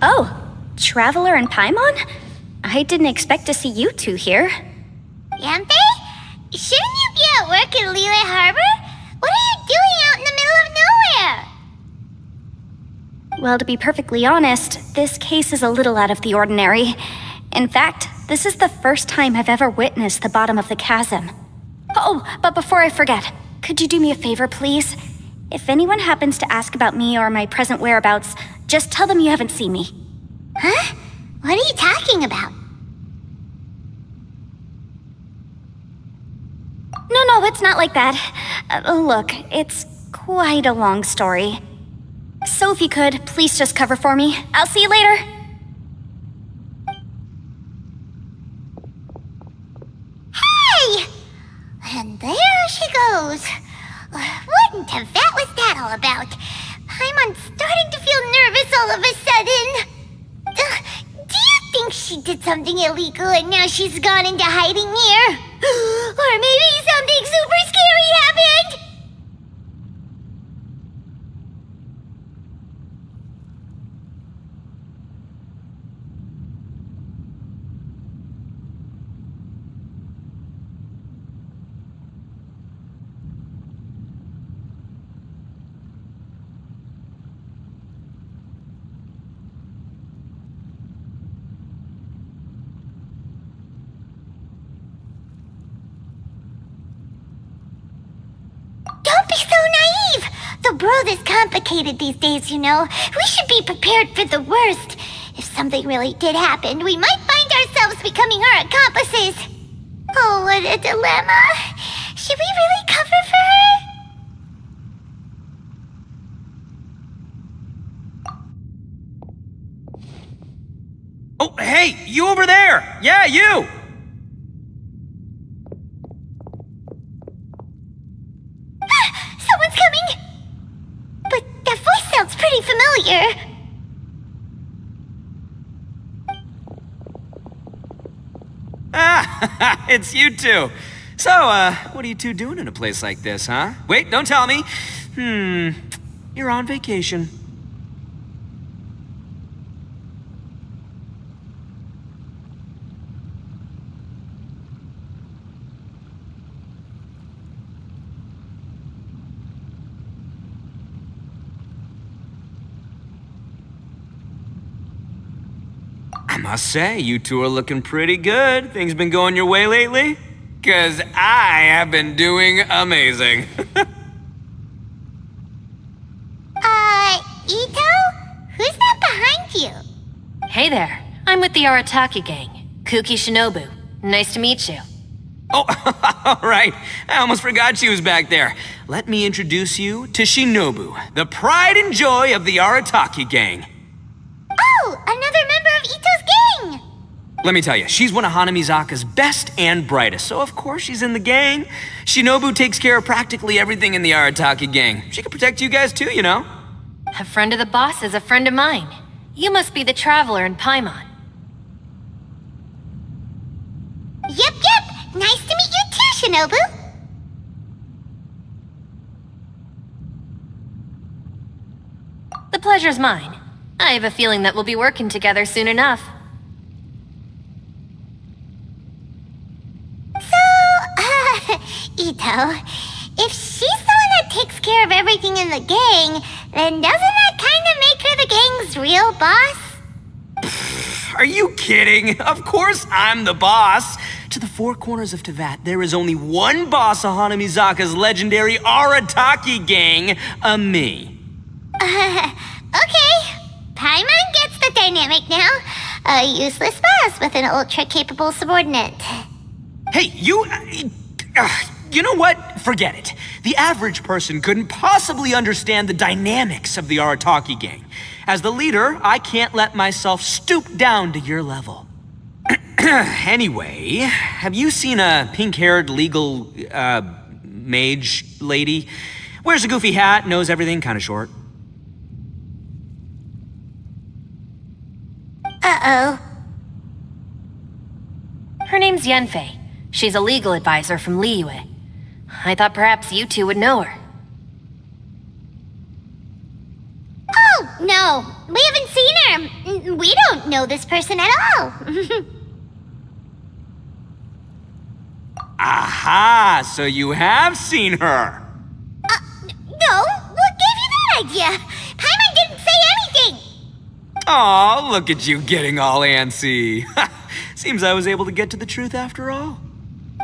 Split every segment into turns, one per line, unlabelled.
Oh, Traveler and Paimon? I didn't expect to see you two here.
Yanfei? Shouldn't you be at work in Liyue Harbor? What are you doing out in the middle of nowhere?
Well, to be perfectly honest, this case is a little out of the ordinary. In fact, this is the first time I've ever witnessed the bottom of the chasm. Oh, but before I forget, could you do me a favor, please? If anyone happens to ask about me or my present whereabouts, just tell them you haven't seen me.
Huh? What are you talking about?
No, it's not like that. Look, it's quite a long story. So if you could, please just cover for me. I'll see you later.
Hey! And there she goes. What in Teyvat was that all about? I'm starting to feel nervous all of a sudden. Do you think she did something illegal and now she's gone into hiding here? Or maybe something super scary happened? Don't be so naive! The world is complicated these days, you know. We should be prepared for the worst. If something really did happen, we might find ourselves becoming her accomplices. Oh, what a dilemma. Should we really cover for her?
Oh, hey, you over there! Yeah, you!
Someone's coming! But that voice sounds pretty familiar.
Ah, it's you two. So, what are you two doing in a place like this, huh? Wait, don't tell me. You're on vacation. I must say, you two are looking pretty good. Things been going your way lately? 'Cause I have been doing amazing.
Ito? Who's that behind you?
Hey there, I'm with the Arataki gang. Kuki Shinobu. Nice to meet you.
Oh, all right. I almost forgot she was back there. Let me introduce you to Shinobu, the pride and joy of the Arataki gang.
Oh, another member of Ito's gang!
Let me tell you, she's one of Hanamizaka's best and brightest, so of course she's in the gang. Shinobu takes care of practically everything in the Arataki gang. She can protect you guys too, you know.
A friend of the boss is a friend of mine. You must be the Traveler in Paimon.
Yep. Nice to meet you too, Shinobu.
The pleasure's mine. I have a feeling that we'll be working together soon enough.
So, Ito, if she's the one that takes care of everything in the gang, then doesn't that kind of make her the gang's real boss?
Are you kidding? Of course I'm the boss. To the four corners of Teyvat, there is only one boss of Hanamizaka's legendary Arataki gang, me.
Okay. Paimon gets the dynamic now. A useless boss with an ultra-capable subordinate.
Hey, you know what? Forget it. The average person couldn't possibly understand the dynamics of the Arataki gang. As the leader, I can't let myself stoop down to your level. Anyway, have you seen a pink-haired legal, mage lady? Wears a goofy hat, knows everything, kind of short.
Uh-oh.
Her name's Yanfei. She's a legal advisor from Liyue. I thought perhaps you two would know her.
Oh, no. We haven't seen her. We don't know this person at all.
Aha! So you have seen her!
No, what gave you that idea? Paimon didn't say anything.
Aw, look at you getting all antsy. Seems I was able to get to the truth after all.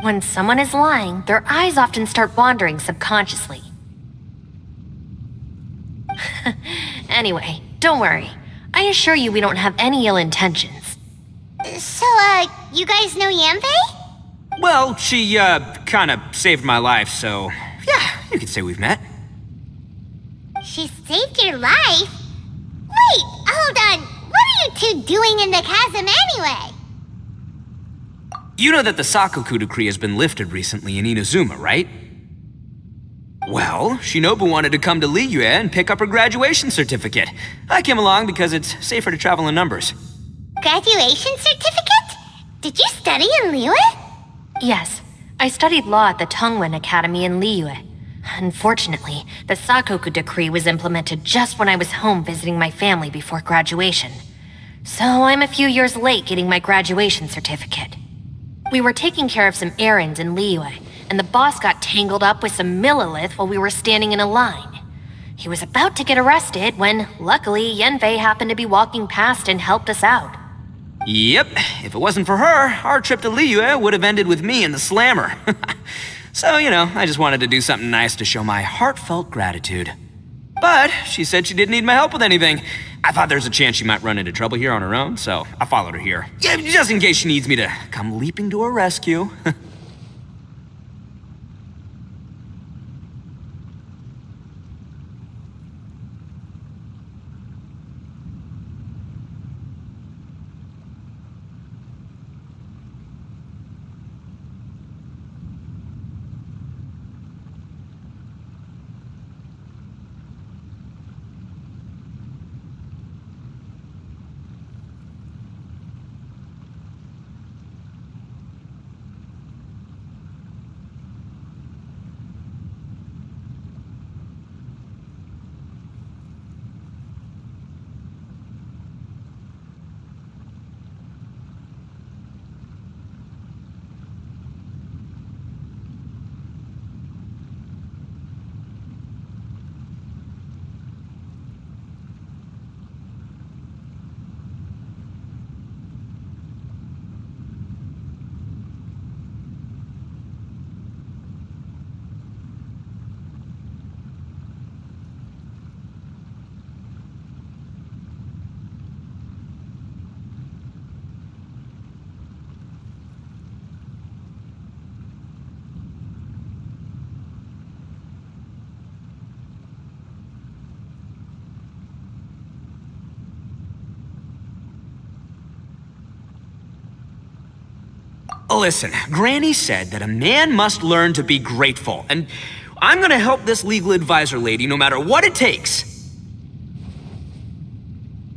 When someone is lying, their eyes often start wandering subconsciously. Anyway, don't worry. I assure you we don't have any ill intentions.
So, you guys know Yanfei?
Well, she, kinda saved my life, so yeah, you could say we've met.
She saved your life? Wait, hold on. What are you two doing in the chasm anyway?
You know that the Sakoku decree has been lifted recently in Inazuma, right? Well, Shinobu wanted to come to Liyue and pick up her graduation certificate. I came along because it's safer to travel in numbers.
Graduation certificate? Did you study in Liyue?
Yes, I studied law at the Tongwen Academy in Liyue. Unfortunately, the Sakoku decree was implemented just when I was home visiting my family before graduation. So I'm a few years late getting my graduation certificate. We were taking care of some errands in Liyue, and the boss got tangled up with some Millilith while we were standing in a line. He was about to get arrested when, luckily, Yanfei happened to be walking past and helped us out.
Yep, if it wasn't for her, our trip to Liyue would have ended with me in the slammer. So, I just wanted to do something nice to show my heartfelt gratitude. But she said she didn't need my help with anything. I thought there's a chance she might run into trouble here on her own, so I followed her here. Yeah, just in case she needs me to come leaping to her rescue. Listen, Granny said that a man must learn to be grateful, and I'm gonna help this legal advisor lady no matter what it takes.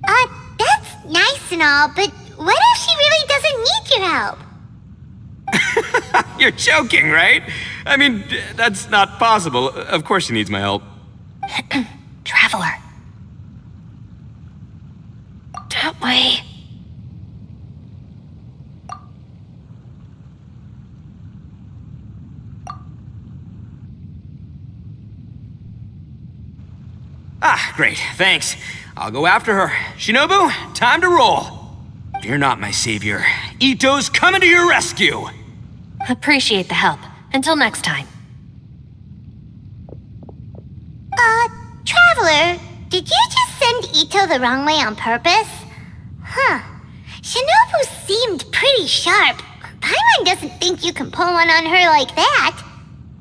That's nice and all, but what if she really doesn't need your help?
You're joking, right? I mean, that's not possible. Of course she needs my help.
Traveler. That way.
Ah, great, thanks. I'll go after her. Shinobu, time to roll. Fear not, my savior. Ito's coming to your rescue!
Appreciate the help. Until next time.
Traveler, did you just send Ito the wrong way on purpose? Huh. Shinobu seemed pretty sharp. Paimon doesn't think you can pull one on her like that.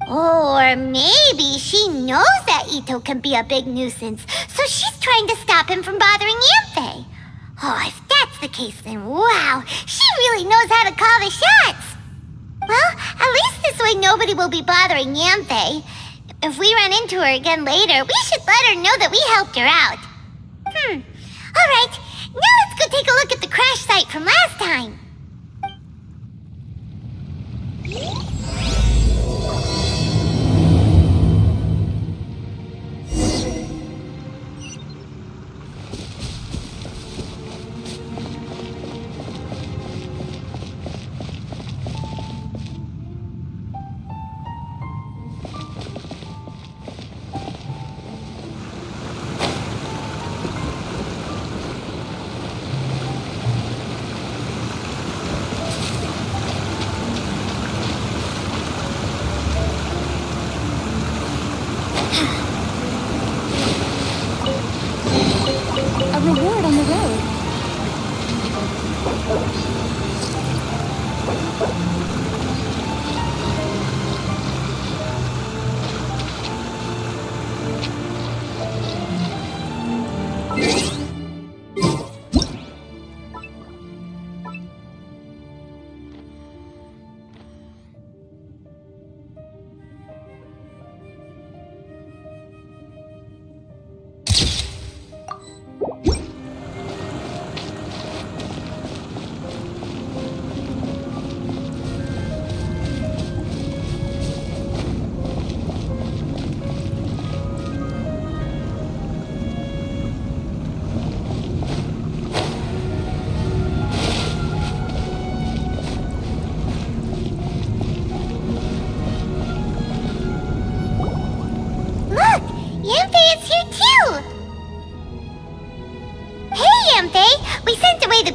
Or maybe she knows that Ito can be a big nuisance, so she's trying to stop him from bothering Yanfei. Oh, if that's the case, then wow, she really knows how to call the shots. Well, at least this way nobody will be bothering Yanfei. If we run into her again later, we should let her know that we helped her out. Alright, now let's go take a look at the crash site from last time.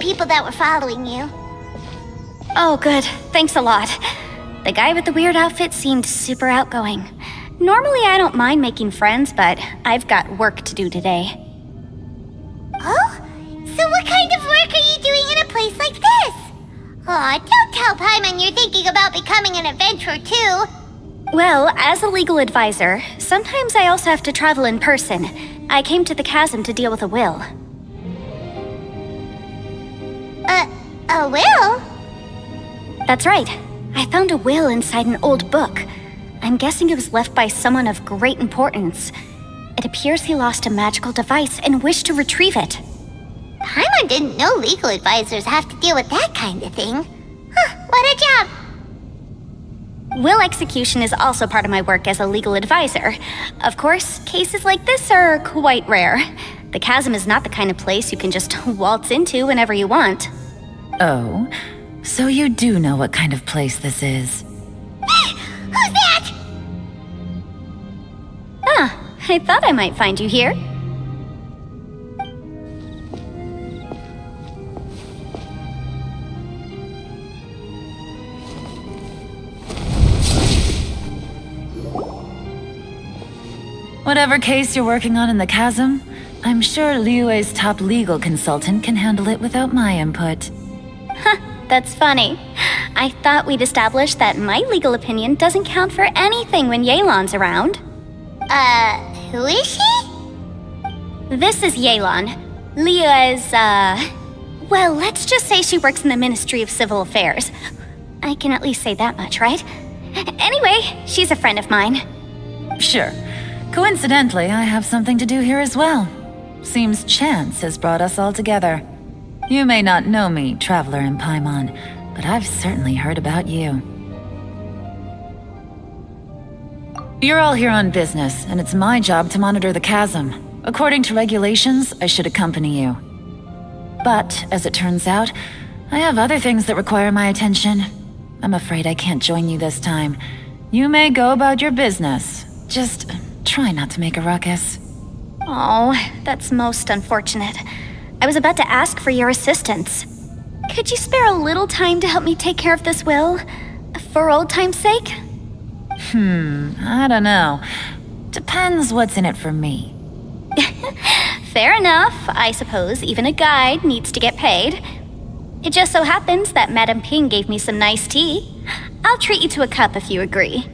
people that were following you.
Oh, good. Thanks a lot. The guy with the weird outfit seemed super outgoing. Normally I don't mind making friends, but I've got work to do today.
Oh? So what kind of work are you doing in a place like this? Aw, don't tell Paimon you're thinking about becoming an adventurer too.
Well, as a legal advisor, sometimes I also have to travel in person. I came to the Chasm to deal with a will.
A will?
That's right. I found a will inside an old book. I'm guessing it was left by someone of great importance. It appears he lost a magical device and wished to retrieve it.
Paimon didn't know legal advisors have to deal with that kind of thing. Huh, what a job!
Will execution is also part of my work as a legal advisor. Of course, cases like this are quite rare. The Chasm is not the kind of place you can just waltz into whenever you want.
Oh, so you do know what kind of place this is.
Who's that?
Ah, I thought I might find you here.
Whatever case you're working on in the Chasm, I'm sure Liyue's top legal consultant can handle it without my input.
That's funny. I thought we'd established that my legal opinion doesn't count for anything when Yelan's around.
Who is she?
This is Yelan. Liyue's, well, let's just say she works in the Ministry of Civil Affairs. I can at least say that much, right? Anyway, she's a friend of mine.
Sure. Coincidentally, I have something to do here as well. Seems chance has brought us all together. You may not know me, traveler in Paimon, but I've certainly heard about you. You're all here on business, and it's my job to monitor the Chasm. According to regulations, I should accompany you. But, as it turns out, I have other things that require my attention. I'm afraid I can't join you this time. You may go about your business. Just try not to make a ruckus.
Oh, that's most unfortunate. I was about to ask for your assistance. Could you spare a little time to help me take care of this will? For old time's sake?
I don't know. Depends what's in it for me.
Fair enough. I suppose even a guide needs to get paid. It just so happens that Madame Ping gave me some nice tea. I'll treat you to a cup if you agree.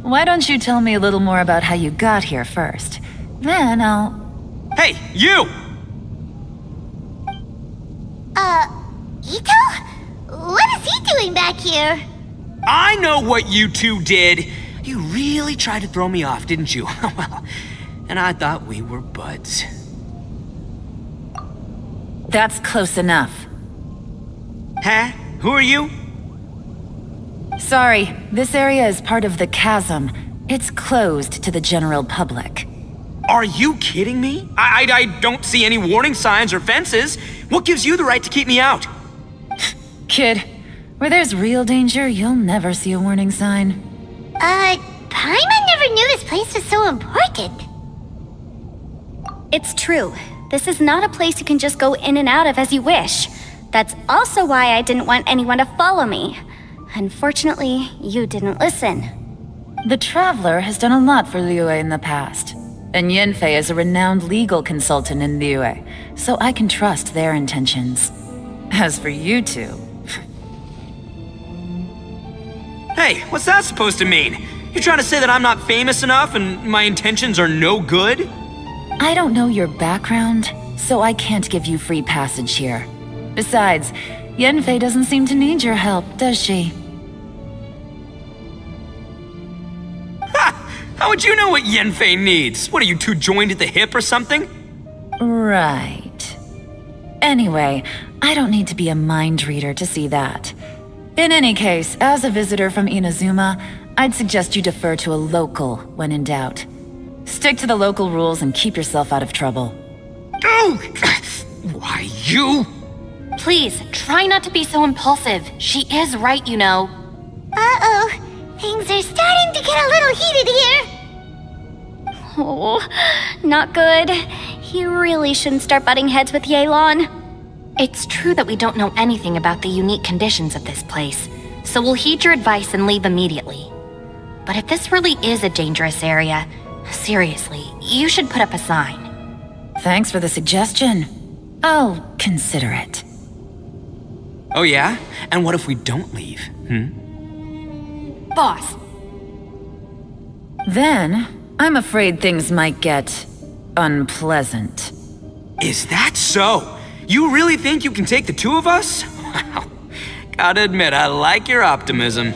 Why don't you tell me a little more about how you got here first? Then I'll...
Hey, you!
Ito? What is he doing back here?
I know what you two did. You really tried to throw me off, didn't you? Well, and I thought we were buds.
That's close enough.
Huh? Who are you?
Sorry, this area is part of the Chasm. It's closed to the general public.
Are you kidding me? I don't see any warning signs or fences. What gives you the right to keep me out?
Kid, where there's real danger, you'll never see a warning sign.
Paimon never knew this place was so important.
It's true. This is not a place you can just go in and out of as you wish. That's also why I didn't want anyone to follow me. Unfortunately, you didn't listen.
The Traveler has done a lot for Liyue in the past. And Yanfei is a renowned legal consultant in Liyue, so I can trust their intentions. As for you two...
Hey, what's that supposed to mean? You trying to say that I'm not famous enough and my intentions are no good?
I don't know your background, so I can't give you free passage here. Besides, Yanfei doesn't seem to need your help, does she?
Ha! How would you know what Yanfei needs? What, are you two joined at the hip or something?
Right. Anyway, I don't need to be a mind reader to see that. In any case, as a visitor from Inazuma, I'd suggest you defer to a local when in doubt. Stick to the local rules and keep yourself out of trouble.
Oh! Why, you?
Please, try not to be so impulsive. She is right, you know.
Uh-oh. Things are starting to get a little heated here.
Oh, not good. You really shouldn't start butting heads with Yelan.
It's true that we don't know anything about the unique conditions of this place, so we'll heed your advice and leave immediately. But if this really is a dangerous area, seriously, you should put up a sign.
Thanks for the suggestion. I'll consider it.
Oh yeah? And what if we don't leave?
Boss,
Then, I'm afraid things might get unpleasant.
Is that so? You really think you can take the two of us? Wow. Gotta admit, I like your optimism.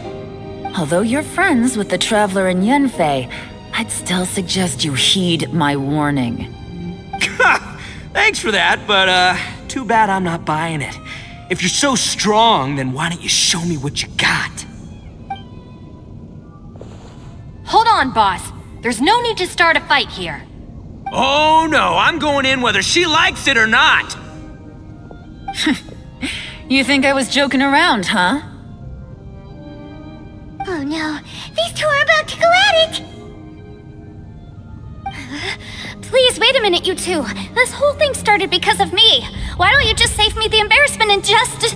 Although you're friends with the Traveler and Yenfei, I'd still suggest you heed my warning.
Thanks for that, but too bad I'm not buying it. If you're so strong, then why don't you show me what you got?
hold on, boss. There's no need to start a fight here.
Oh no, I'm going in whether she likes it or not.
You think I was joking around, huh?
Oh no, these two are about to go at it!
Please, wait a minute, you two. This whole thing started because of me. Why don't you just save me the embarrassment and just...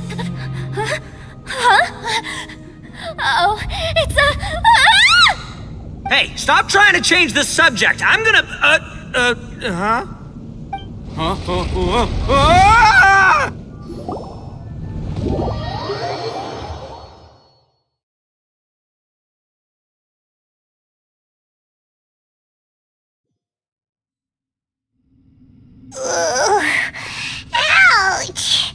Huh? Oh, it's a... Ah!
Hey, stop trying to change the subject. I'm gonna, huh? Ah!
Ouch!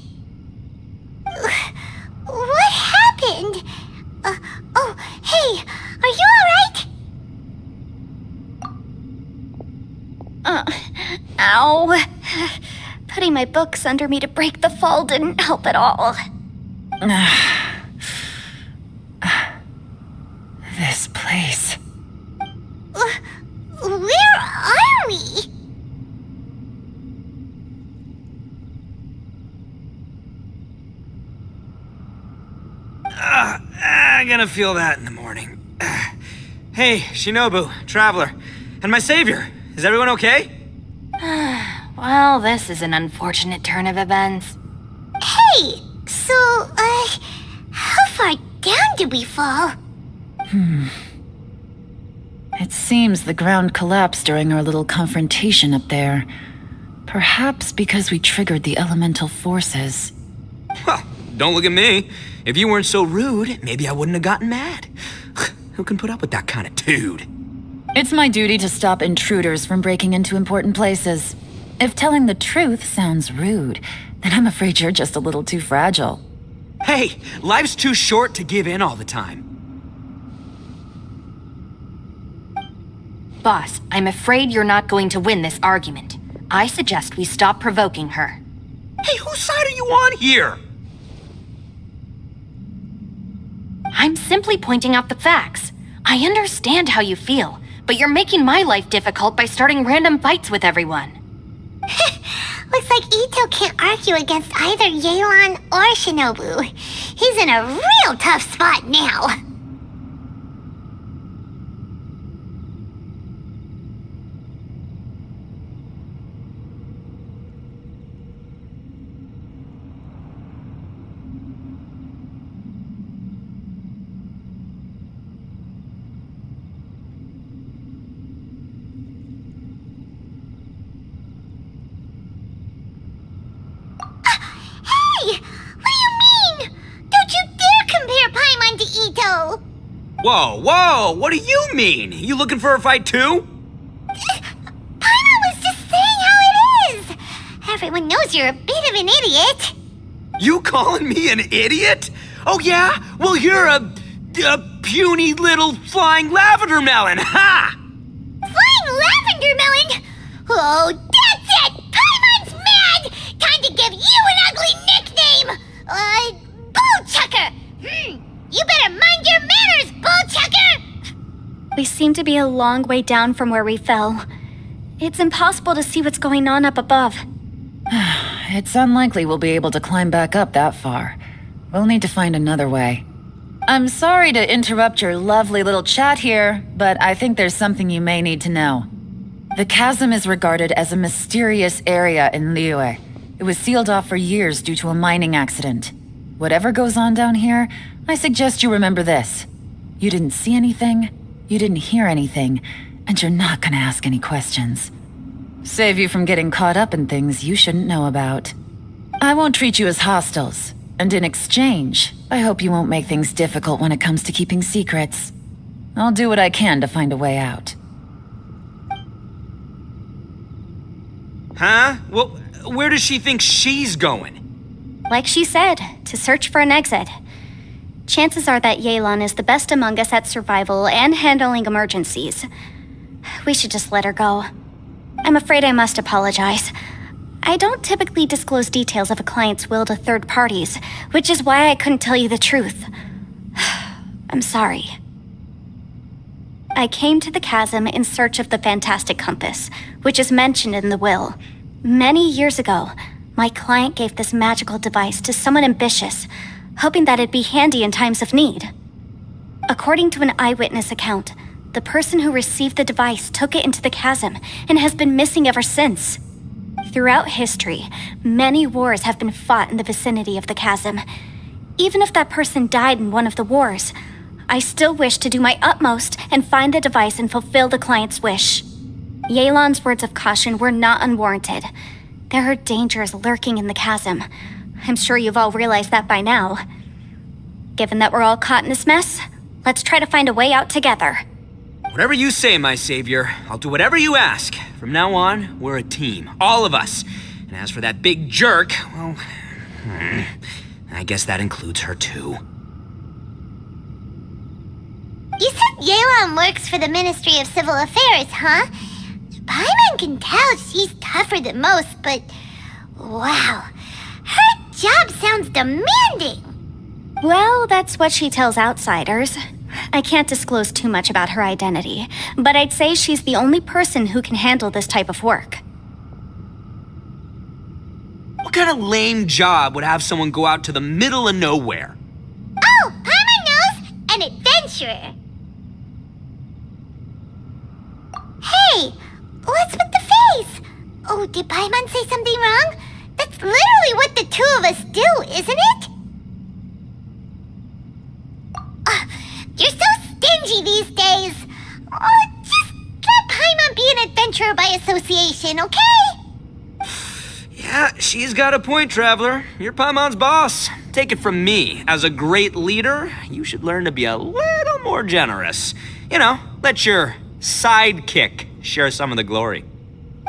What happened? Oh, hey, are you alright?
Ow. Putting my books under me to break the fall didn't help at all.
This place.
Where are we?
I'm gonna feel that in the morning. Hey, Shinobu, Traveler, and my savior. Is everyone okay?
Well, this is an unfortunate turn of events.
Hey, so, how far down did we fall?
It seems the ground collapsed during our little confrontation up there. Perhaps because we triggered the elemental forces.
Well, don't look at me. If you weren't so rude, maybe I wouldn't have gotten mad. Who can put up with that kind of dude?
It's my duty to stop intruders from breaking into important places. If telling the truth sounds rude, then I'm afraid you're just a little too fragile.
Hey, life's too short to give in all the time.
Boss, I'm afraid you're not going to win this argument. I suggest we stop provoking her.
Hey, whose side are you on here?
I'm simply pointing out the facts. I understand how you feel, but you're making my life difficult by starting random fights with everyone.
Looks like Ito can't argue against either Yelan or Shinobu. He's in a real tough spot now.
Whoa, whoa, what do you mean? You looking for a fight too?
Paimon was just saying how it is. Everyone knows you're a bit of an idiot.
You calling me an idiot? Oh yeah? Well, you're a puny little flying lavender melon, ha!
Flying lavender melon? Oh, that's it! Paimon's mad! Time to give you an ugly nickname! Bullchucker! You better mind your manners, Bullchucker!
We seem to be a long way down from where we fell. It's impossible to see what's going on up above.
It's unlikely we'll be able to climb back up that far. We'll need to find another way. I'm sorry to interrupt your lovely little chat here, but I think there's something you may need to know. The chasm is regarded as a mysterious area in Liyue. It was sealed off for years due to a mining accident. Whatever goes on down here, I suggest you remember this. You didn't see anything, you didn't hear anything, and you're not gonna ask any questions. Save you from getting caught up in things you shouldn't know about. I won't treat you as hostiles, and in exchange, I hope you won't make things difficult when it comes to keeping secrets. I'll do what I can to find a way out.
Huh? Well, where does she think she's going?
Like she said, to search for an exit. Chances are that Yelan is the best among us at survival and handling emergencies. We should just let her go. I'm afraid I must apologize. I don't typically disclose details of a client's will to third parties, which is why I couldn't tell you the truth. I'm sorry. I came to the chasm in search of the fantastic compass, which is mentioned in the will. Many years ago, my client gave this magical device to someone ambitious, hoping that it'd be handy in times of need. According to an eyewitness account, the person who received the device took it into the chasm and has been missing ever since. Throughout history, many wars have been fought in the vicinity of the chasm. Even if that person died in one of the wars, I still wish to do my utmost and find the device and fulfill the client's wish. Yelan's words of caution were not unwarranted. There are dangers lurking in the chasm. I'm sure you've all realized that by now. Given that we're all caught in this mess, let's try to find a way out together.
Whatever you say, my savior. I'll do whatever you ask. From now on, we're a team. All of us. And as for that big jerk, well, I guess that includes her too.
You said Yelan works for the Ministry of Civil Affairs, huh? Paimon can tell she's tougher than most, but wow, her job sounds demanding.
Well, that's what she tells outsiders. I can't disclose too much about her identity, but I'd say she's the only person who can handle this type of work.
What kind of lame job would have someone go out to the middle of nowhere?
Oh, Paimon knows! An adventurer. Hey, what's with the face? Oh, did Paimon say something wrong? That's literally what the two of us do, isn't it? You're so stingy these days. Oh, just let Paimon be an adventurer by association, okay?
Yeah, she's got a point, Traveler. You're Paimon's boss. Take it from me. As a great leader, you should learn to be a little more generous. You know, let your sidekick share some of the glory.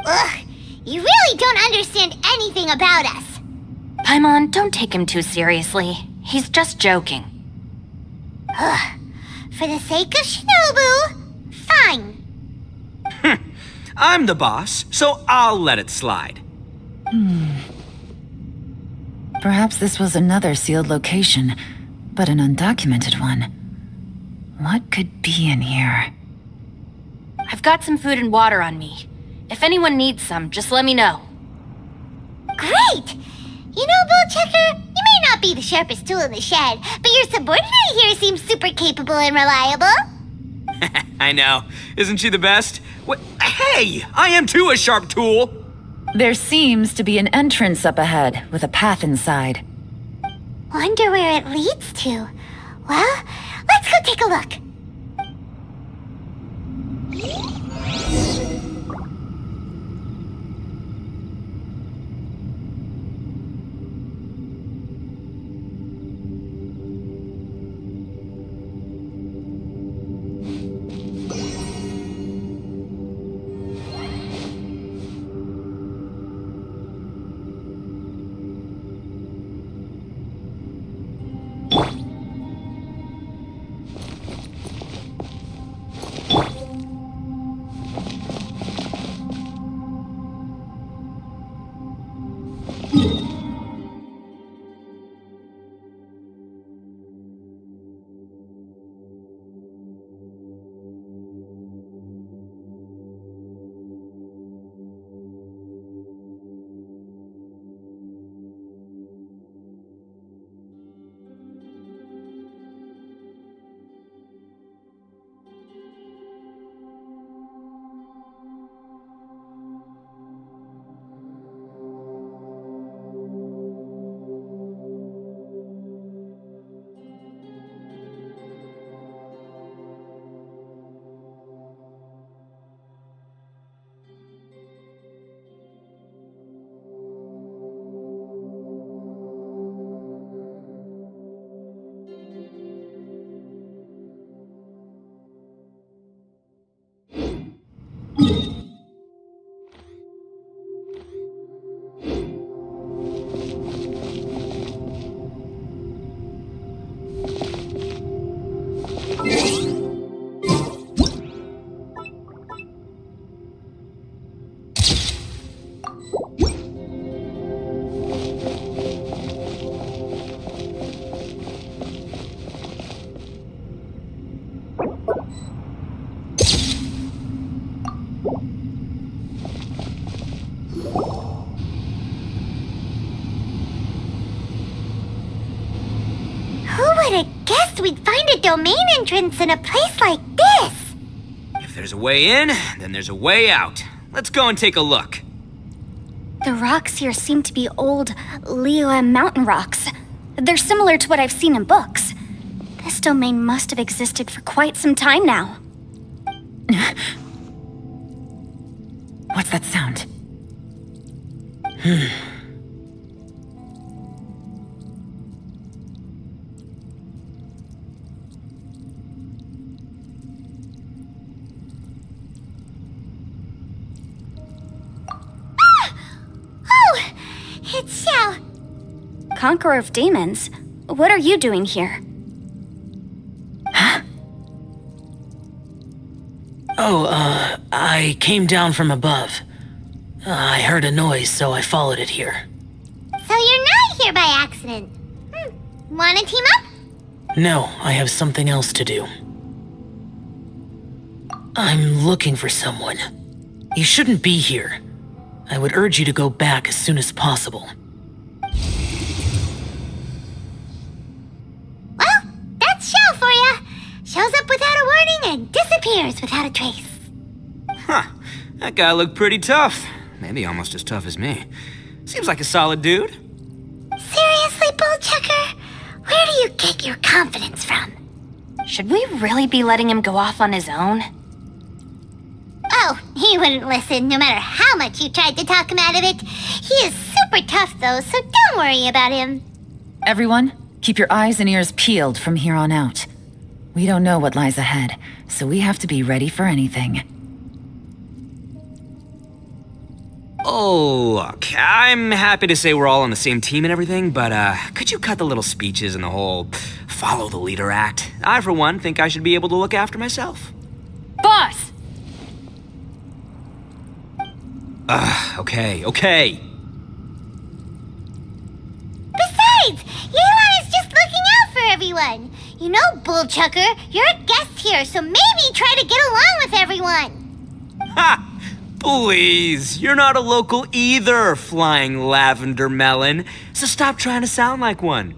Ugh, you really don't understand anything about us.
Paimon, don't take him too seriously. He's just joking.
Ugh, for the sake of Shinobu, fine.
I'm the boss, so I'll let it slide.
Perhaps this was another sealed location, but an undocumented one. What could be in here?
I've got some food and water on me. If anyone needs some, just let me know.
Great! You know, Bullchecker, you may not be the sharpest tool in the shed, but your subordinate here seems super capable and reliable.
I know. Isn't she the best? What? Hey, I am too a sharp tool.
There seems to be an entrance up ahead with a path inside.
Wonder where it leads to. Well, let's go take a look. would have guessed we'd find a domain entrance in a place like this?
If there's a way in, then there's a way out. Let's go and take a look.
The rocks here seem to be old Liyue mountain rocks. They're similar to what I've seen in books. This domain must have existed for quite some time now.
What's that sound?
Oh, it's Xiao.
Conqueror of Demons? What are you doing here?
I came down from above. I heard a noise, so I followed it here.
So you're not here by accident. Wanna team up?
No, I have something else to do. I'm looking for someone. You shouldn't be here. I would urge you to go back as soon as possible.
Well, that's Xiao for ya. Shows up without a warning and disappears without a trace.
Huh. That guy looked pretty tough. Maybe almost as tough as me. Seems like a solid dude.
Seriously, Bullchucker? Where do you get your confidence from?
Should we really be letting him go off on his own?
Oh, he wouldn't listen no matter how much you tried to talk him out of it. He is super tough though, so don't worry about him.
Everyone, keep your eyes and ears peeled from here on out. We don't know what lies ahead, so we have to be ready for anything.
Oh, look, I'm happy to say we're all on the same team and everything, but could you cut the little speeches and the whole follow the leader act? I, for one, think I should be able to look after myself.
Boss!
Okay.
Besides, Yelan is just looking out for everyone. You know, Bullchucker, you're a guest here, so maybe try to get along with everyone.
Ha! Please, you're not a local either, flying lavender melon, so stop trying to sound like one.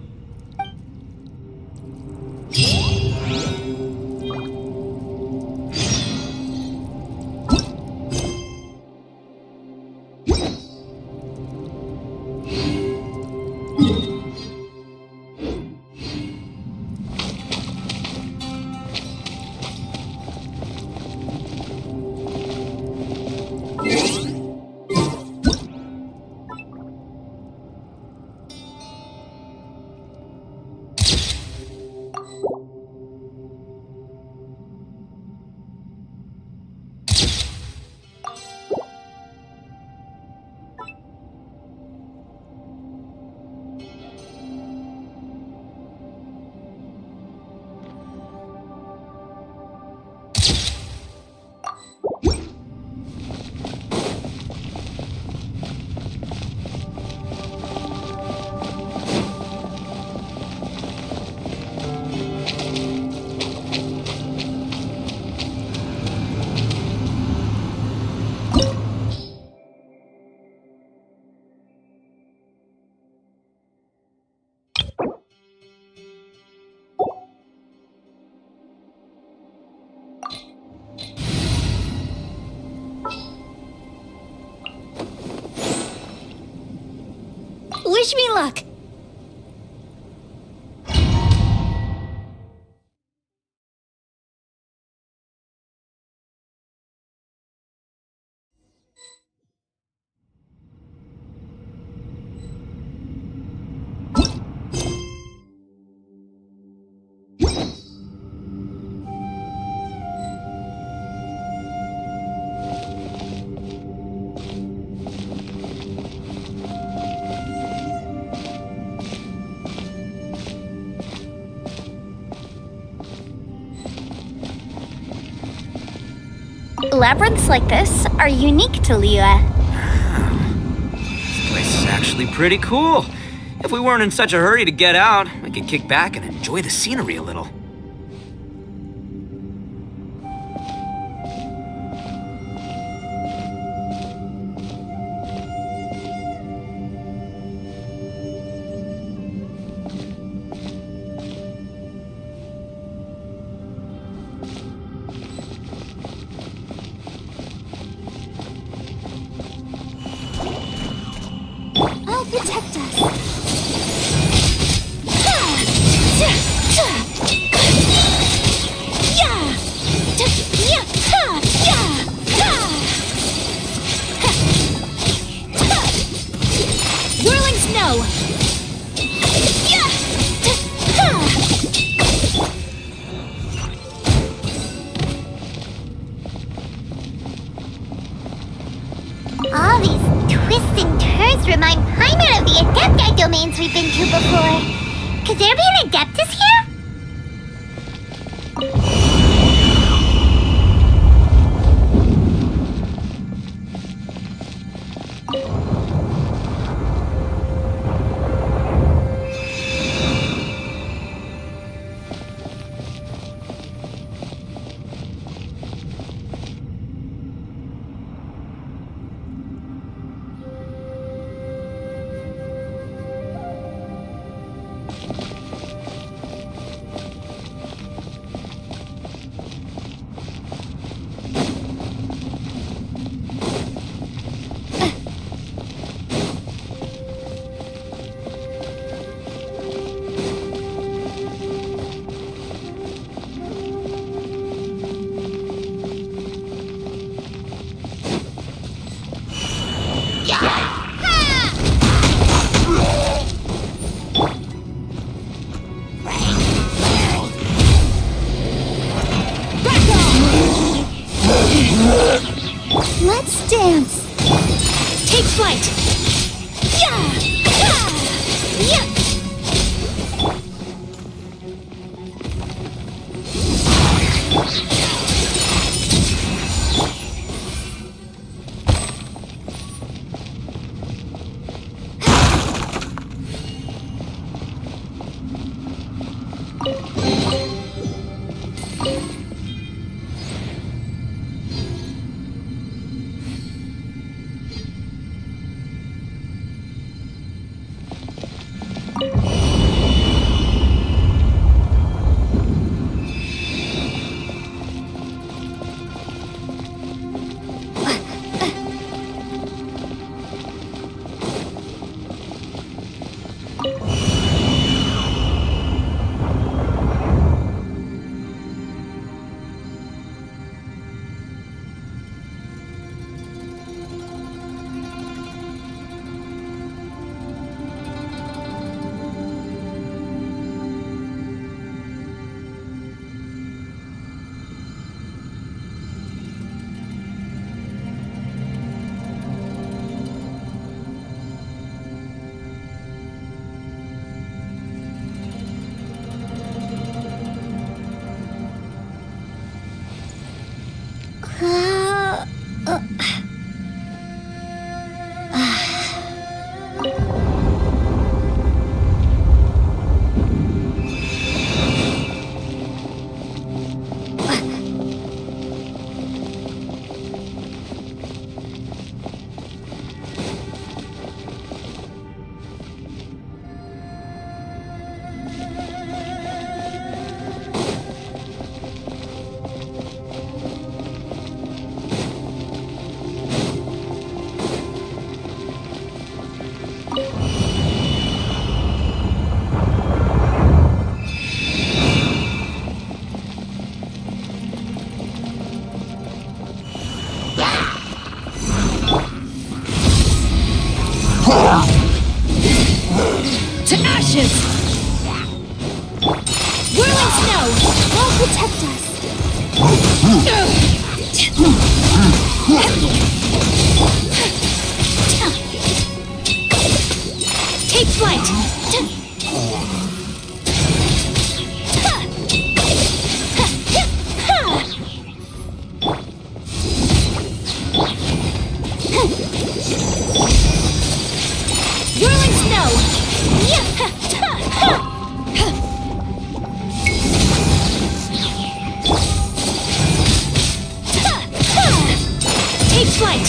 Wish me luck.
Labyrinths like this are unique to Liyue.
This place is actually pretty cool. If we weren't in such a hurry to get out, we could kick back and enjoy the scenery a little.
All these twists and turns remind Paimon of the Adepti domains we've been to before. Could there be an Adeptus here?
Let's dance. Take flight. Yeah! Yeah!
To ashes! Whirling snow!
Will protect us.
Take flight!
Whirling snow.
Take flight!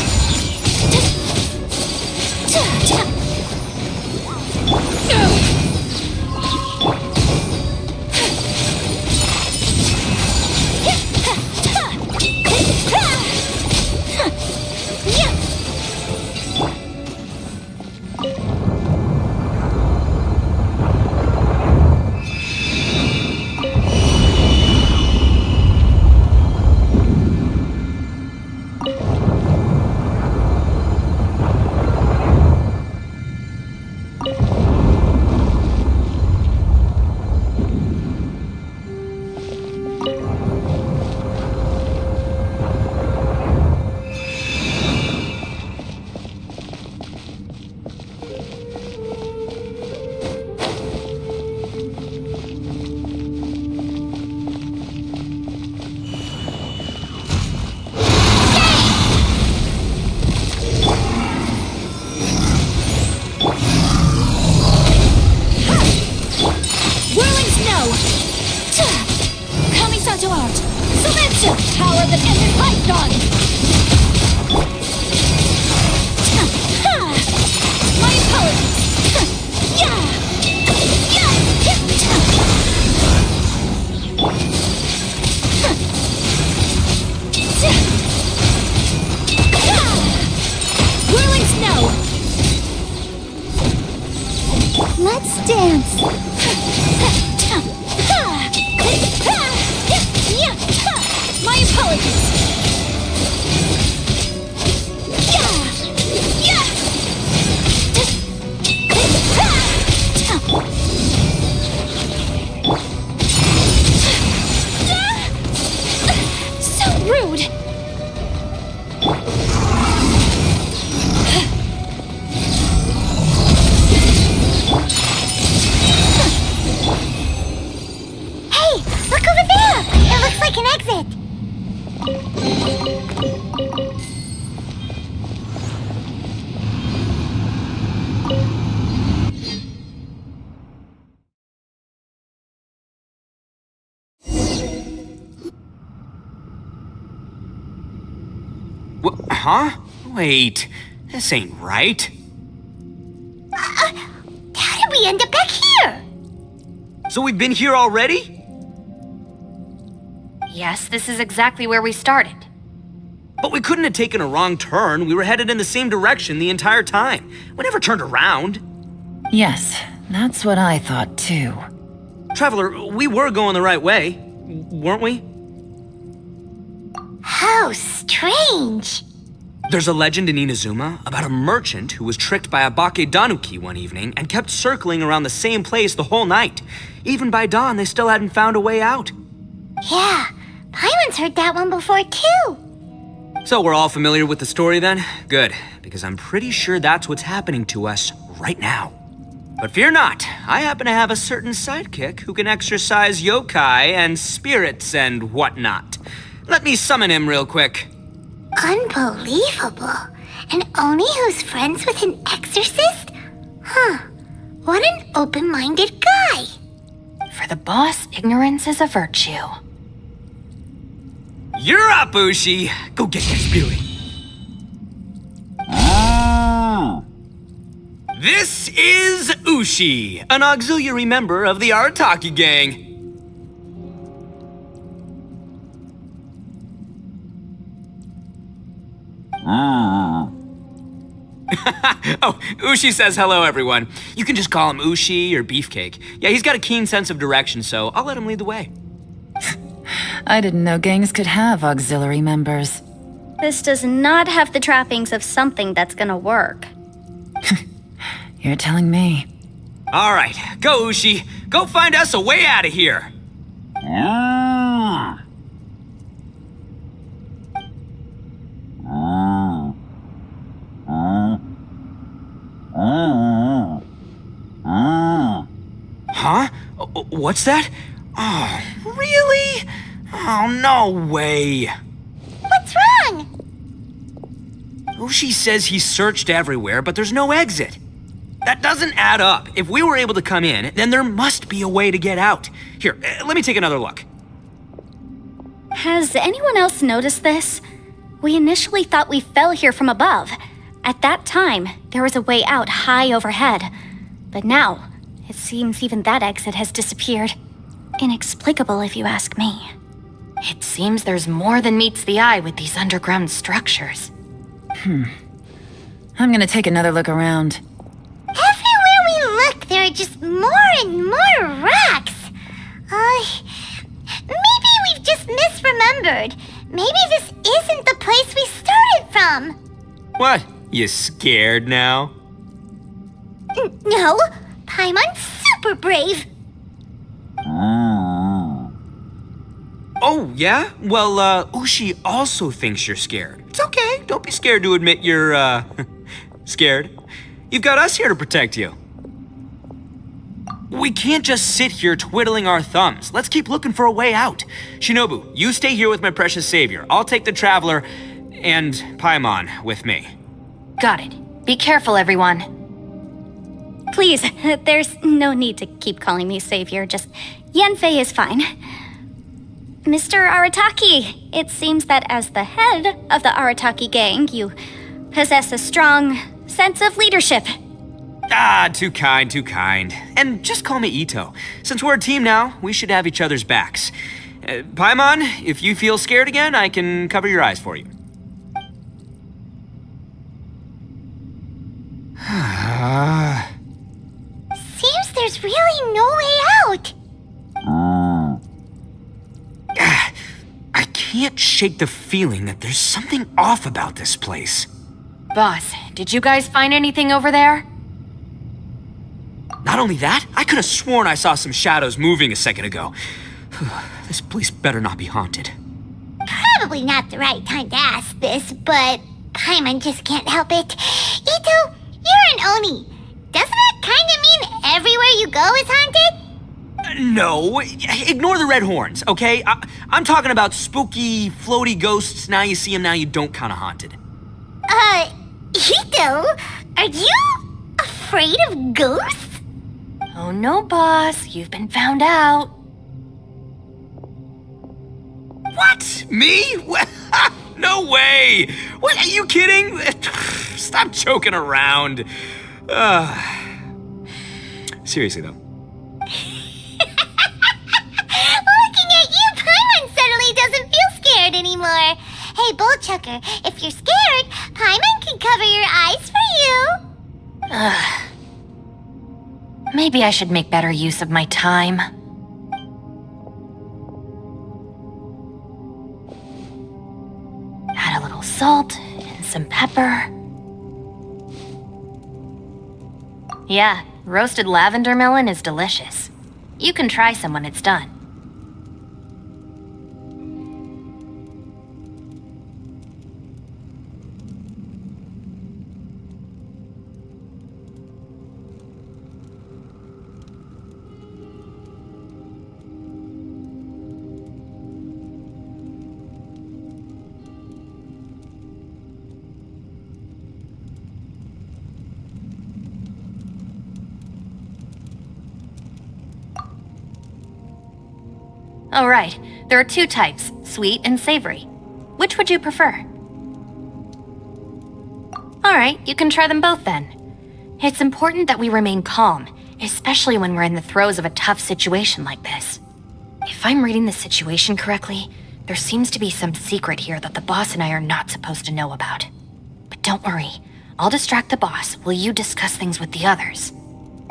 Power of the Tempest Python! My apologies! Whirling snow! Let's dance! My apologies! So rude!
Hey, look over there! It looks like an exit.
Huh? Wait, this ain't right.
How did we end up back here?
So we've been here already?
Yes, this is exactly where we started.
But we couldn't have taken a wrong turn. We were headed in the same direction the entire time. We never turned around.
Yes, that's what I thought too.
Traveler, we were going the right way, weren't we?
How strange.
There's a legend in Inazuma about a merchant who was tricked by a Bakedanuki one evening and kept circling around the same place the whole night. Even by dawn, they still hadn't found a way out.
Yeah, Paimon's heard that one before too.
So we're all familiar with the story then? Good, because I'm pretty sure that's what's happening to us right now. But fear not, I happen to have a certain sidekick who can exercise yokai and spirits and whatnot. Let me summon him real quick.
Unbelievable. And Oni who's friends with an exorcist? Huh. What an open-minded guy.
For the boss, ignorance is a virtue.
You're up, Ushi! Go get that spirit. This is Ushi, an auxiliary member of the Arataki gang. Oh, Ushi says hello, everyone. You can just call him Ushi or Beefcake. Yeah, he's got a keen sense of direction, so I'll let him lead the way.
I didn't know gangs could have auxiliary members.
This does not have the trappings of something that's gonna work.
You're telling me.
All right, go, Ushi. Go find us a way out of here. Huh? What's that? Oh, really? Oh, no way.
What's wrong?
Ushi says he searched everywhere, but there's no exit. That doesn't add up. If we were able to come in, then there must be a way to get out. Here, let me take another look.
Has anyone else noticed this? We initially thought we fell here from above. At that time, there was a way out high overhead. But now, it seems even that exit has disappeared. Inexplicable, if you ask me.
It seems there's more than meets the eye with these underground structures.
I'm gonna take another look around.
Everywhere we look, there are just more and more rocks. Maybe we've just misremembered. Maybe this isn't the place we started from.
What? You scared now?
No, Paimon's super brave.
Oh, yeah? Well, Ushi also thinks you're scared. It's okay. Don't be scared to admit you're, scared. You've got us here to protect you. We can't just sit here twiddling our thumbs. Let's keep looking for a way out. Shinobu, you stay here with my precious savior. I'll take the Traveler and Paimon with me.
Got it. Be careful, everyone.
Please, there's no need to keep calling me savior. Just Yanfei is fine. Mr. Arataki, it seems that as the head of the Arataki gang, you possess a strong sense of leadership.
Ah, too kind, too kind. And just call me Ito. Since we're a team now, we should have each other's backs. Paimon, if you feel scared again, I can cover your eyes for you.
Seems there's really no way out.
I can't shake the feeling that there's something off about this place.
Boss, did you guys find anything over there?
Not only that, I could have sworn I saw some shadows moving a second ago. This place better not be haunted.
Probably not the right time to ask this, but Paimon just can't help it. Ito, you're an Oni. Doesn't that kind of mean everywhere you go is haunted?
No, ignore the red horns, okay? I'm talking about spooky, floaty ghosts. Now you see them, now you don't kind of haunted.
Ito, are you afraid of ghosts?
Oh no, boss. You've been found out.
What? Me? No way! What, are you kidding? Stop joking around. Seriously, though.
Looking at you, Paimon suddenly doesn't feel scared anymore. Hey, Bullchucker, if you're scared, Paimon can cover your eyes for you.
Maybe I should make better use of my time. Add a little salt and some pepper. Yeah, roasted lavender melon is delicious. You can try some when it's done. Oh, right. There are two types, sweet and savory. Which would you prefer? Alright, you can try them both then. It's important that we remain calm, especially when we're in the throes of a tough situation like this. If I'm reading the situation correctly, there seems to be some secret here that the boss and I are not supposed to know about. But don't worry, I'll distract the boss while you discuss things with the others.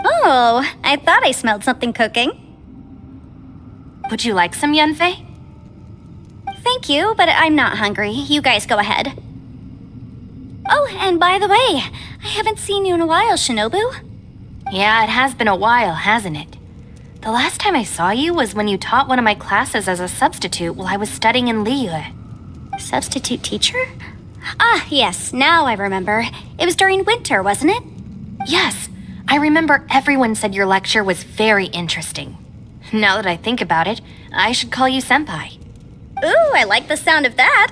Oh, I thought I smelled something cooking.
Would you like some, Yunfei?
Thank you, but I'm not hungry. You guys go ahead. Oh, and by the way, I haven't seen you in a while, Shinobu.
Yeah, it has been a while, hasn't it? The last time I saw you was when you taught one of my classes as a substitute while I was studying in Liyue.
Substitute teacher? Ah, yes, now I remember. It was during winter, wasn't it?
Yes, I remember everyone said your lecture was very interesting. Now that I think about it, I should call you Senpai.
Ooh, I like the sound of that.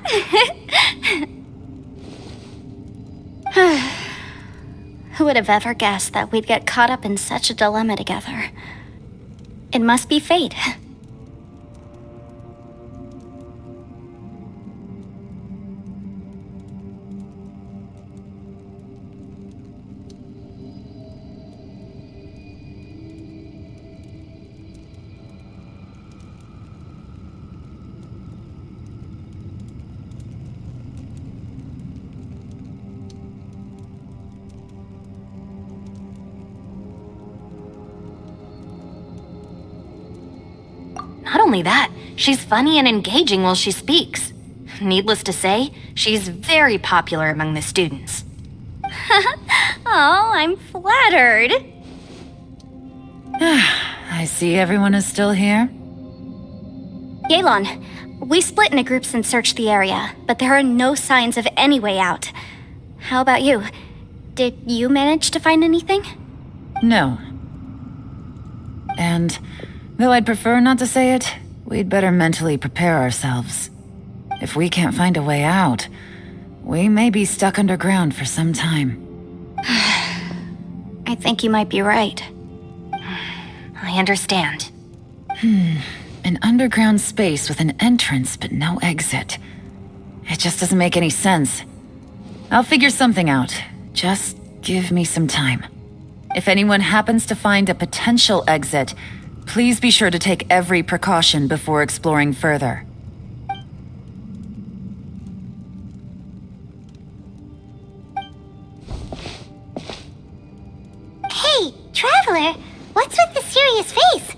Who would have ever guessed that we'd get caught up in such a dilemma together? It must be fate.
Not only that, she's funny and engaging while she speaks. Needless to say, she's very popular among the students.
Oh, I'm flattered.
I see everyone is still here.
Yelan, we split into groups and searched the area, but there are no signs of any way out. How about you? Did you manage to find anything?
No. And though I'd prefer not to say it, we'd better mentally prepare ourselves. If we can't find a way out, we may be stuck underground for some time.
I think you might be right.
I understand.
An underground space with an entrance but no exit. It just doesn't make any sense. I'll figure something out. Just give me some time. If anyone happens to find a potential exit, please be sure to take every precaution before exploring further.
Hey, Traveler, what's with the serious face?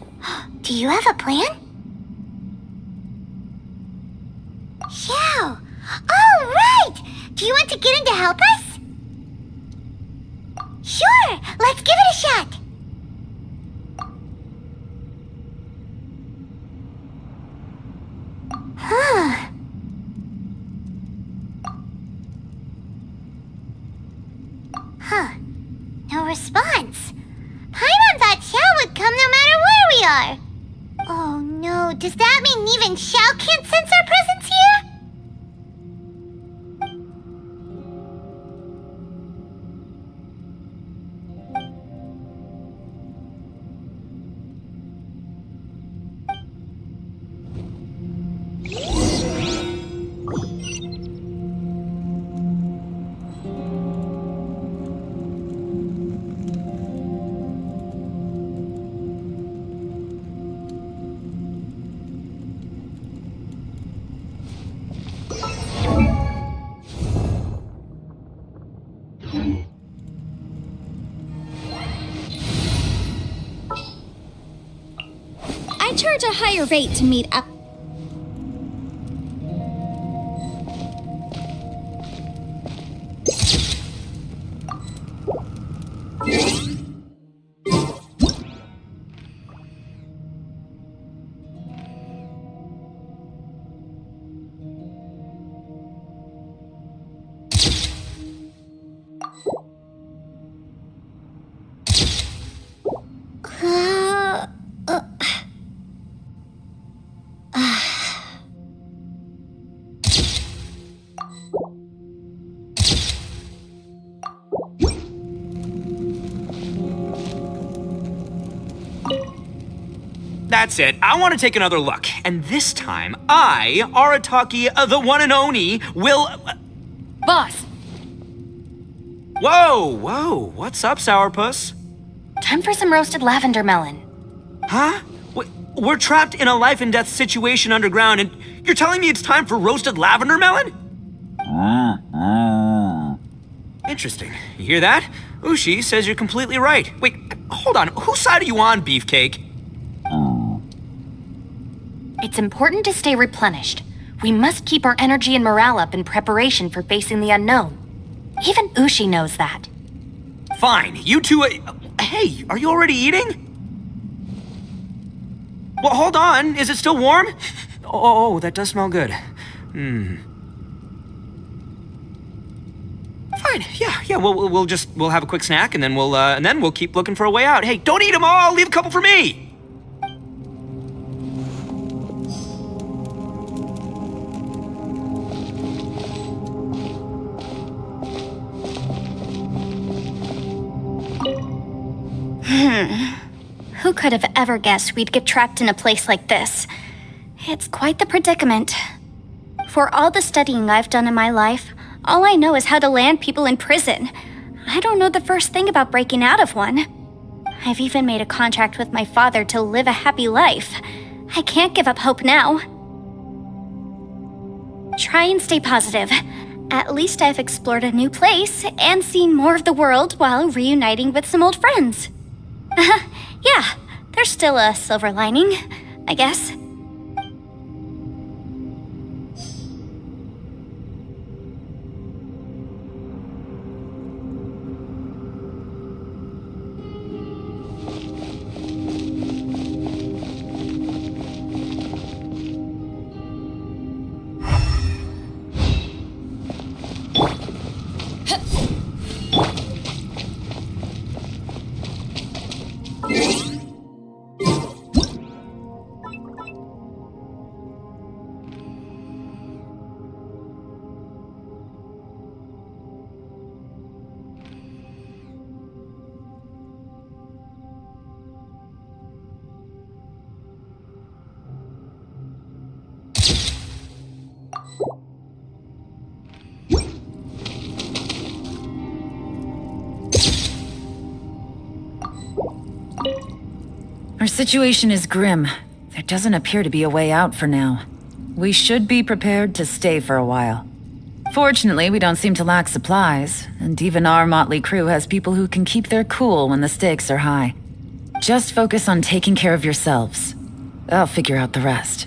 Do you have a plan? Xiao! Oh, right! Do you want to get in to help us? Sure! Let's give it a shot! Huh. Huh. No response. Paimon thought Xiao would come no matter where we are. Oh no, does that mean even Xiao can't sense our presence here?
I charge a higher rate to meet up.
That's it. I want to take another look. And this time, I, Arataki, the one and only, will...
Boss,
Whoa. What's up, Sourpuss?
time for some roasted lavender melon.
Huh? We're trapped in a life and death situation underground, and you're telling me it's time for roasted lavender melon? Interesting. You hear that? Ushi says you're completely right. Wait, hold on. Whose side are you on, Beefcake?
It's important to stay replenished. We must keep our energy and morale up in preparation for facing the unknown. Even Ushi knows that.
Fine. You two... hey, are you already eating? Well, hold on. Is it still warm? Oh, that does smell good. Fine. Yeah. We'll have a quick snack, and then we'll keep looking for a way out. Hey, don't eat them all. Leave a couple for me.
Who could have ever guessed we'd get trapped in a place like this? It's quite the predicament. For all the studying I've done in my life, all I know is how to land people in prison. I don't know the first thing about breaking out of one. I've even made a contract with my father to live a happy life. I can't give up hope now. Try and stay positive. At least I've explored a new place and seen more of the world while reuniting with some old friends. Yeah, there's still a silver lining, I guess.
Our situation is grim. There doesn't appear to be a way out for now. We should be prepared to stay for a while. Fortunately, we don't seem to lack supplies, and even our motley crew has people who can keep their cool when the stakes are high. Just focus on taking care of yourselves. I'll figure out the rest.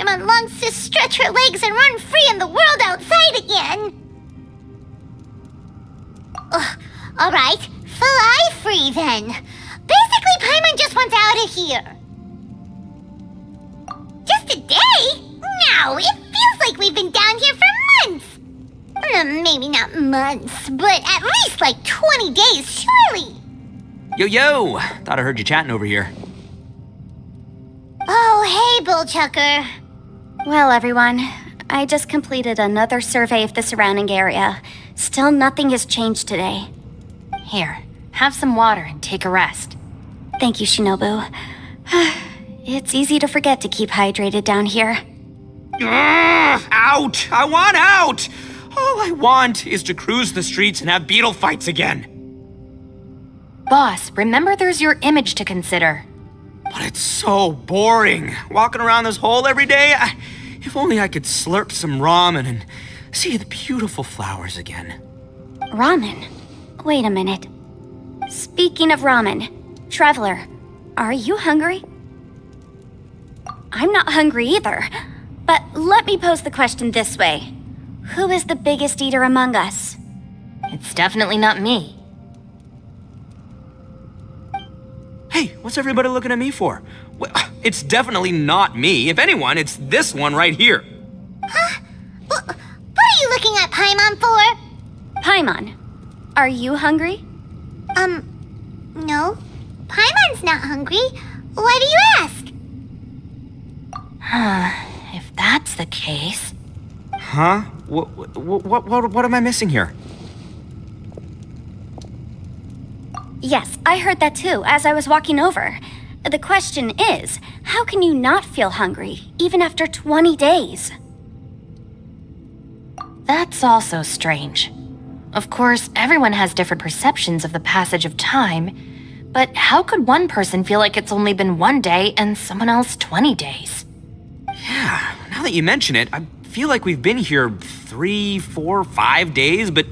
Paimon longs to stretch her legs and run free in the world outside again. Alright, fly free then. Basically, Paimon just wants out of here. Just a day? No, it feels like we've been down here for months. Maybe not months, but at least like 20 days, surely.
Yo! Thought I heard you chatting over here.
Oh, hey, Bullchucker.
Well, everyone, I just completed another survey of the surrounding area. Still nothing has changed today.
Here, have some water and take a rest.
Thank you, Shinobu. It's easy to forget to keep hydrated down here.
Out! I want out! All I want is to cruise the streets and have beetle fights again.
Boss, remember there's your image to consider.
But it's so boring, walking around this hole every day. If only I could slurp some ramen and see the beautiful flowers again.
Ramen? Wait a minute. Speaking of ramen, Traveler, are you hungry? I'm not hungry either, but let me pose the question this way. Who is the biggest eater among us?
It's definitely not me.
Hey, what's everybody looking at me for? Well, it's definitely not me. If anyone, it's this one right here.
Huh? What are you looking at Paimon for?
Paimon, are you hungry?
No. Paimon's not hungry. Why do you ask?
If that's the case...
Huh? What am I missing here?
Yes, I heard that too as I was walking over. The question is, how can you not feel hungry, even after 20 days?
That's also strange. Of course, everyone has different perceptions of the passage of time, but how could one person feel like it's only been 1 day and someone else 20 days?
Yeah, now that you mention it, I feel like we've been here 3, 4, 5 days, but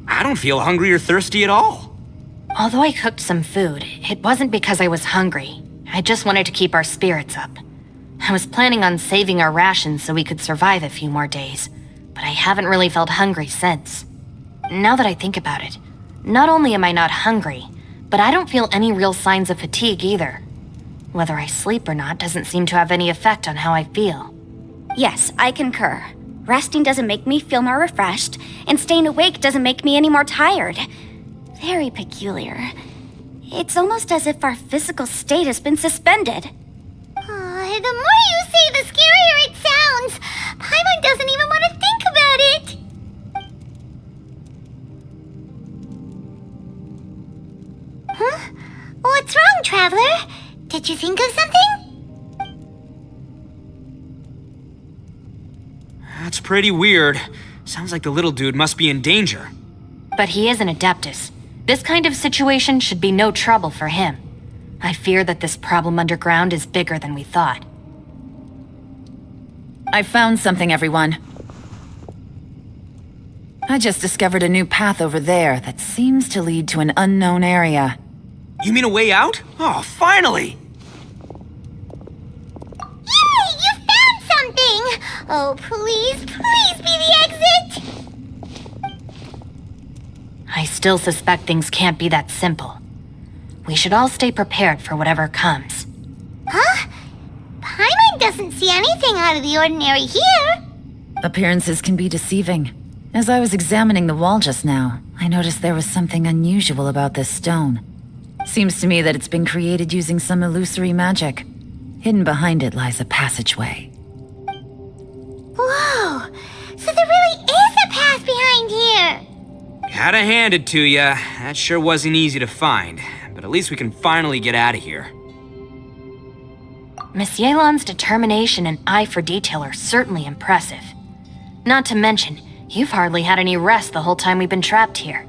I don't feel hungry or thirsty at all.
Although I cooked some food, it wasn't because I was hungry. I just wanted to keep our spirits up. I was planning on saving our rations so we could survive a few more days, but I haven't really felt hungry since. Now that I think about it, not only am I not hungry, but I don't feel any real signs of fatigue either. Whether I sleep or not doesn't seem to have any effect on how I feel.
Yes, I concur. Resting doesn't make me feel more refreshed, and staying awake doesn't make me any more tired. Very peculiar. It's almost as if our physical state has been suspended.
The more you say, the scarier it sounds. Paimon doesn't even want to think about it. Huh? What's wrong, Traveler? Did you think of something?
That's pretty weird. Sounds like the little dude must be in danger.
But he is an Adeptus. This kind of situation should be no trouble for him. I fear that this problem underground is bigger than we thought.
I found something, everyone. I just discovered a new path over there that seems to lead to an unknown area.
You mean a way out? Oh, finally!
Yay! You found something! Oh, please be the exit!
I still suspect things can't be that simple. We should all stay prepared for whatever comes.
Huh? Paimon doesn't see anything out of the ordinary here.
Appearances can be deceiving. As I was examining the wall just now, I noticed there was something unusual about this stone. Seems to me that it's been created using some illusory magic. Hidden behind it lies a passageway.
Whoa! So there really is a path behind here!
Gotta hand it to ya. That sure wasn't easy to find. But at least we can finally get out of here.
Miss Yelan's determination and eye for detail are certainly impressive. Not to mention, you've hardly had any rest the whole time we've been trapped here.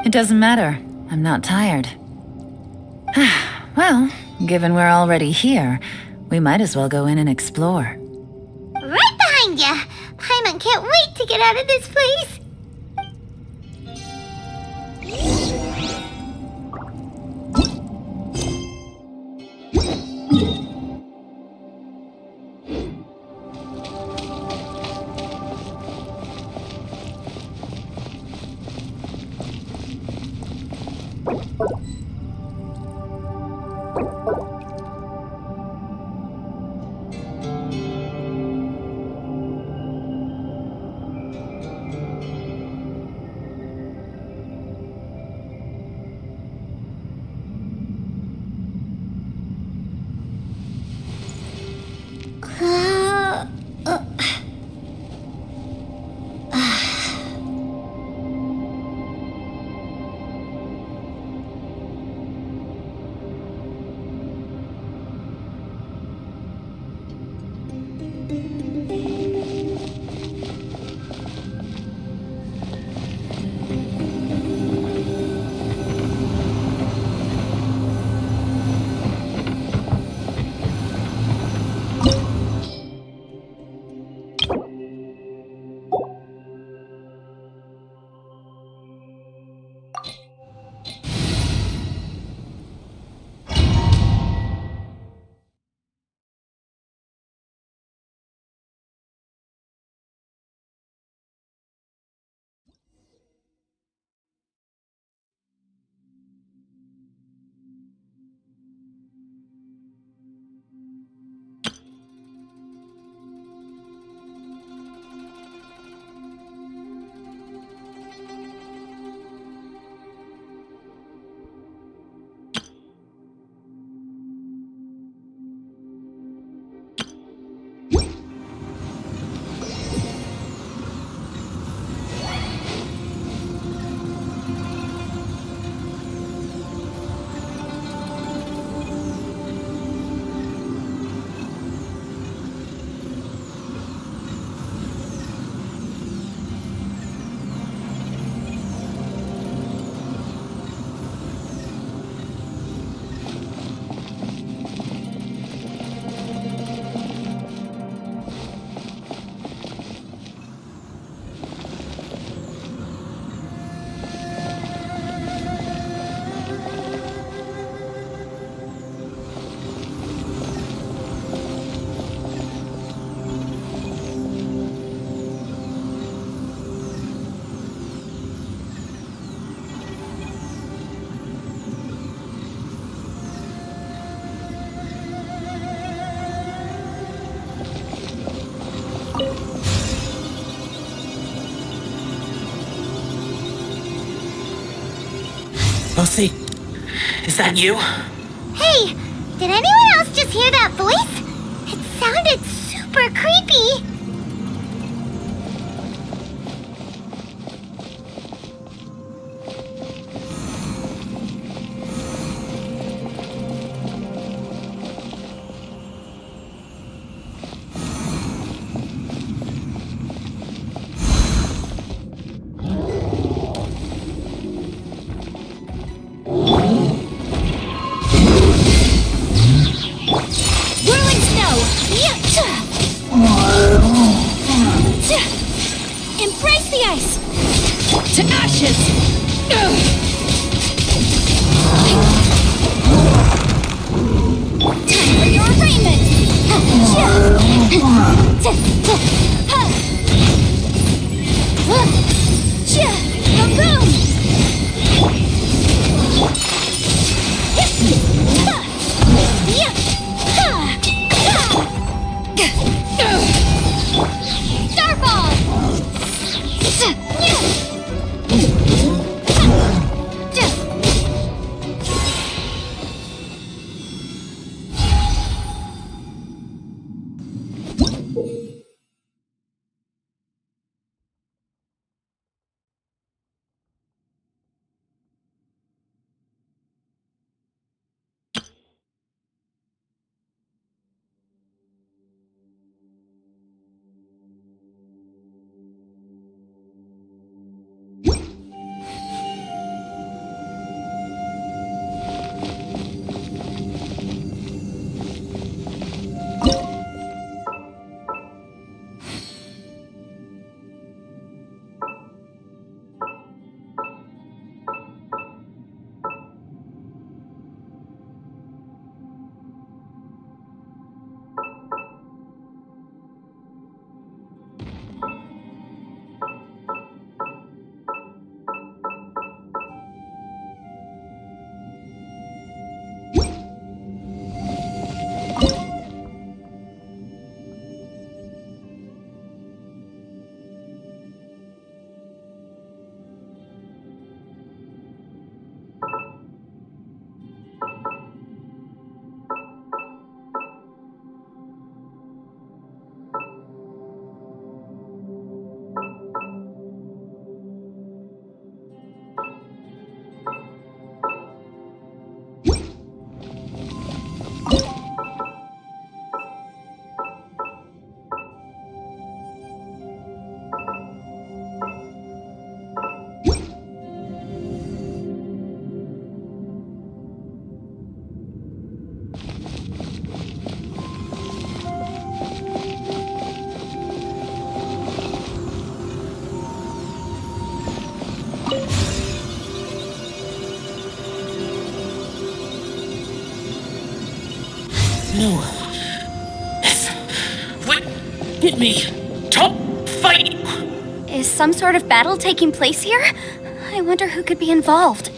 It doesn't matter. I'm not tired. Well, given we're already here, we might as well go in and explore.
Right behind ya! Paimon can't wait to get out of this place!
Lucy, is that you?
Hey, did anyone else just hear that voice? It sounded super creepy.
Whirling snow! Embrace the ice! To ashes! Time for your arraignment!
No. Yes. What? Get me. Top fight.
Is some sort of battle taking place here? I wonder who could be involved.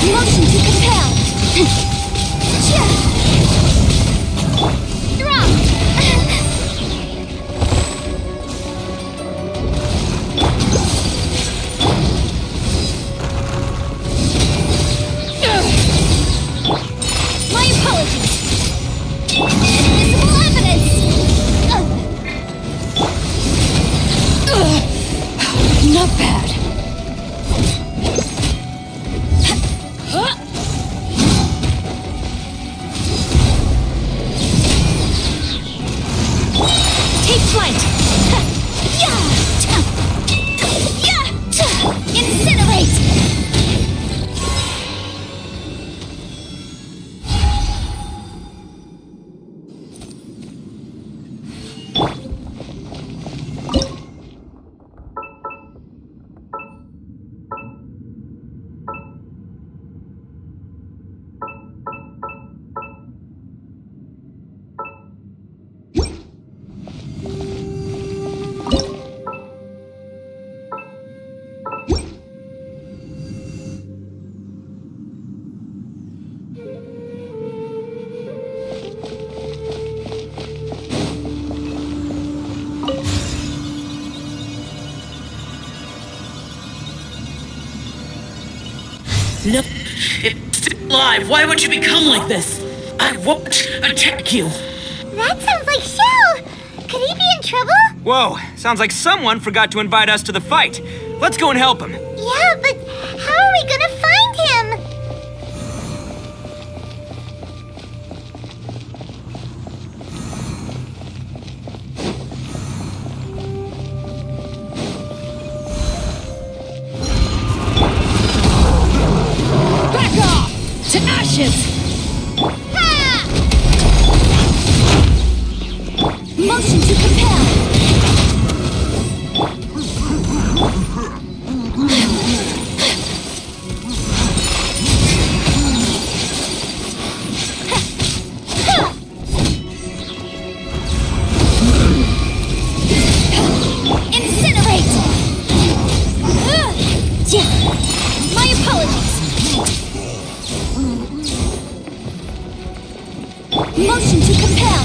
Motion to compel. Drop. My apologies. Invisible evidence.
Not bad.
Take flight! Incinerate!
No, it's still alive. Why would you become like this? I won't attack you.
That sounds like Shell! Could he be in trouble?
Whoa, sounds like someone forgot to invite us to the fight. Let's go and help him.
Yeah, but how are we gonna find him?
Back off! To ashes!
Ha!
Motion to compel!
Incinerate! My apologies.
Motion to compel!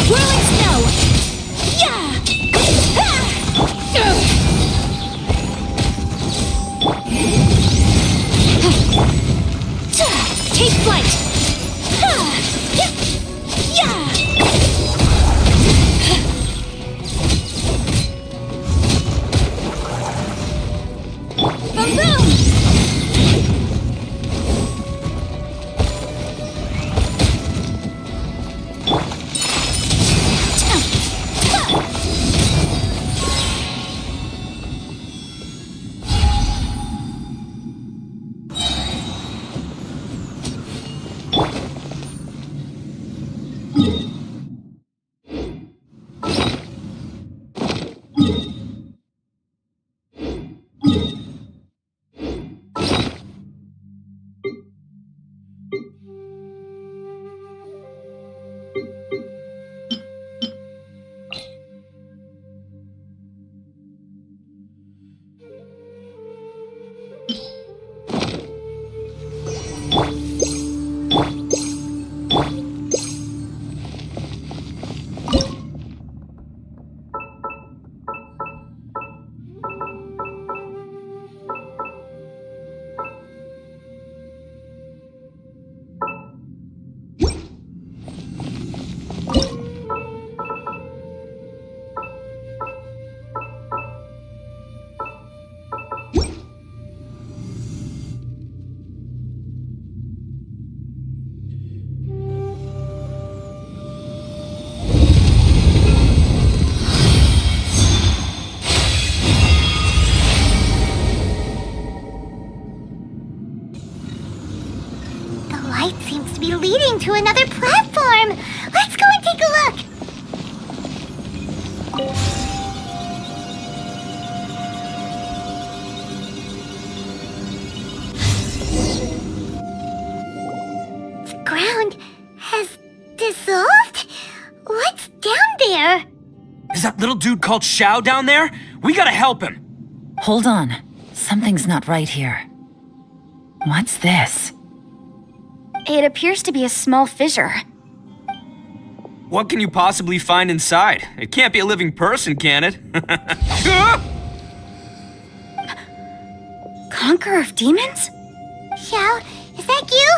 Whirling snow! Yeah! Take flight! Yeah! Boom boom!
The light seems to be leading to another platform. Let's go and take a look. The ground has dissolved? What's down there?
Is that little dude called Xiao down there? We gotta help him.
Hold on. Something's not right here. What's this?
It appears to be a small fissure.
What can you possibly find inside? It can't be a living person, can it?
Conqueror of demons?
Xiao, is that you?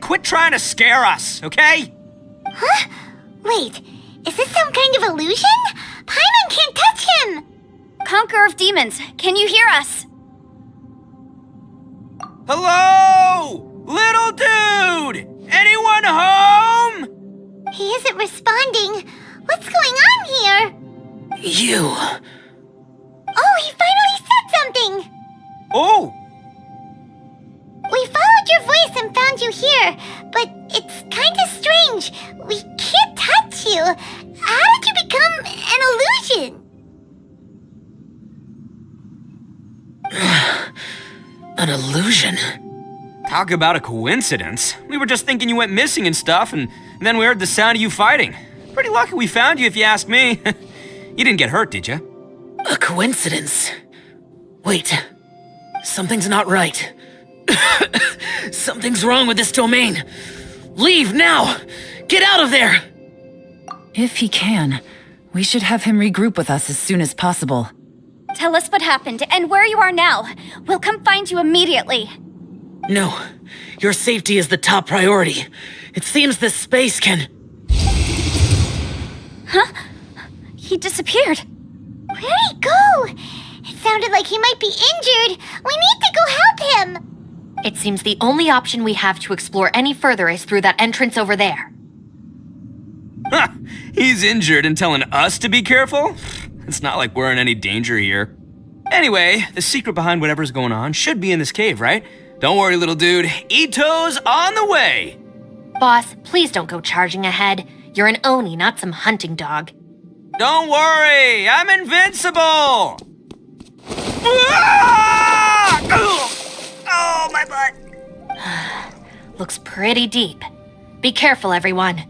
Quit trying to scare us, okay?
Huh? Wait, is this some kind of illusion? Paimon can't touch him!
Conqueror of demons, can you hear us?
Hello? Little dude! Anyone home?
He isn't responding. What's going on here?
You.
Oh, he finally said something!
Oh!
We followed your voice and found you here, but it's kinda strange. We can't touch you. How did you become an illusion?
An illusion?
Talk about a coincidence. We were just thinking you went missing and stuff, and then we heard the sound of you fighting. Pretty lucky we found you, if you ask me. You didn't get hurt, did you?
A coincidence? Wait. Something's not right. Something's wrong with this domain. Leave now! Get out of there!
If he can, we should have him regroup with us as soon as possible.
Tell us what happened and where you are now. We'll come find you immediately.
No. Your safety is the top priority. It seems this space can...
Huh? He disappeared.
Where'd he go? It sounded like he might be injured. We need to go help him.
It seems the only option we have to explore any further is through that entrance over there.
Huh, he's injured and telling us to be careful? It's not like we're in any danger here. Anyway, the secret behind whatever's going on should be in this cave, right? Don't worry, little dude. Ito's on the way!
Boss, please don't go charging ahead. You're an Oni, not some hunting dog.
Don't worry, I'm invincible! Ah! Oh, my butt!
Looks pretty deep. Be careful, everyone.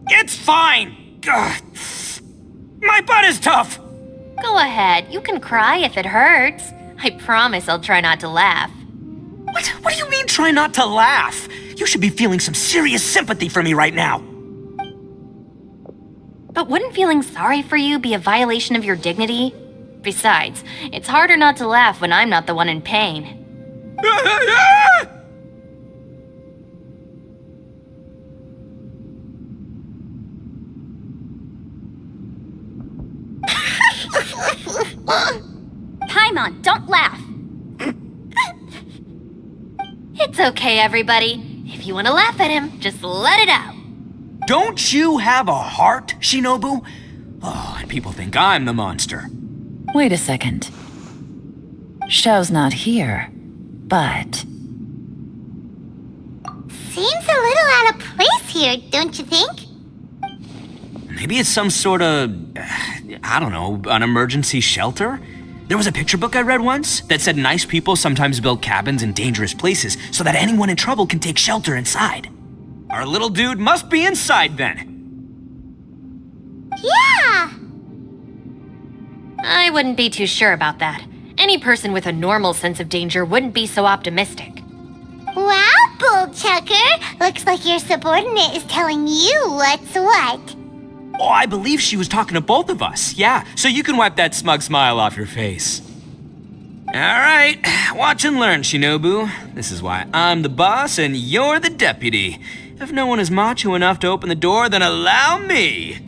It's fine! Ugh. My butt is tough!
Go ahead, you can cry if it hurts. I promise I'll try not to laugh.
What do you mean try not to laugh? You should be feeling some serious sympathy for me right now.
But wouldn't feeling sorry for you be a violation of your dignity? Besides, it's harder not to laugh when I'm not the one in pain.
Paimon, don't laugh.
It's okay, everybody. If you want to laugh at him, just let it out.
Don't you have a heart, Shinobu? Oh, and people think I'm the monster.
Wait a second. Xiao's not here, but...
Seems a little out of place here, don't you think?
Maybe it's some sort of, I don't know, an emergency shelter? There was a picture book I read once that said nice people sometimes build cabins in dangerous places so that anyone in trouble can take shelter inside. Our little dude must be inside then.
Yeah!
I wouldn't be too sure about that. Any person with a normal sense of danger wouldn't be so optimistic.
Wow, Bull Chucker! Looks like your subordinate is telling you what's what.
Oh, I believe she was talking to both of us. Yeah, so you can wipe that smug smile off your face. All right, watch and learn, Shinobu. This is why I'm the boss and you're the deputy. If no one is macho enough to open the door, then allow me.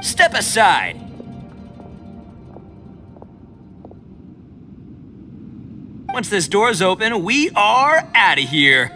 Step aside. Once this door's open, we are out of here.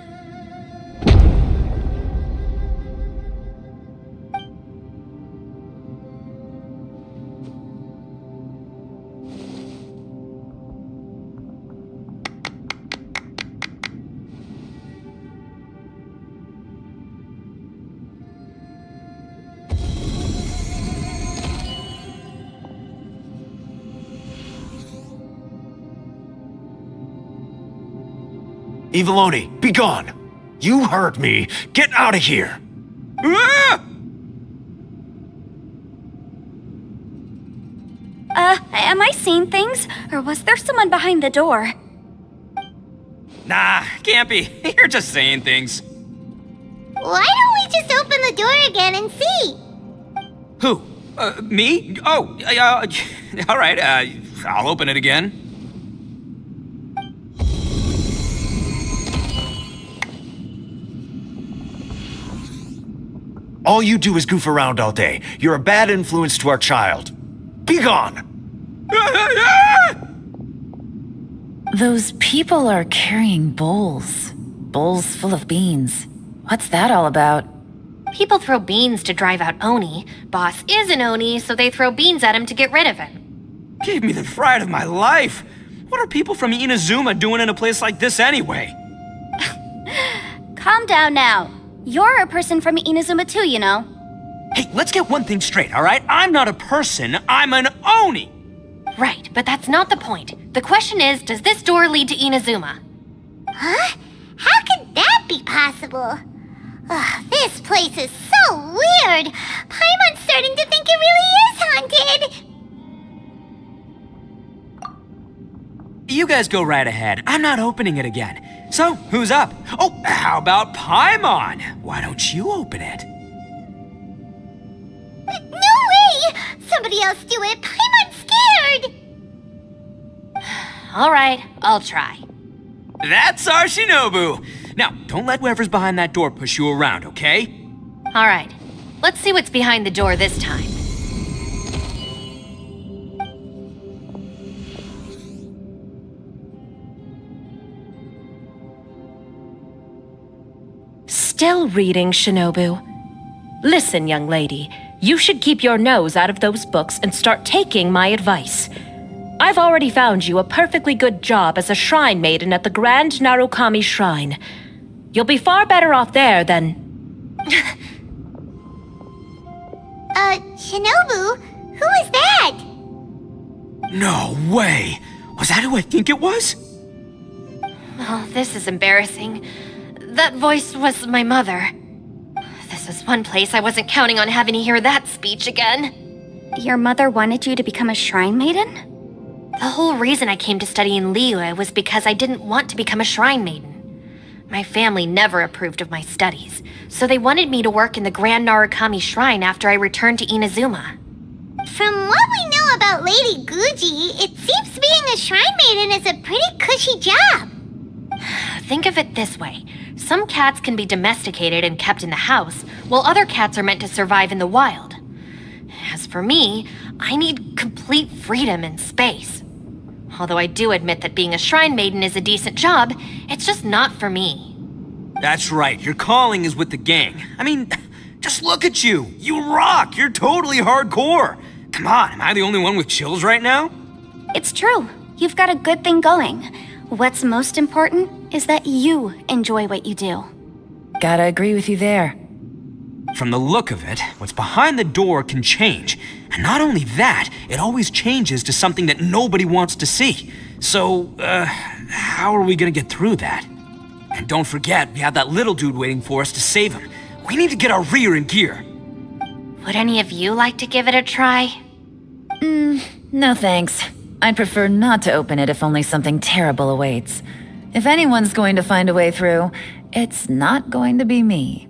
Eviloni, be gone! You heard me! Get out of here!
Ah!
Am I seeing things? Or was there someone behind the door?
Nah, can't be. You're just saying things.
Why don't we just open the door again and see?
Who? Me? Oh, all right, I'll open it again.
All you do is goof around all day. You're a bad influence to our child. Be gone!
Those people are carrying bowls. Bowls full of beans. What's that all about?
People throw beans to drive out Oni. Boss is an Oni, so they throw beans at him to get rid of him.
Gave me the fright of my life. What are people from Inazuma doing in a place like this anyway?
Calm down now. You're a person from Inazuma too, you know.
Hey, let's get one thing straight, all right? I'm not a person, I'm an Oni!
Right, but that's not the point. The question is, does this door lead to Inazuma?
Huh? How could that be possible? Ugh, this place is so weird. Paimon's starting to think it really is haunted.
You guys go right ahead. I'm not opening it again. So, who's up? Oh, how about Paimon? Why don't you open it?
No way! Somebody else do it. Paimon's scared.
All right, I'll try.
That's our Shinobu! Now, don't let whoever's behind that door push you around, okay?
All right, let's see what's behind the door this time.
Still reading, Shinobu. Listen, young lady, you should keep your nose out of those books and start taking my advice. I've already found you a perfectly good job as a shrine maiden at the Grand Narukami Shrine. You'll be far better off there than...
Shinobu? Who is that?
No way! Was that who I think it was?
Oh, this is embarrassing. That voice was my mother. This is one place I wasn't counting on having to hear that speech again.
Your mother wanted you to become a shrine maiden?
The whole reason I came to study in Liyue was because I didn't want to become a shrine maiden. My family never approved of my studies, so they wanted me to work in the Grand Narukami Shrine after I returned to Inazuma.
From what we know about Lady Guji, it seems being a shrine maiden is a pretty cushy job.
Think of it this way. Some cats can be domesticated and kept in the house, while other cats are meant to survive in the wild. As for me, I need complete freedom and space. Although I do admit that being a shrine maiden is a decent job, it's just not for me.
That's right, your calling is with the gang. I mean, just look at you. You rock. You're totally hardcore. Come on, am I the only one with chills right now?
It's true. You've got a good thing going. What's most important is that you enjoy what you do.
Gotta agree with you there.
From the look of it, what's behind the door can change. And not only that, it always changes to something that nobody wants to see. So, how are we gonna get through that? And don't forget, we have that little dude waiting for us to save him. We need to get our rear in gear.
Would any of you like to give it a try?
No thanks. I'd prefer not to open it if only something terrible awaits. If anyone's going to find a way through, it's not going to be me.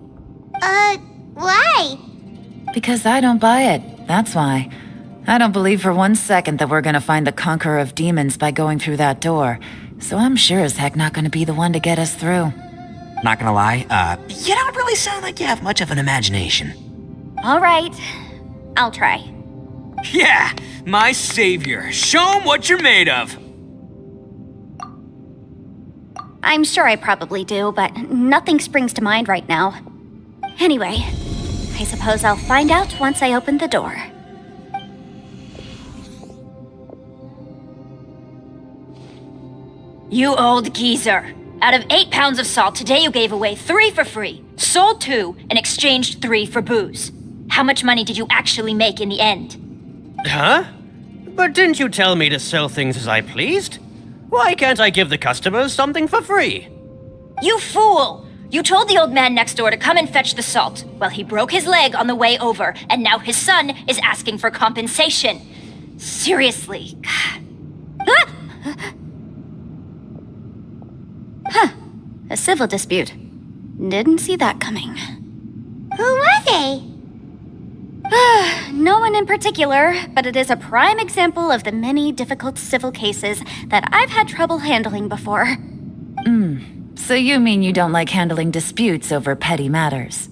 Why?
Because I don't buy it, that's why. I don't believe for 1 second that we're gonna find the Conqueror of Demons by going through that door, so I'm sure as heck not gonna be the one to get us through.
Not gonna lie, you don't really sound like you have much of an imagination.
All right, I'll try.
Yeah, my savior. Show 'em what you're made of.
I'm sure I probably do, but nothing springs to mind right now. Anyway, I suppose I'll find out once I open the door.
You old geezer. Out of 8 pounds of salt, today you gave away 3 for free, sold 2, and exchanged 3 for booze. How much money did you actually make in the end?
Huh? But didn't you tell me to sell things as I pleased? Why can't I give the customers something for free?
You fool! You told the old man next door to come and fetch the salt. Well, he broke his leg on the way over, and now his son is asking for compensation. Seriously.
A civil dispute. Didn't see that coming.
Who were they?
No one in particular, but it is a prime example of the many difficult civil cases that I've had trouble handling before.
So you mean you don't like handling disputes over petty matters?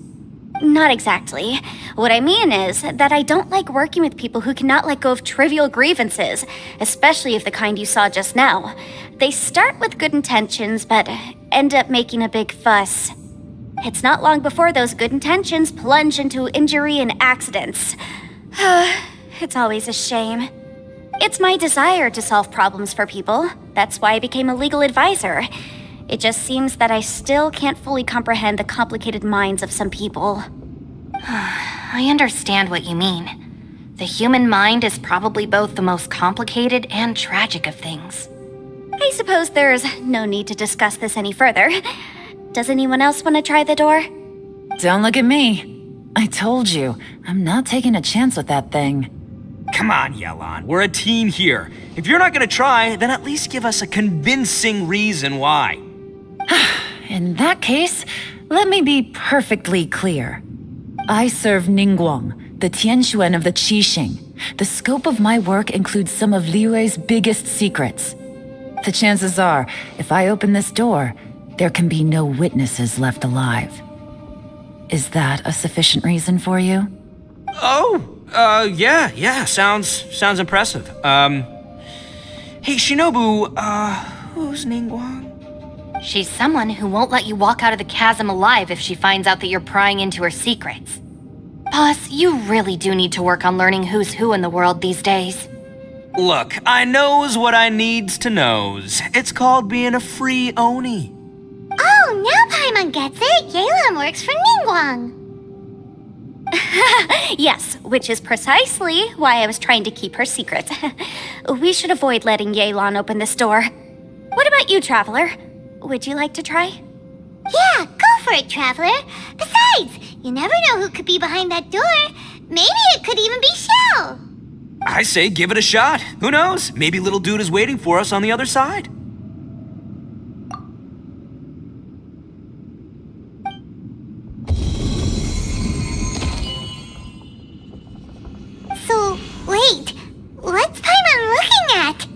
Not exactly. What I mean is that I don't like working with people who cannot let go of trivial grievances, especially of the kind you saw just now. They start with good intentions, but end up making a big fuss. It's not long before those good intentions plunge into injury and accidents. It's always a shame. It's my desire to solve problems for people. That's why I became a legal advisor. It just seems that I still can't fully comprehend the complicated minds of some people.
I understand what you mean. The human mind is probably both the most complicated and tragic of things.
I suppose there's no need to discuss this any further. Does anyone else want to try the door?
Don't look at me. I told you, I'm not taking a chance with that thing.
Come on, Yelan. We're a team here. If you're not gonna try, then at least give us a convincing reason why.
In that case, let me be perfectly clear. I serve Ningguang, the Tianxuan of the Qixing. The scope of my work includes some of Liyue's biggest secrets. The chances are, if I open this door, there can be no witnesses left alive. Is that a sufficient reason for you?
Yeah, sounds impressive. Hey, Shinobu, who's Ningguang?
She's someone who won't let you walk out of the chasm alive if she finds out that you're prying into her secrets. Boss, you really do need to work on learning who's who in the world these days.
Look, I knows what I needs to knows. It's called being a free Oni.
Oh, now Paimon gets it. Yelan works for Ningguang.
Yes, which is precisely why I was trying to keep her secret. We should avoid letting Yelan open this door. What about you, Traveler? Would you like to try?
Yeah, go for it, Traveler. Besides, you never know who could be behind that door. Maybe it could even be Shell.
I say give it a shot. Who knows? Maybe little dude is waiting for us on the other side.
So, wait. What's Paimon looking at?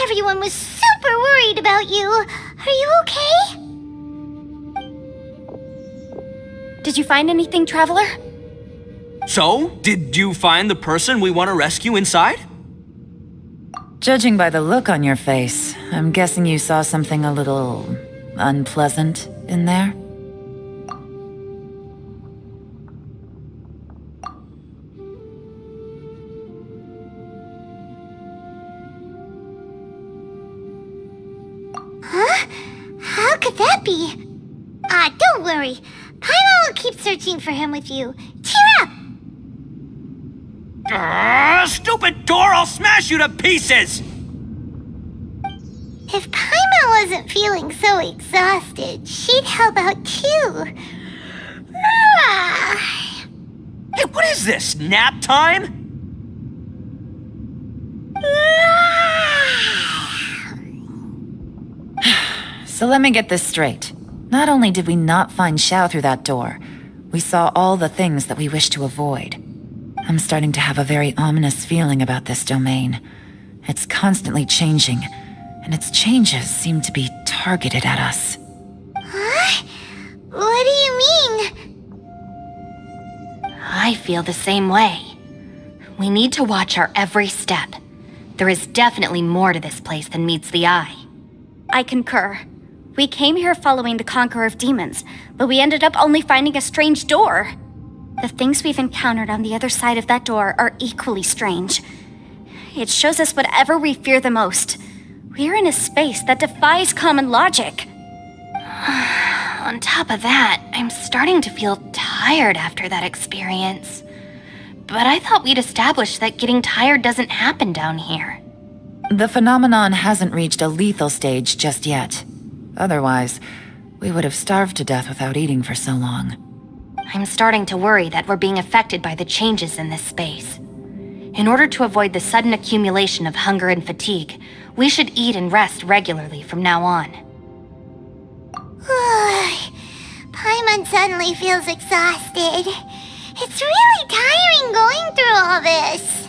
Everyone was super worried about you. Are you okay?
Did you find anything, Traveler?
So, did you find the person we want to rescue inside?
Judging by the look on your face, I'm guessing you saw something a little unpleasant in there?
Huh? How could that be? Don't worry. Paimon will keep searching for him with you. Cheer up!
Stupid door! I'll smash you to pieces!
If Paimon wasn't feeling so exhausted, she'd help out too.
Hey, what is this? Nap time?
So let me get this straight. Not only did we not find Xiao through that door, we saw all the things that we wish to avoid. I'm starting to have a very ominous feeling about this domain. It's constantly changing, and its changes seem to be targeted at us.
Huh? What do you mean?
I feel the same way. We need to watch our every step. There is definitely more to this place than meets the eye.
I concur. We came here following the Conqueror of Demons, but we ended up only finding a strange door. The things we've encountered on the other side of that door are equally strange. It shows us whatever we fear the most. We're in a space that defies common logic.
On top of that, I'm starting to feel tired after that experience. But I thought we'd established that getting tired doesn't happen down here.
The phenomenon hasn't reached a lethal stage just yet. Otherwise, we would have starved to death without eating for so long.
I'm starting to worry that we're being affected by the changes in this space. In order to avoid the sudden accumulation of hunger and fatigue, we should eat and rest regularly from now on.
Paimon suddenly feels exhausted. It's really tiring going through all this.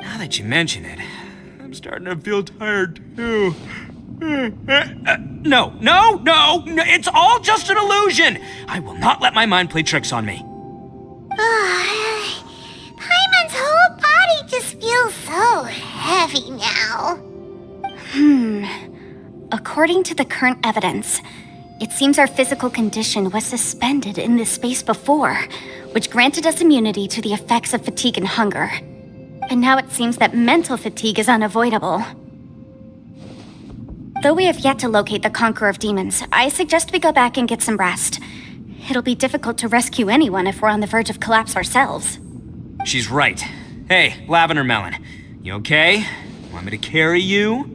Now that you mention it, I'm starting to feel tired too. No, it's all just an illusion. I will not let my mind play tricks on me.
Paimon's whole body just feels so heavy now.
According to the current evidence, it seems our physical condition was suspended in this space before, which granted us immunity to the effects of fatigue and hunger. And now it seems that mental fatigue is unavoidable. Though we have yet to locate the Conqueror of Demons, I suggest we go back and get some rest. It'll be difficult to rescue anyone if we're on the verge of collapse ourselves.
She's right. Hey, Lavender Melon, you okay? Want me to carry you?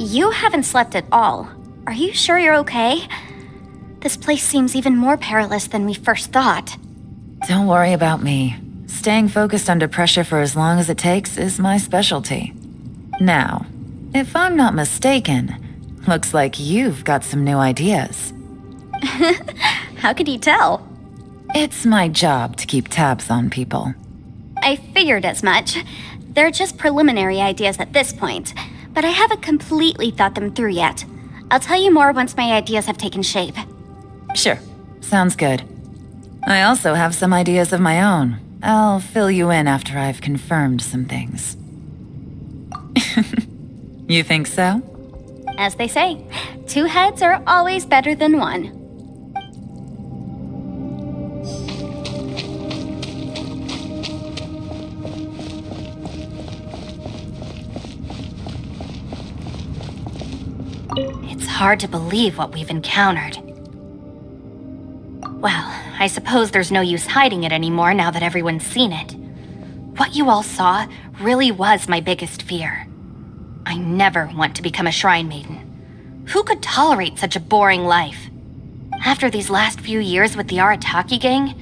You haven't slept at all. Are you sure you're okay? This place seems even more perilous than we first thought.
Don't worry about me. Staying focused under pressure for as long as it takes is my specialty. Now, if I'm not mistaken, looks like you've got some new ideas.
How could you tell?
It's my job to keep tabs on people.
I figured as much. They're just preliminary ideas at this point, but I haven't completely thought them through yet. I'll tell you more once my ideas have taken shape.
Sure, sounds good. I also have some ideas of my own. I'll fill you in after I've confirmed some things. You think so?
As they say, 2 heads are always better than 1.
It's hard to believe what we've encountered. Well, I suppose there's no use hiding it anymore now that everyone's seen it. What you all saw really was my biggest fear. I never want to become a shrine maiden. Who could tolerate such a boring life? After these last few years with the Arataki gang,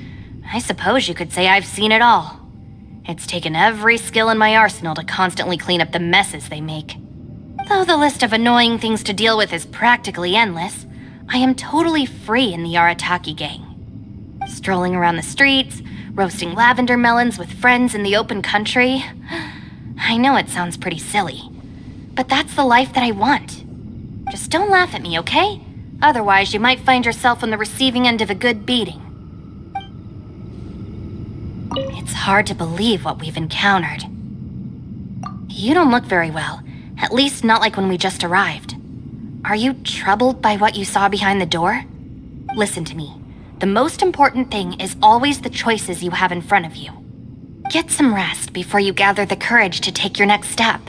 I suppose you could say I've seen it all. It's taken every skill in my arsenal to constantly clean up the messes they make. Though the list of annoying things to deal with is practically endless, I am totally free in the Arataki gang. Strolling around the streets, roasting lavender melons with friends in the open country. I know it sounds pretty silly, but that's the life that I want. Just don't laugh at me, okay? Otherwise, you might find yourself on the receiving end of a good beating. It's hard to believe what we've encountered. You don't look very well, at least not like when we just arrived. Are you troubled by what you saw behind the door? Listen to me. The most important thing is always the choices you have in front of you. Get some rest before you gather the courage to take your next step.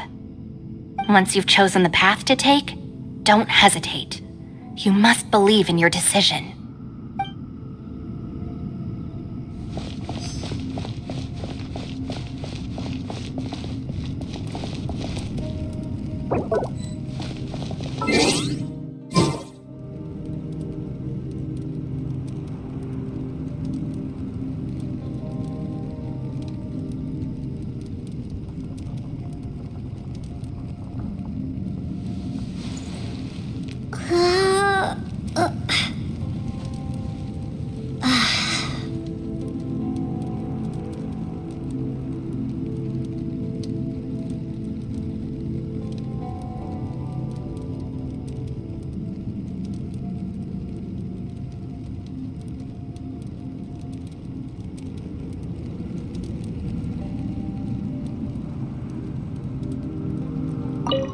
Once you've chosen the path to take, don't hesitate. You must believe in your decision.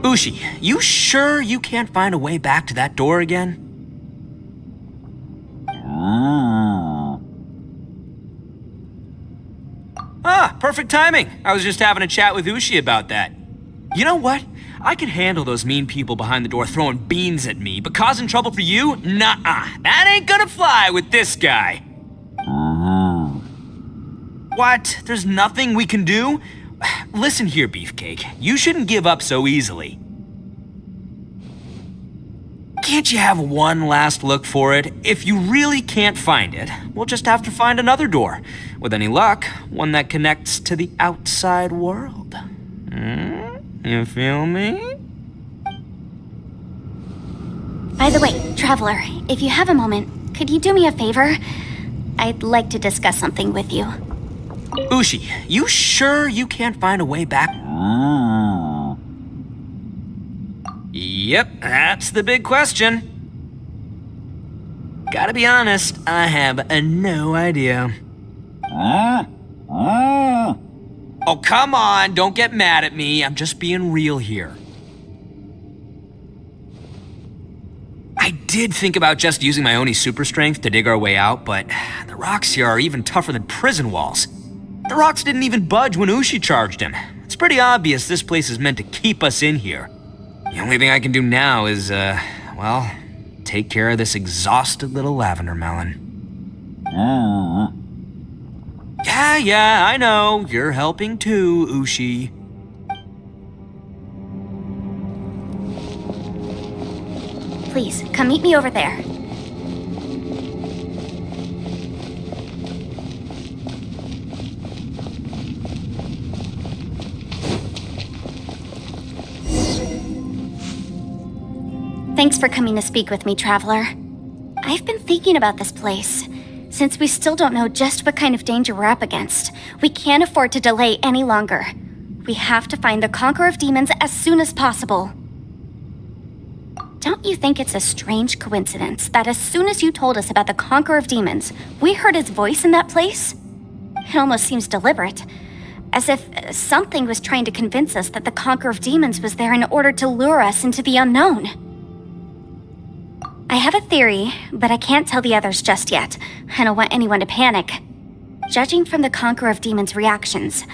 Ushi, you sure you can't find a way back to that door again? Ah, perfect timing. I was just having a chat with Ushi about that. You know what? I can handle those mean people behind the door throwing beans at me, but causing trouble for you? Nuh-uh. That ain't gonna fly with this guy. What? There's nothing we can do? Listen here, Beefcake. You shouldn't give up so easily. Can't you have one last look for it? If you really can't find it, we'll just have to find another door. With any luck, one that connects to the outside world. You feel me?
By the way, Traveler, if you have a moment, could you do me a favor? I'd like to discuss something with you.
Ushi, you sure you can't find a way back? Yep, that's the big question. Gotta be honest, I have no idea. Oh, come on, don't get mad at me. I'm just being real here. I did think about just using my Oni super strength to dig our way out, but the rocks here are even tougher than prison walls. The rocks didn't even budge when Ushi charged him. It's pretty obvious this place is meant to keep us in here. The only thing I can do now is, well, take care of this exhausted little lavender melon. Yeah, I know. You're helping too, Ushi.
Please, come meet me over there. Thanks for coming to speak with me, Traveler. I've been thinking about this place. Since we still don't know just what kind of danger we're up against, we can't afford to delay any longer. We have to find the Conqueror of Demons as soon as possible. Don't you think it's a strange coincidence that as soon as you told us about the Conqueror of Demons, we heard his voice in that place? It almost seems deliberate, as if something was trying to convince us that the Conqueror of Demons was there in order to lure us into the unknown. I have a theory, but I can't tell the others just yet. I don't want anyone to panic. Judging from the Conqueror of Demons' reactions,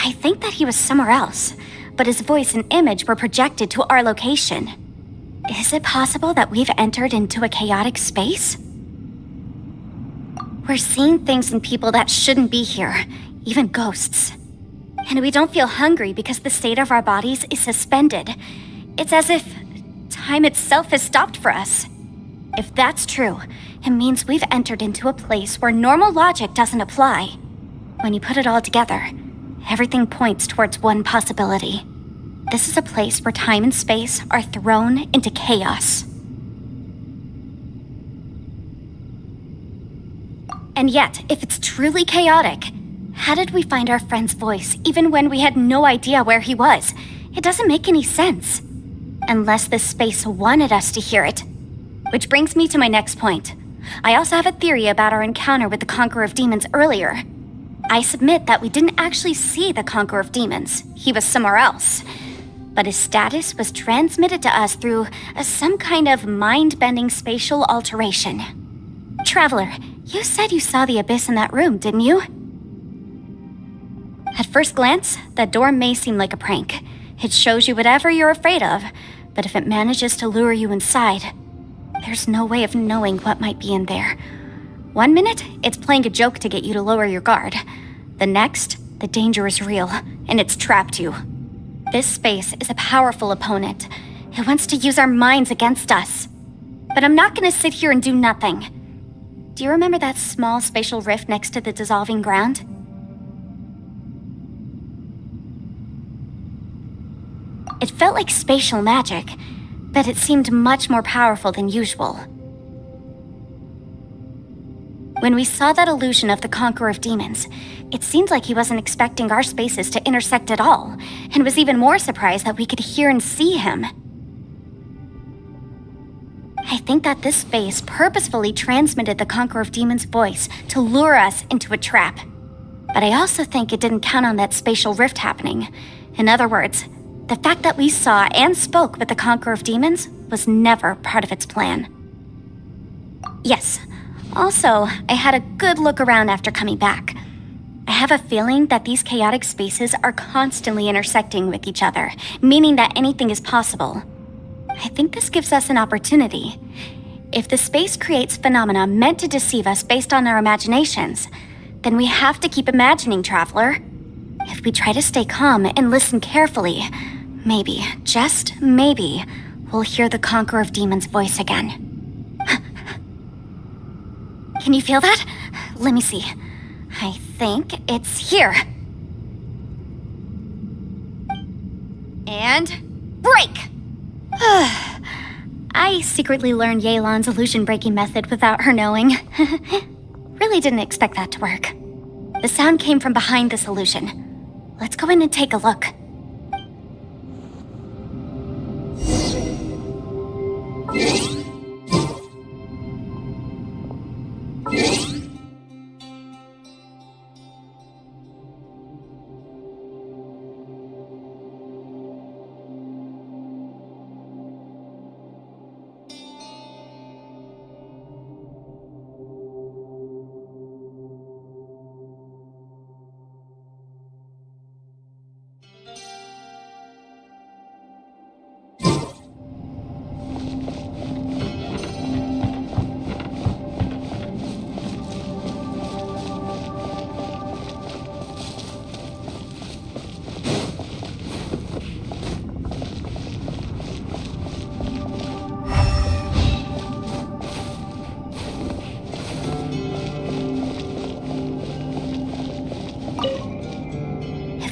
I think that he was somewhere else, but his voice and image were projected to our location. Is it possible that we've entered into a chaotic space? We're seeing things in people that shouldn't be here, even ghosts. And we don't feel hungry because the state of our bodies is suspended. It's as if time itself has stopped for us. If that's true, it means we've entered into a place where normal logic doesn't apply. When you put it all together, everything points towards one possibility. This is a place where time and space are thrown into chaos. And yet, if it's truly chaotic, how did we find our friend's voice even when we had no idea where he was? It doesn't make any sense. Unless this space wanted us to hear it. Which brings me to my next point. I also have a theory about our encounter with the Conqueror of Demons earlier. I submit that we didn't actually see the Conqueror of Demons. He was somewhere else. But his status was transmitted to us through some kind of mind-bending spatial alteration. Traveler, you said you saw the abyss in that room, didn't you? At first glance, that door may seem like a prank. It shows you whatever you're afraid of, but if it manages to lure you inside, there's no way of knowing what might be in there. 1 minute, it's playing a joke to get you to lower your guard. The next, the danger is real, and it's trapped you. This space is a powerful opponent. It wants to use our minds against us. But I'm not gonna sit here and do nothing. Do you remember that small spatial rift next to the dissolving ground? It felt like spatial magic, but it seemed much more powerful than usual. When we saw that illusion of the Conqueror of Demons, it seemed like he wasn't expecting our spaces to intersect at all, and was even more surprised that we could hear and see him. I think that this space purposefully transmitted the Conqueror of Demons' voice to lure us into a trap. But I also think it didn't count on that spatial rift happening. In other words, the fact that we saw and spoke with the Conqueror of Demons was never part of its plan. Yes. Also, I had a good look around after coming back. I have a feeling that these chaotic spaces are constantly intersecting with each other, meaning that anything is possible. I think this gives us an opportunity. If the space creates phenomena meant to deceive us based on our imaginations, then we have to keep imagining, Traveler. If we try to stay calm and listen carefully, maybe, just maybe, we'll hear the Conqueror of Demons' voice again. Can you feel that? Let me see. I think it's here. And break! I secretly learned Yelan's illusion-breaking method without her knowing. Really didn't expect that to work. The sound came from behind this illusion. Let's go in and take a look.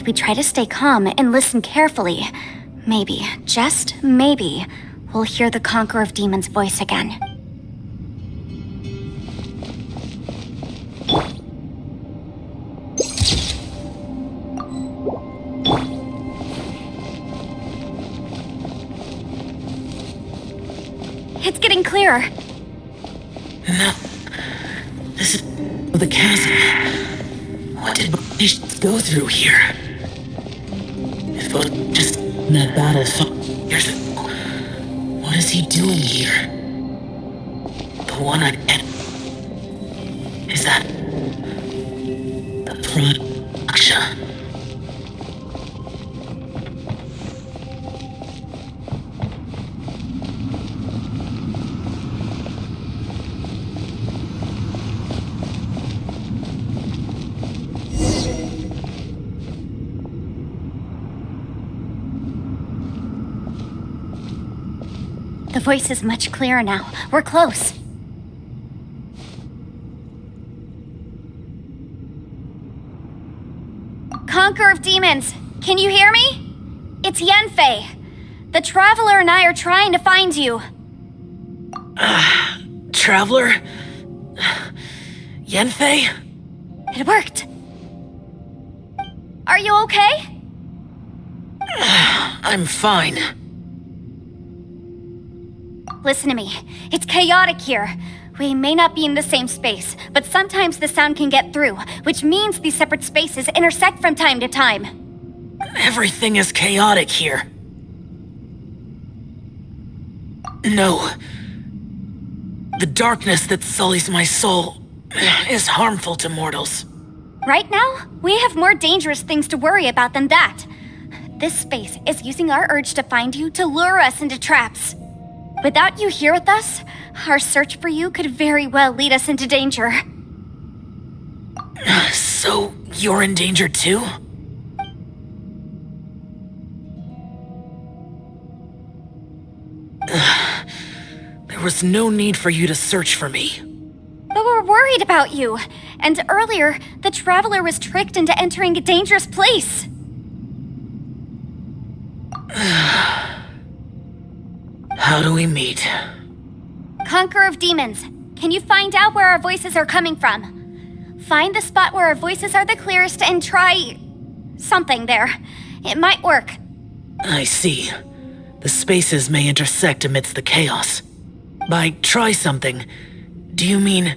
if we try to stay calm and listen carefully, maybe, just maybe, we'll hear the Conqueror of Demons' voice again. It's getting clearer.
No. This is the chasm. What did he go through here? If it was just in that battle years ago, what is he doing here? The one I get. Is that the production?
The voice is much clearer now. We're close. Conqueror of Demons, can you hear me? It's Yanfei. The Traveler and I are trying to find you.
Traveler? Yanfei?
It worked. Are you okay?
I'm fine.
Listen to me. It's chaotic here. We may not be in the same space, but sometimes the sound can get through, which means these separate spaces intersect from time to time.
Everything is chaotic here. No. The darkness that sullies my soul is harmful to mortals.
Right now, we have more dangerous things to worry about than that. This space is using our urge to find you to lure us into traps. Without you here with us, our search for you could very well lead us into danger.
So, you're in danger too? There was no need for you to search for me.
But we're worried about you. And earlier, the Traveler was tricked into entering a dangerous place.
How do we meet?
Conqueror of Demons, can you find out where our voices are coming from? Find the spot where our voices are the clearest and try something there. It might work.
I see. The spaces may intersect amidst the chaos. By try something, do you mean...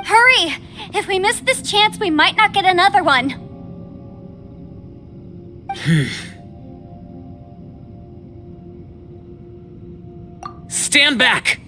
Hurry! If we miss this chance, we might not get another one.
Stand back!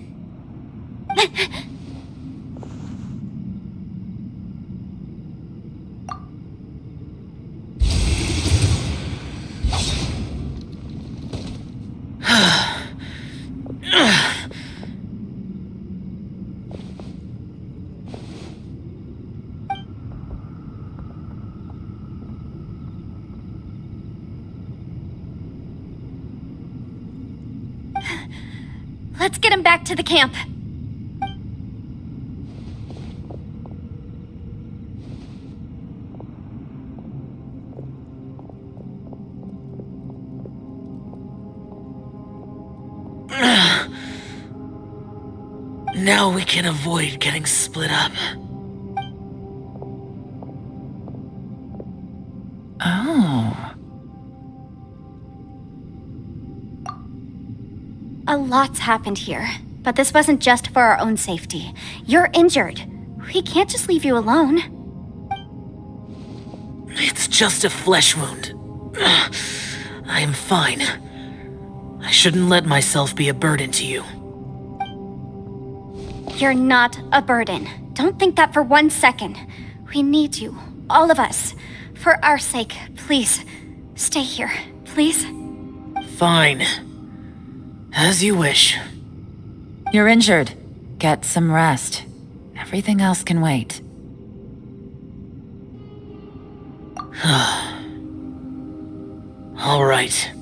Let's get him back to the camp.
Now we can avoid getting split up.
Oh.
A lot's happened here, but this wasn't just for our own safety. You're injured. We can't just leave you alone.
It's just a flesh wound. I am fine. I shouldn't let myself be a burden to you.
You're not a burden. Don't think that for 1 second. We need you, all of us. For our sake, please, stay here, please.
Fine. As you wish.
You're injured. Get some rest. Everything else can wait.
All right.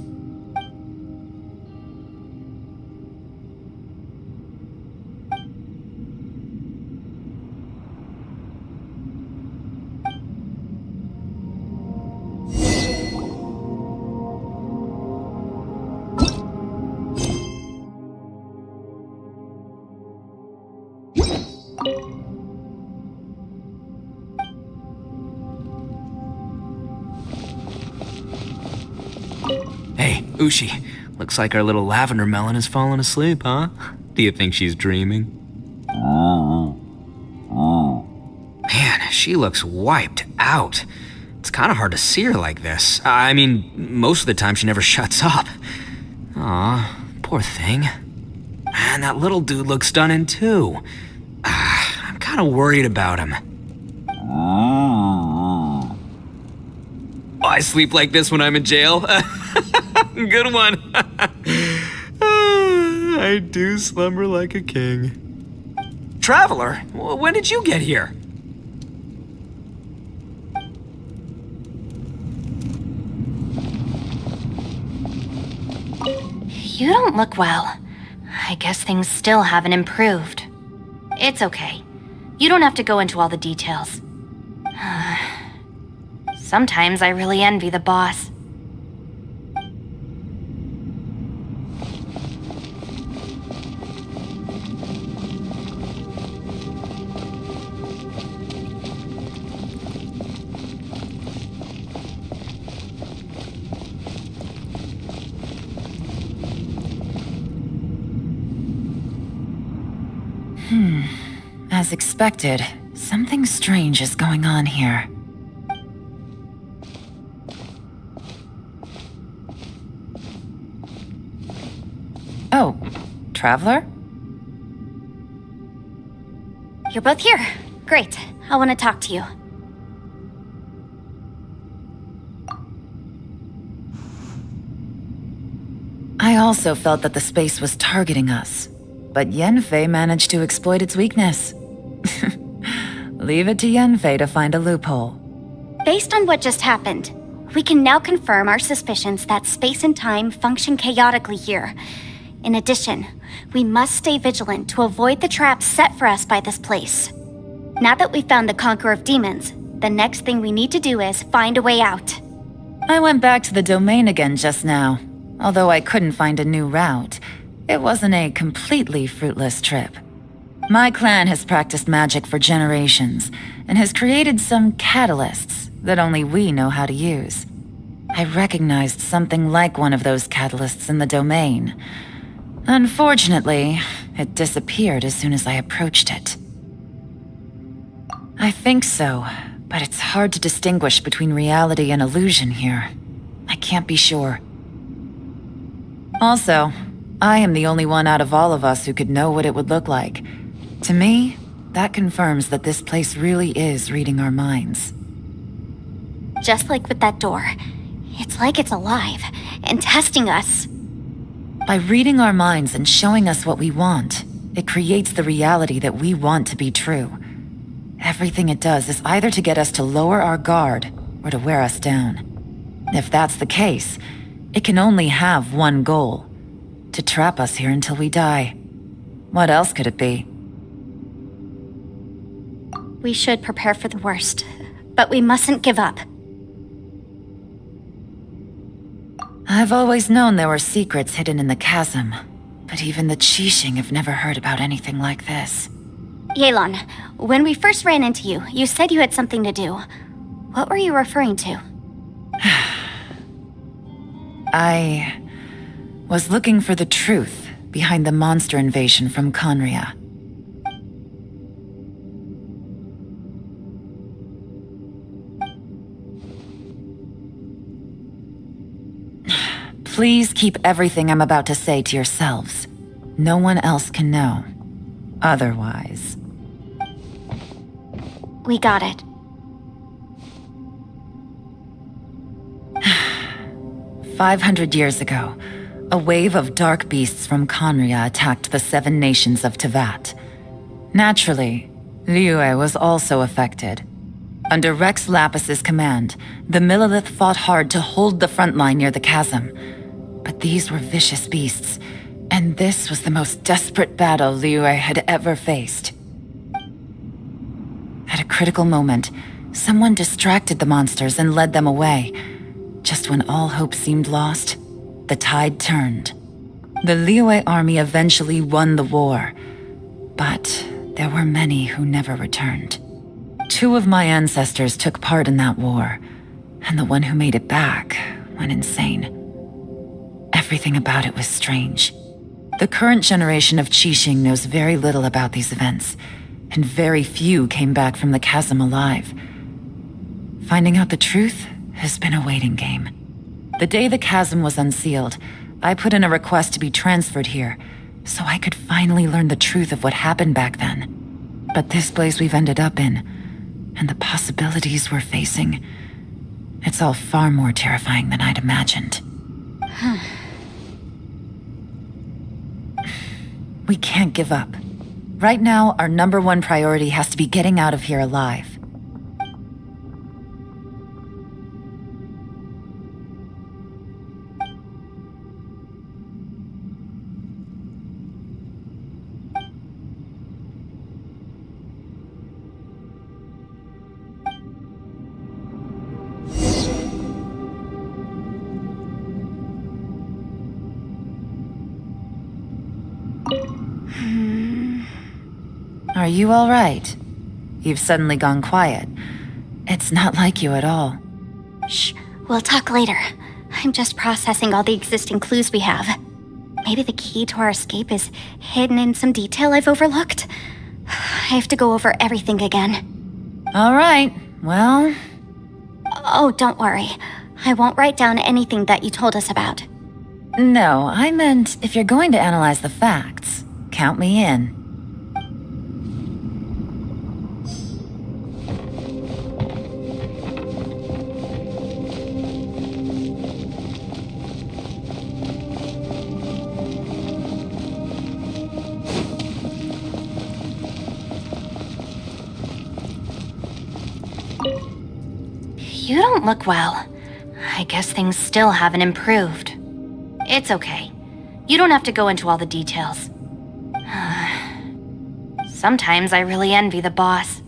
Ushi, looks like our little lavender melon has fallen asleep, huh? Do you think she's dreaming? Man, she looks wiped out. It's kind of hard to see her like this. I mean, most of the time she never shuts up. Aw, poor thing. Man, that little dude looks stunning too. I'm kind of worried about him. I sleep like this when I'm in jail. Good one. I do slumber like a king. Traveler, when did you get here?
You don't look well. I guess things still haven't improved. It's okay. You don't have to go into all the details. Sometimes I really envy the boss.
As expected, something strange is going on here. Oh, Traveler?
You're both here. Great. I want to talk to you.
I also felt that the space was targeting us, but Yenfei managed to exploit its weakness. Leave it to Yenfei to find a loophole.
Based on what just happened, we can now confirm our suspicions that space and time function chaotically here. In addition, we must stay vigilant to avoid the traps set for us by this place. Now that we've found the Conqueror of Demons, the next thing we need to do is find a way out.
I went back to the domain again just now. Although I couldn't find a new route, it wasn't a completely fruitless trip. My clan has practiced magic for generations, and has created some catalysts that only we know how to use. I recognized something like one of those catalysts in the domain. Unfortunately, it disappeared as soon as I approached it. I think so, but it's hard to distinguish between reality and illusion here. I can't be sure. Also, I am the only one out of all of us who could know what it would look like. To me, that confirms that this place really is reading our minds.
Just like with that door, it's like it's alive and testing us.
By reading our minds and showing us what we want, it creates the reality that we want to be true. Everything it does is either to get us to lower our guard or to wear us down. If that's the case, it can only have one goal: to trap us here until we die. What else could it be?
We should prepare for the worst, but we mustn't give up.
I've always known there were secrets hidden in the chasm, but even the Qixing have never heard about anything like this.
Yelan, when we first ran into you, you said you had something to do. What were you referring to?
I was looking for the truth behind the monster invasion from Conria. Please keep everything I'm about to say to yourselves. No one else can know. Otherwise...
We got it.
500 years ago, a wave of dark beasts from Conria attacked the 7 nations of Tevat. Naturally, Liyue was also affected. Under Rex Lapis's command, the Millelith fought hard to hold the front line near the chasm. But these were vicious beasts, and this was the most desperate battle Liyue had ever faced. At a critical moment, someone distracted the monsters and led them away. Just when all hope seemed lost, the tide turned. The Liyue army eventually won the war, but there were many who never returned. 2 of my ancestors took part in that war, and the one who made it back went insane. Everything about it was strange. The current generation of Qixing knows very little about these events, and very few came back from the chasm alive. Finding out the truth has been a waiting game. The day the chasm was unsealed, I put in a request to be transferred here, so I could finally learn the truth of what happened back then. But this place we've ended up in, and the possibilities we're facing, it's all far more terrifying than I'd imagined. We can't give up. Right now, our #1 priority has to be getting out of here alive. Are you all right? You've suddenly gone quiet. It's not like you at all.
Shh, we'll talk later. I'm just processing all the existing clues we have. Maybe the key to our escape is hidden in some detail I've overlooked. I have to go over everything again.
All right, well...
Oh, don't worry. I won't write down anything that you told us about.
No, I meant if you're going to analyze the facts, count me in.
You don't look well. I guess things still haven't improved. It's okay. You don't have to go into all the details. Sometimes I really envy the boss.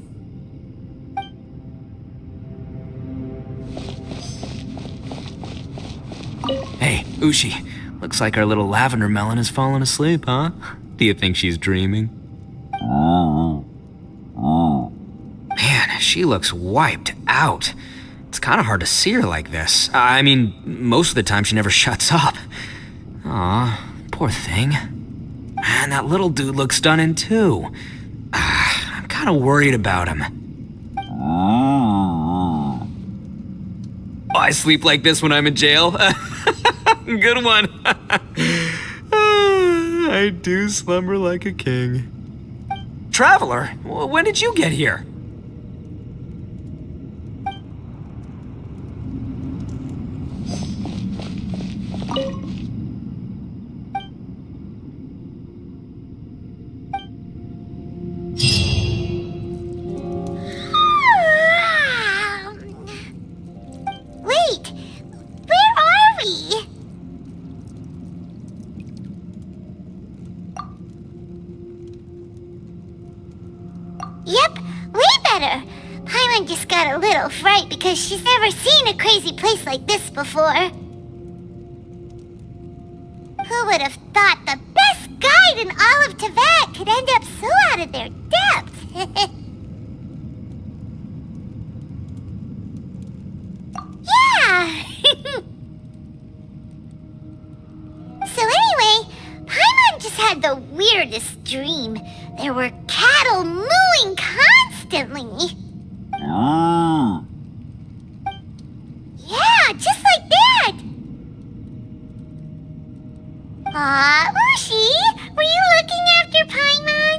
Hey, Ushi. Looks like our little lavender melon has fallen asleep, huh? Do you think she's dreaming? Man, she looks wiped out. It's kind of hard to see her like this. I mean, most of the time she never shuts up. Aw, poor thing. Man, that little dude looks stunning too. I'm kind of worried about him. Oh, I sleep like this when I'm in jail? Good one. I do slumber like a king. Traveler, when did you get here?
Wait, where are we? Yep, way better. Paimon just got a little fright because she's never seen a crazy place like this before. Who would have thought the best guide in all of Teyvat could end up so out of their depth? Yeah! So anyway, Paimon just had the weirdest dream. There were cattle mooing constantly. Yeah, just like that. Aw, Ushi, were you looking after Paimon?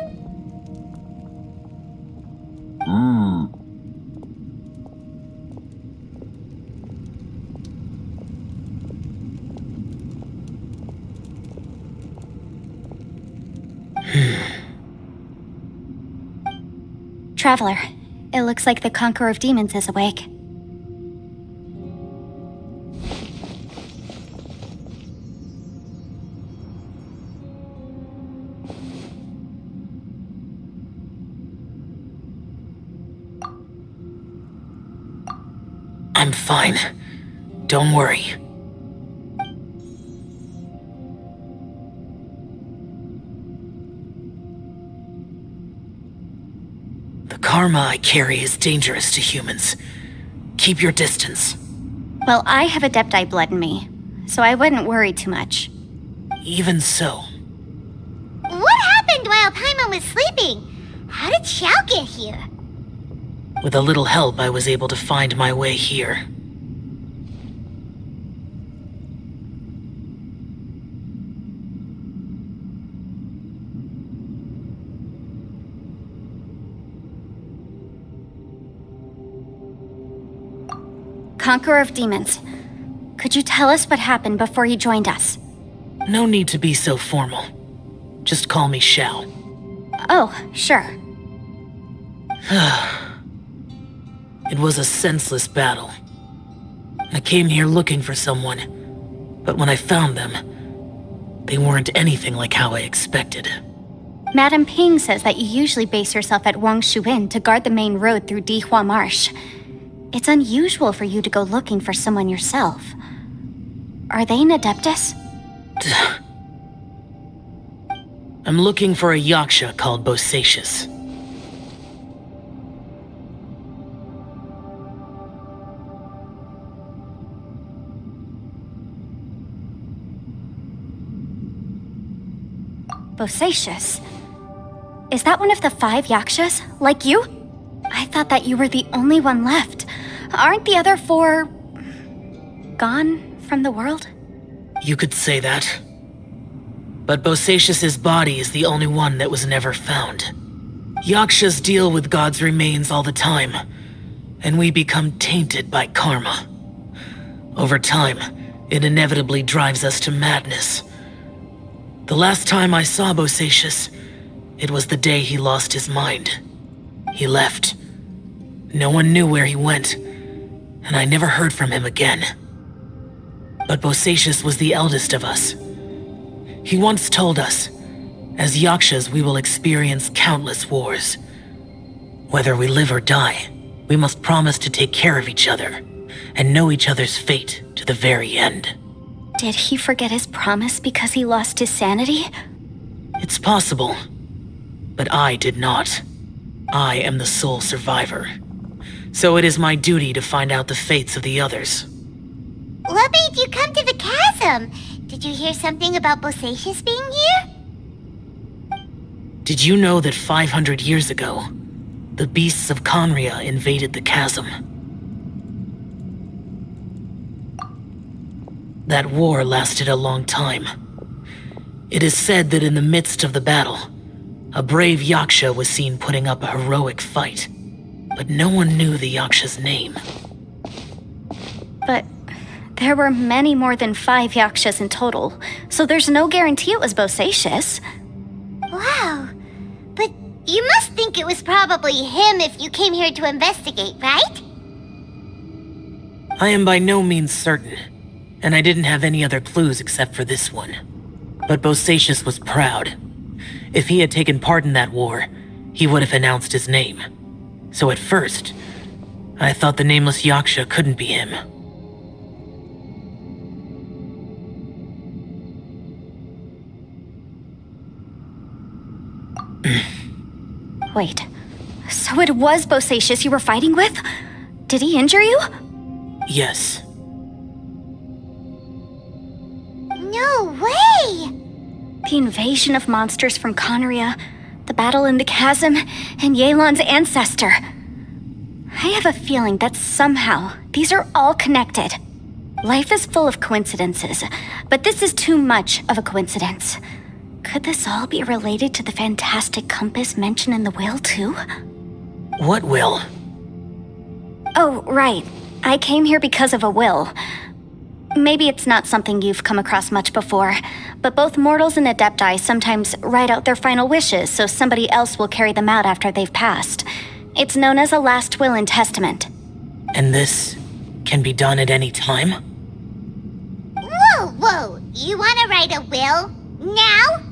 Traveler, it looks like the Conqueror of Demons is awake.
I'm fine. Don't worry. The karma I carry is dangerous to humans. Keep your distance.
Well, I have Adepti blood in me, so I wouldn't worry too much.
Even so,
What happened while Paimon was sleeping? How did Xiao get here?
with a little help, I was able to find my way here.
Conqueror of Demons, could you tell us what happened before you joined us?
No need to be so formal. Just call me Xiao.
Oh, sure.
It was a senseless battle. I came here looking for someone, but when I found them, they weren't anything like how I expected.
Madame Ping says that you usually base yourself at Wangshuin to guard the main road through Dihua Marsh. It's unusual for you to go looking for someone yourself. Are they an Adeptus?
I'm looking for a yaksha called Bosacius.
Bosacius? Is that one of the 5 yakshas, like you? I thought that you were the only one left. Aren't the other 4... gone from the world?
You could say that. But Bosacius's body is the only one that was never found. Yakshas deal with God's remains all the time, and we become tainted by karma. Over time, it inevitably drives us to madness. The last time I saw Bosacius, it was the day he lost his mind. He left. No one knew where he went, and I never heard from him again. But Bosacius was the eldest of us. He once told us, as yakshas we will experience countless wars. Whether we live or die, we must promise to take care of each other, and know each other's fate to the very end.
Did he forget his promise because he lost his sanity?
It's possible, but I did not. I am the sole survivor. So it is my duty to find out the fates of the others.
What made you come to the chasm? Did you hear something about Bosacius being here?
Did you know that 500 years ago, the beasts of Conria invaded the chasm? That war lasted a long time. It is said that in the midst of the battle, a brave yaksha was seen putting up a heroic fight, but no one knew the yaksha's name.
But there were many more than 5 yakshas in total, so there's no guarantee it was Bosacius.
Wow. But you must think it was probably him if you came here to investigate, right?
I am by no means certain, and I didn't have any other clues except for this one. But Bosacius was proud. If he had taken part in that war, he would have announced his name. So at first, I thought the nameless yaksha couldn't be him.
Wait, so it was Bosacius you were fighting with? Did he injure you?
Yes.
No way!
The invasion of monsters from Conria, the battle in the chasm, and Yelan's ancestor. I have a feeling that somehow these are all connected. Life is full of coincidences, but this is too much of a coincidence. Could this all be related to the fantastic compass mentioned in the will, too?
What will?
Oh, right. I came here because of a will. Maybe it's not something you've come across much before, but both mortals and adepti sometimes write out their final wishes so somebody else will carry them out after they've passed. It's known as a last will and testament.
And this can be done at any time?
Whoa! You wanna write a will? Now?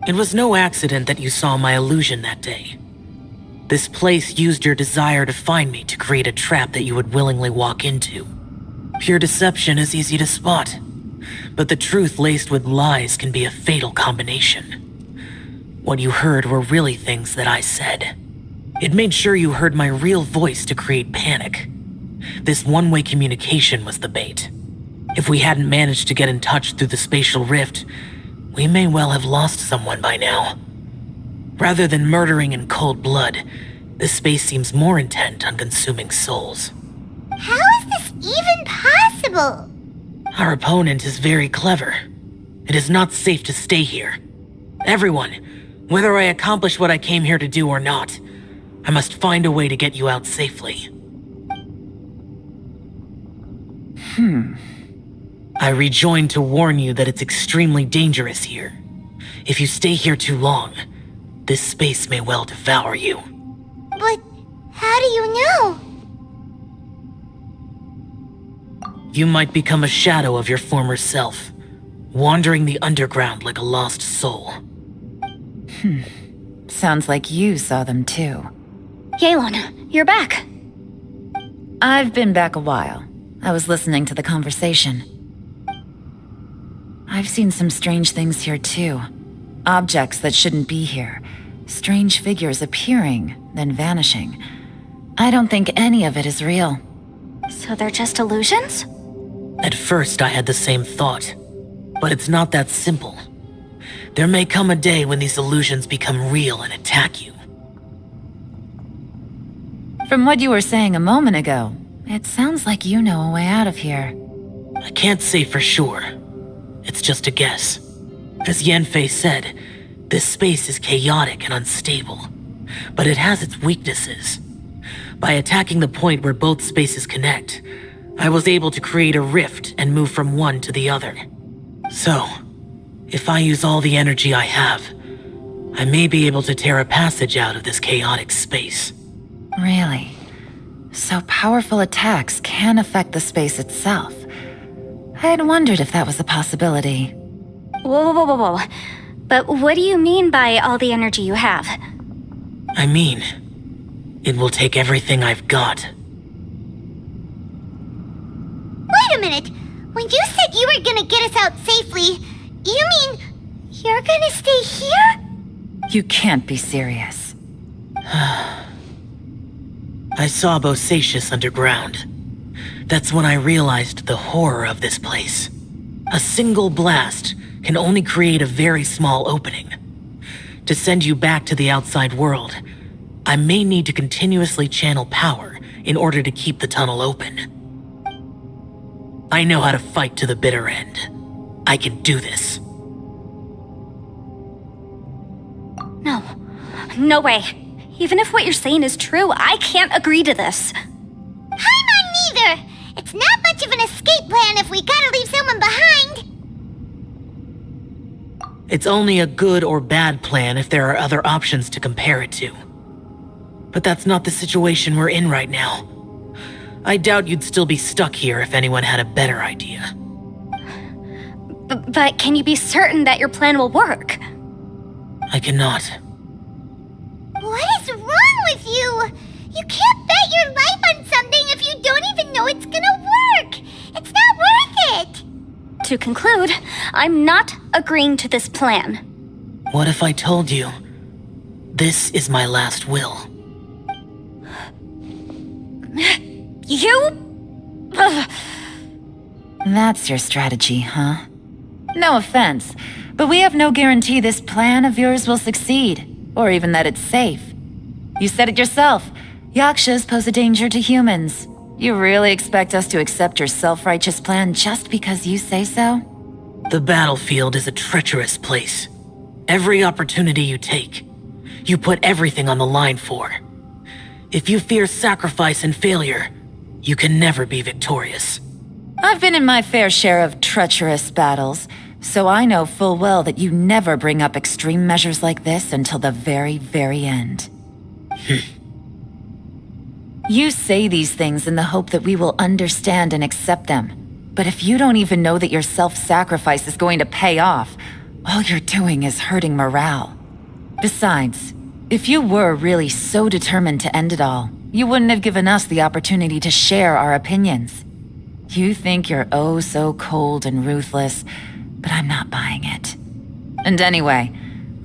It was no accident that you saw my illusion that day. This place used your desire to find me to create a trap that you would willingly walk into. Pure deception is easy to spot, but the truth laced with lies can be a fatal combination. What you heard were really things that I said. It made sure you heard my real voice to create panic. This one-way communication was the bait. If we hadn't managed to get in touch through the spatial rift, we may well have lost someone by now. Rather than murdering in cold blood, this space seems more intent on consuming souls.
How is this even possible?
Our opponent is very clever. It is not safe to stay here. Everyone, whether I accomplish what I came here to do or not, I must find a way to get you out safely. I rejoined to warn you that it's extremely dangerous here. If you stay here too long, this space may well devour you.
But how do you know?
You might become a shadow of your former self, wandering the underground like a lost soul.
Sounds like you saw them too.
Yelan, you're back.
I've been back a while. I was listening to the conversation. I've seen some strange things here too. Objects that shouldn't be here. Strange figures appearing, then vanishing. I don't think any of it is real.
So they're just illusions?
At first, I had the same thought. But it's not that simple. There may come a day when these illusions become real and attack you.
From what you were saying a moment ago, it sounds like you know a way out of here.
I can't say for sure. It's just a guess. As Yanfei said, this space is chaotic and unstable, but it has its weaknesses. By attacking the point where both spaces connect, I was able to create a rift and move from one to the other. So, if I use all the energy I have, I may be able to tear a passage out of this chaotic space.
Really? So powerful attacks can affect the space itself. I had wondered if that was a possibility.
Whoa. But what do you mean by all the energy you have?
I mean, it will take everything I've got.
Wait a minute. When you said you were gonna get us out safely, you mean you're gonna stay here?
You can't be serious.
I saw Bosacius underground. That's when I realized the horror of this place. A single blast can only create a very small opening. To send you back to the outside world, I may need to continuously channel power in order to keep the tunnel open. I know how to fight to the bitter end. I can do this.
No way. Even if what you're saying is true, I can't agree to this.
I'm on neither. It's not much of an escape plan if we gotta leave someone behind.
It's only a good or bad plan if there are other options to compare it to. But that's not the situation we're in right now. I doubt you'd still be stuck here if anyone had a better idea.
But can you be certain that your plan will work?
I cannot.
What is wrong with you? You can't bet your life on something if you don't even know it's gonna work. It's not worth it.
To conclude, I'm not agreeing to this plan.
What if I told you, this is my last will?
You? Ugh.
That's your strategy, huh? No offense, but we have no guarantee this plan of yours will succeed, or even that it's safe. You said it yourself. Yakshas pose a danger to humans. You really expect us to accept your self-righteous plan just because you say so?
The battlefield is a treacherous place. Every opportunity you take, you put everything on the line for. If you fear sacrifice and failure, you can never be victorious.
I've been in my fair share of treacherous battles, so I know full well that you never bring up extreme measures like this until the very, very end. You say these things in the hope that we will understand and accept them. But if you don't even know that your self-sacrifice is going to pay off, all you're doing is hurting morale. Besides, if you were really so determined to end it all, you wouldn't have given us the opportunity to share our opinions. You think you're oh so cold and ruthless, but I'm not buying it. And anyway,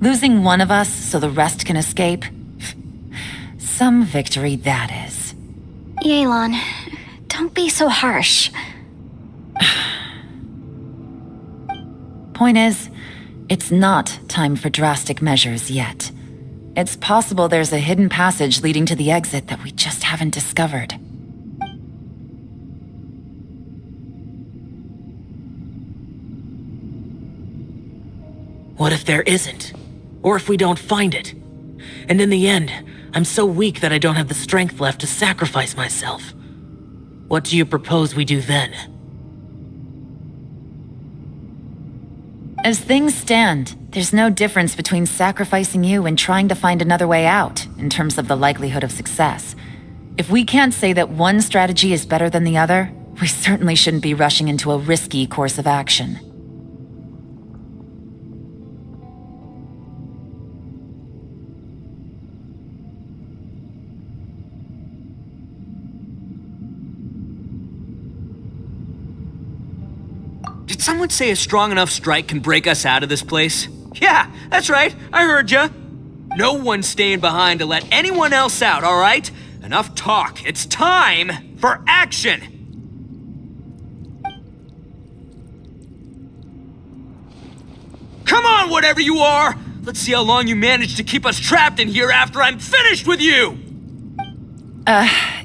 losing one of us so the rest can escape? Some victory that is.
Yelan, Don't be so harsh.
Point is, it's not time for drastic measures yet. It's possible there's a hidden passage leading to the exit that we just haven't discovered.
What if there isn't? Or if we don't find it? And in the end, I'm so weak that I don't have the strength left to sacrifice myself. What do you propose we do then?
As things stand, there's no difference between sacrificing you and trying to find another way out, in terms of the likelihood of success. If we can't say that one strategy is better than the other, we certainly shouldn't be rushing into a risky course of action.
Did someone say a strong enough strike can break us out of this place? Yeah, that's right. I heard ya. No one's staying behind to let anyone else out, all right? Enough talk. It's time for action. Come on, whatever you are. Let's see how long you manage to keep us trapped in here after I'm finished with you.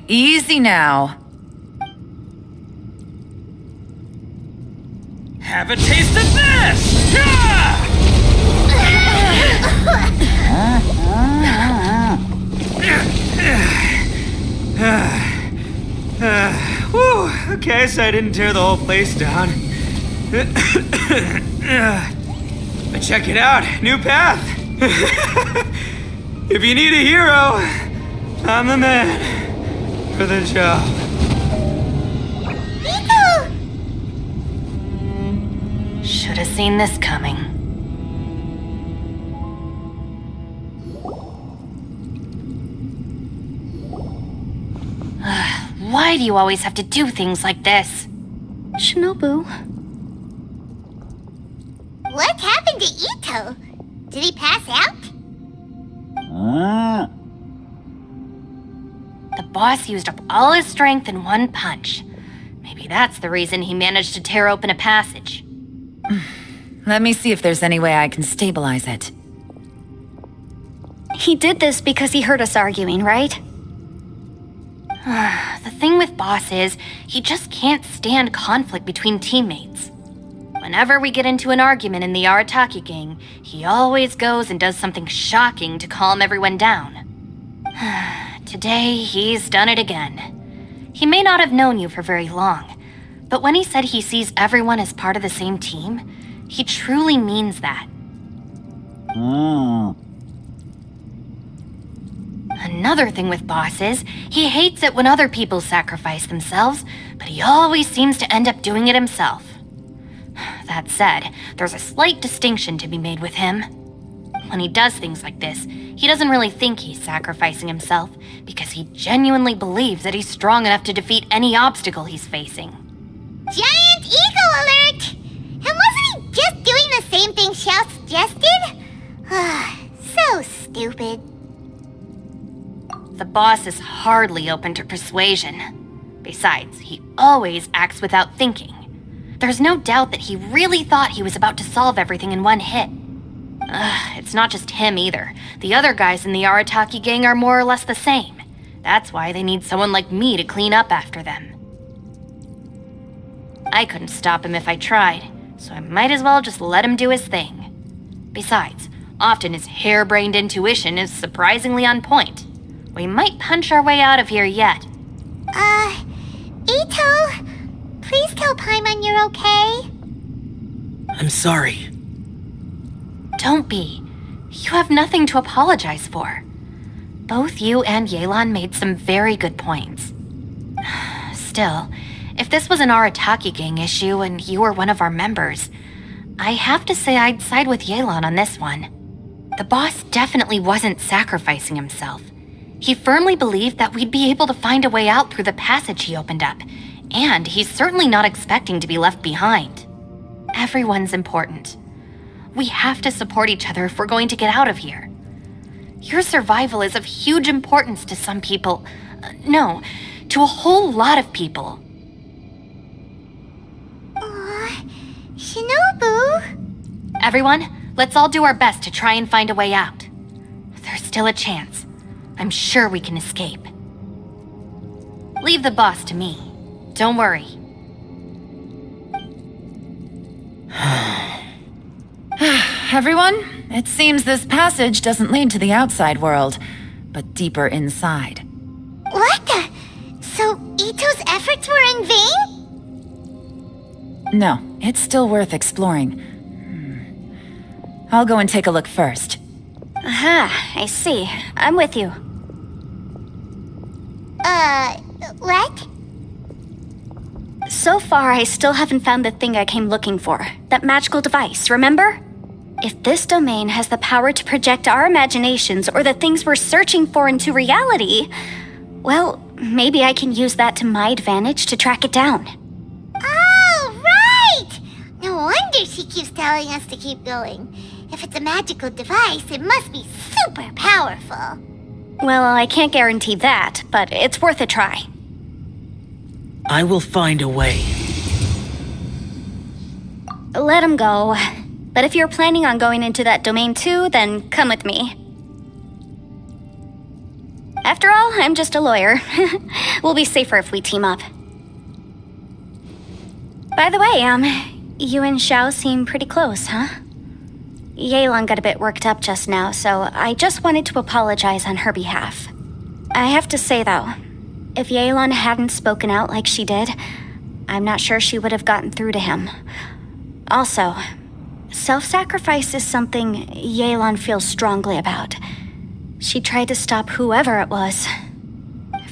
Easy now.
Have a taste of this! Yeah! Whew, okay, so I didn't tear the whole place down. But check it out, new path. If you need a hero, I'm the man for the job.
Should have seen this coming. Why do you always have to do things like this?
Shinobu.
What happened to Ito? Did he pass out?
The boss used up all his strength in one punch. Maybe that's the reason he managed to tear open a passage.
Let me see if there's any way I can stabilize it.
He did this because he heard us arguing, right?
The thing with Boss is, he just can't stand conflict between teammates. Whenever we get into an argument in the Arataki gang, he always goes and does something shocking to calm everyone down. Today, he's done it again. He may not have known you for very long, but when he said he sees everyone as part of the same team, he truly means that. Another thing with Boss is, he hates it when other people sacrifice themselves, but he always seems to end up doing it himself. That said, there's a slight distinction to be made with him. When he does things like this, he doesn't really think he's sacrificing himself, because he genuinely believes that he's strong enough to defeat any obstacle he's facing.
Giant eagle alert! And wasn't he just doing the same thing Xiao suggested? So stupid.
The boss is hardly open to persuasion. Besides, he always acts without thinking. There's no doubt that he really thought he was about to solve everything in one hit. It's not just him either. The other guys in the Arataki gang are more or less the same. That's why they need someone like me to clean up after them. I couldn't stop him if I tried, so I might as well just let him do his thing. Besides, often his harebrained intuition is surprisingly on point. We might punch our way out of here yet.
Ito, please tell Paimon you're okay.
I'm sorry.
Don't be. You have nothing to apologize for. Both you and Yelan made some very good points. Still, if this was an Arataki gang issue and you were one of our members, I have to say I'd side with Yelan on this one. The boss definitely wasn't sacrificing himself. He firmly believed that we'd be able to find a way out through the passage he opened up, and he's certainly not expecting to be left behind. Everyone's important. We have to support each other if we're going to get out of here. Your survival is of huge importance to some people. No, to a whole lot of people.
Shinobu?
Everyone, let's all do our best to try and find a way out. There's still a chance. I'm sure we can escape. Leave the boss to me. Don't worry.
Everyone, it seems this passage doesn't lead to the outside world, but deeper inside.
What the? So Ito's efforts were in vain?
No, it's still worth exploring. I'll go and take a look first.
Aha, I see. I'm with you.
What?
So far, I still haven't found the thing I came looking for. That magical device, remember? If this domain has the power to project our imaginations or the things we're searching for into reality, well, maybe I can use that to my advantage to track it down.
Oh, right! No wonder she keeps telling us to keep going. If it's a magical device, it must be super powerful.
Well, I can't guarantee that, but it's worth a try.
I will find a way.
Let him go. But if you're planning on going into that domain too, then come with me. After all, I'm just a lawyer. We'll be safer if we team up. By the way, you and Xiao seem pretty close, huh? Yelan got a bit worked up just now, so I just wanted to apologize on her behalf. I have to say, though, if Yelan hadn't spoken out like she did, I'm not sure she would have gotten through to him. Also, self-sacrifice is something Yelan feels strongly about. She tried to stop whoever it was.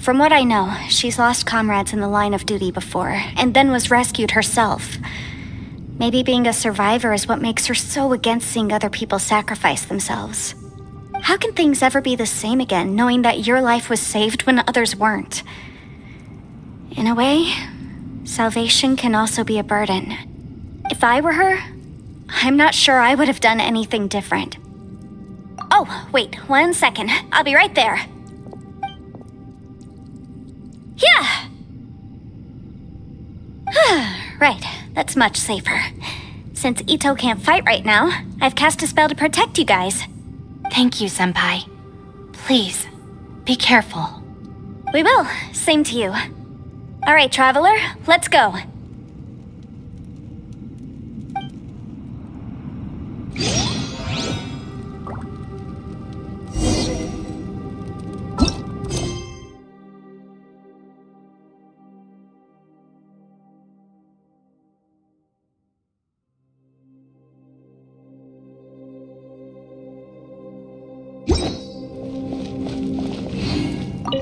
From what I know, she's lost comrades in the line of duty before, and then was rescued herself. Maybe being a survivor is what makes her so against seeing other people sacrifice themselves. How can things ever be the same again, knowing that your life was saved when others weren't? In a way, salvation can also be a burden. If I were her, I'm not sure I would have done anything different. Oh, wait, 1 second. I'll be right there. Yeah! Right, that's much safer. Since Ito can't fight right now, I've cast a spell to protect you guys.
Thank you, Senpai. Please, be careful.
We will. Same to you. All right, Traveler, let's go.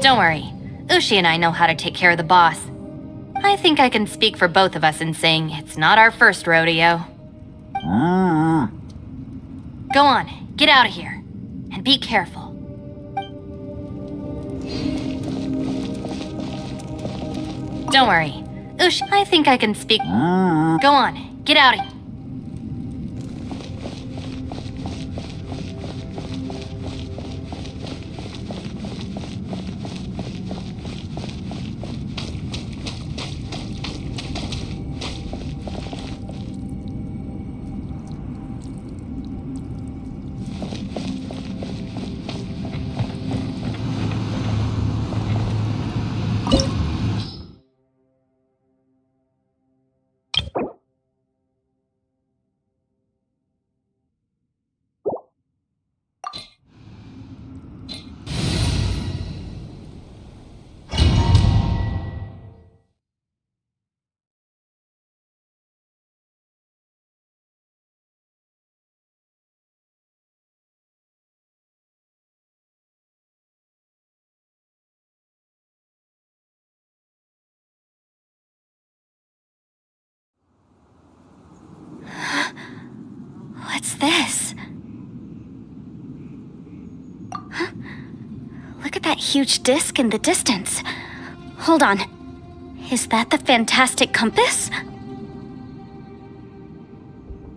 Don't worry. Ushi and I know how to take care of the boss. I think I can speak for both of us in saying it's not our first rodeo. Go on, get out of here. And be careful. Don't worry. Ushi, I think I can speak. Go on, get out of here.
What's this? Huh? Look at that huge disc in the distance. Hold on. Is that the fantastic compass?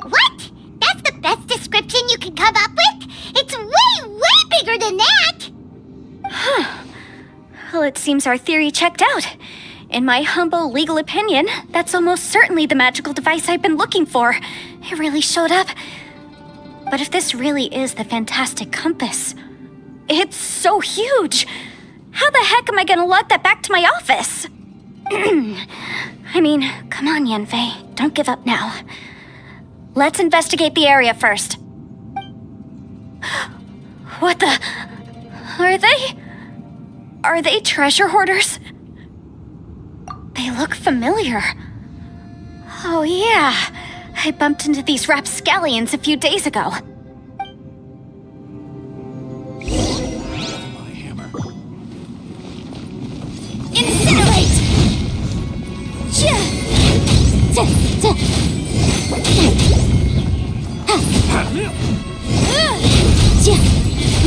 What? That's the best description you can come up with? It's way, way bigger than that!
Huh. Well, it seems our theory checked out. In my humble legal opinion, that's almost certainly the magical device I've been looking for. It really showed up. But if this really is the fantastic compass, it's so huge. How the heck am I gonna lug that back to my office? I mean, come on, Yanfei, don't give up now. Let's investigate the area first. What the? Are they treasure hoarders? They look familiar. Oh yeah, I bumped into these rapscallions a few days ago.
Incinerate!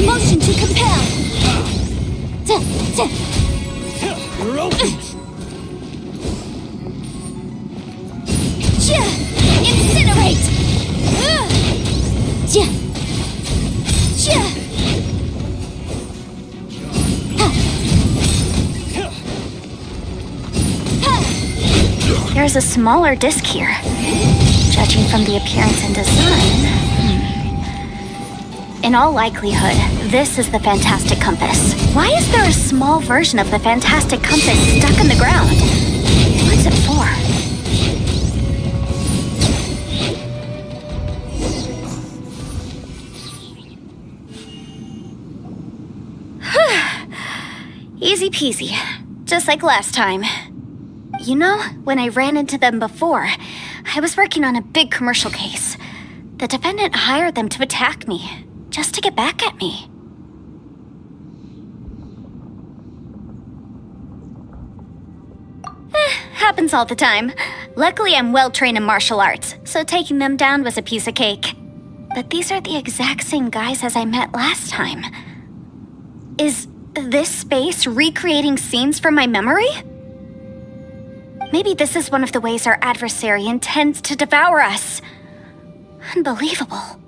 Motion to compel!
You're open.
Incinerate!
There's a smaller disc here. Judging from the appearance and design... In all likelihood, this is the Fantastic Compass. Why is there a small version of the Fantastic Compass stuck in the ground? What's it for? Easy peasy. Just like last time. You know, when I ran into them before, I was working on a big commercial case. The defendant hired them to attack me, just to get back at me. Happens all the time. Luckily, I'm well trained in martial arts, so taking them down was a piece of cake. But these are the exact same guys as I met last time. Is this space recreating scenes from my memory? Maybe this is one of the ways our adversary intends to devour us. Unbelievable.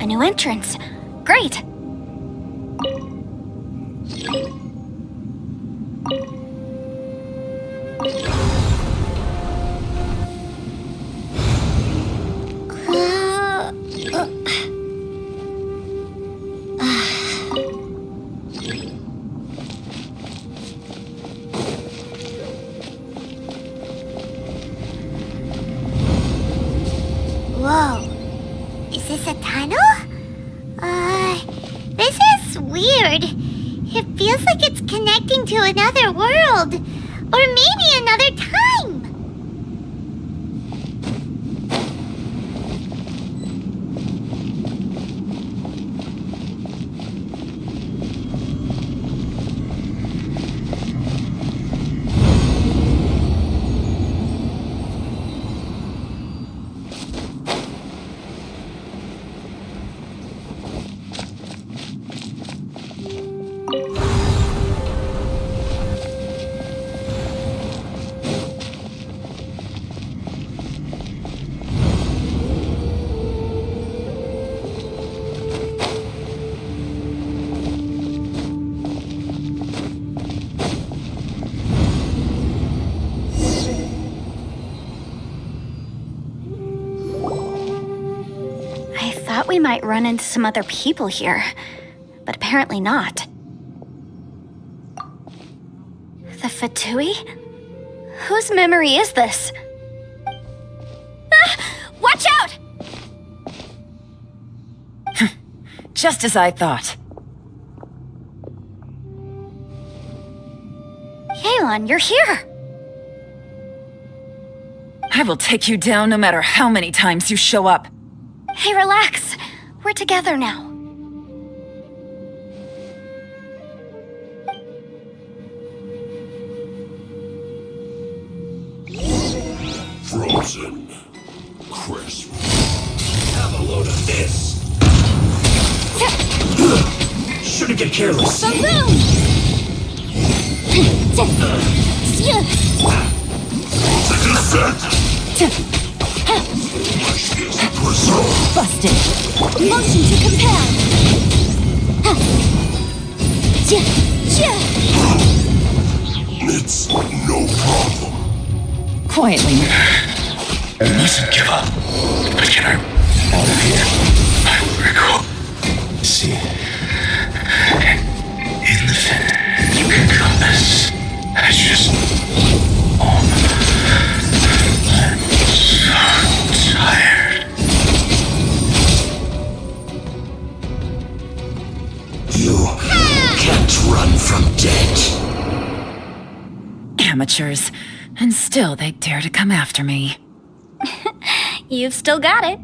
New entrance. Great!
Whoa. Is this a tunnel? This is weird. It feels like it's connecting to another world. Or maybe another time.
We might run into some other people here, but apparently not. The Fatui? Whose memory is this? Ah! Watch out!
Just as I thought.
Yelan, you're here!
I will take you down no matter how many times you show up.
Hey, relax. We're together now.
Frozen. Crisp. Have a load of this. Shouldn't get careless.
Balloon!
Busted.
Motion to compel.
It's no problem.
Quietly.
I mustn't give up. But can I out of here? I will recall. See. In the fit. Compass. I just. I'm so tired.
You can't run from death.
Amateurs. And still they dare to come after me.
You've still got it.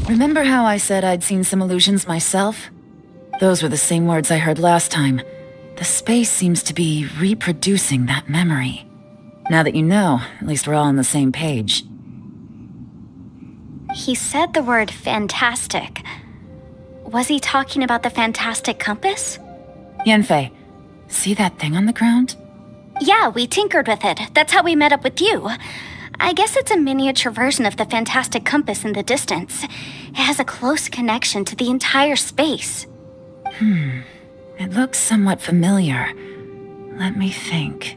Remember how I said I'd seen some illusions myself? Those were the same words I heard last time. The space seems to be reproducing that memory. Now that you know, at least we're all on the same page.
He said the word fantastic. Was he talking about the fantastic compass?
Yanfei, see that thing on the ground?
Yeah, we tinkered with it. That's how we met up with you. I guess it's a miniature version of the fantastic compass in the distance. It has a close connection to the entire space.
It looks somewhat familiar. Let me think.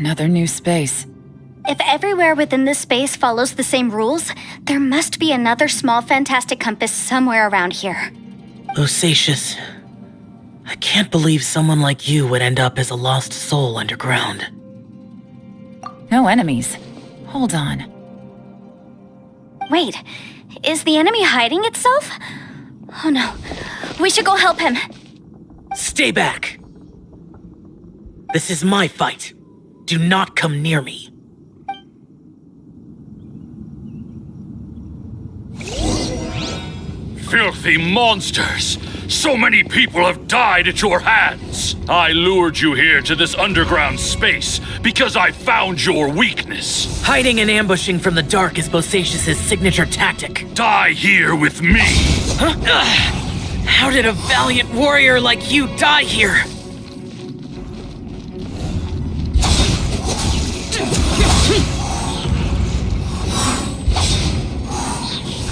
Another new space.
If everywhere within this space follows the same rules, there must be another small fantastic compass somewhere around here.
Bosacius, I can't believe someone like you would end up as a lost soul underground.
No enemies. Hold on.
Wait, is the enemy hiding itself? Oh no, we should go help him.
Stay back! This is my fight. Do not come near me.
Filthy monsters! So many people have died at your hands! I lured you here to this underground space because I found your weakness.
Hiding and ambushing from the dark is Bosacius' signature tactic.
Die here with me!
Huh? How did a valiant warrior like you die here?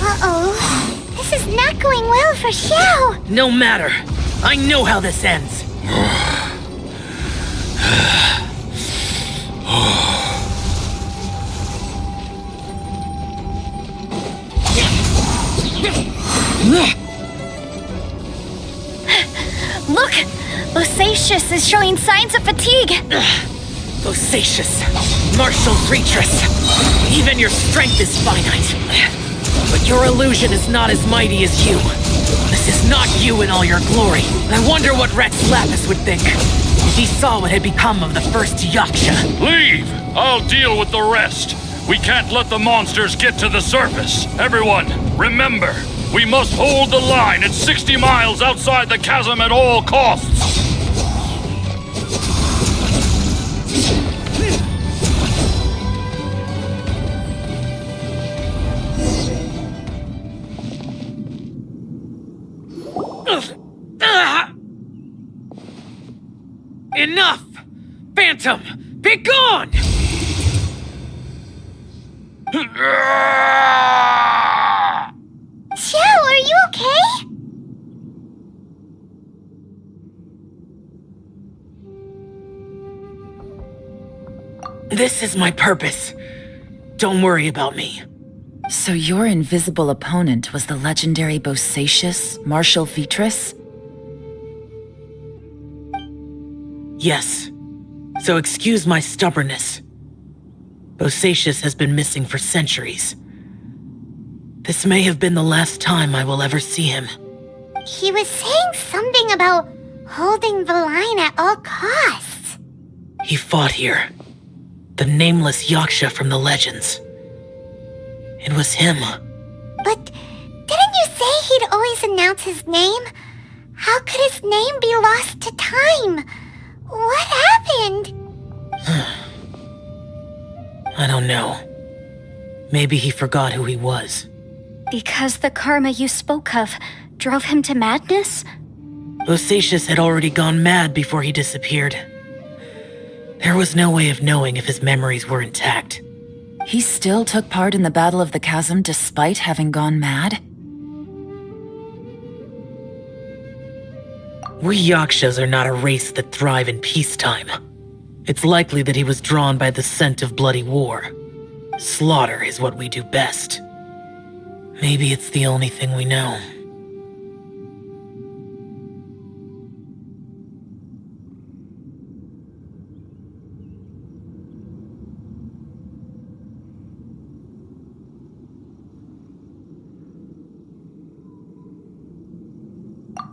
Uh-oh. This is not going well for Xiao.
No matter. I know how this ends.
Look! Bosacius is showing signs of fatigue!
Bosacius, martial creatress, even your strength is finite. But your illusion is not as mighty as you. This is not you in all your glory. I wonder what Rex Lapis would think if he saw what had become of the first Yaksha.
Leave! I'll deal with the rest. We can't let the monsters get to the surface. Everyone, remember, we must hold the line at 60 miles outside the chasm at all costs.
Enough! Phantom, be gone!
Xiao, are you okay?
This is my purpose. Don't worry about me.
So your invisible opponent was the legendary Bosacius, Martial Featress?
Yes. So excuse my stubbornness. Bosacius has been missing for centuries. This may have been the last time I will ever see him.
He was saying something about holding the line at all costs.
He fought here. The nameless Yaksha from the legends. It was him.
But didn't you say he'd always announce his name? How could his name be lost to time? What happened?
I don't know. Maybe he forgot who he was.
Because the karma you spoke of drove him to madness?
Bosacius had already gone mad before he disappeared. There was no way of knowing if his memories were intact.
He still took part in the Battle of the Chasm despite having gone mad?
We Yakshas are not a race that thrive in peacetime. It's likely that he was drawn by the scent of bloody war. Slaughter is what we do best. Maybe it's the only thing we know.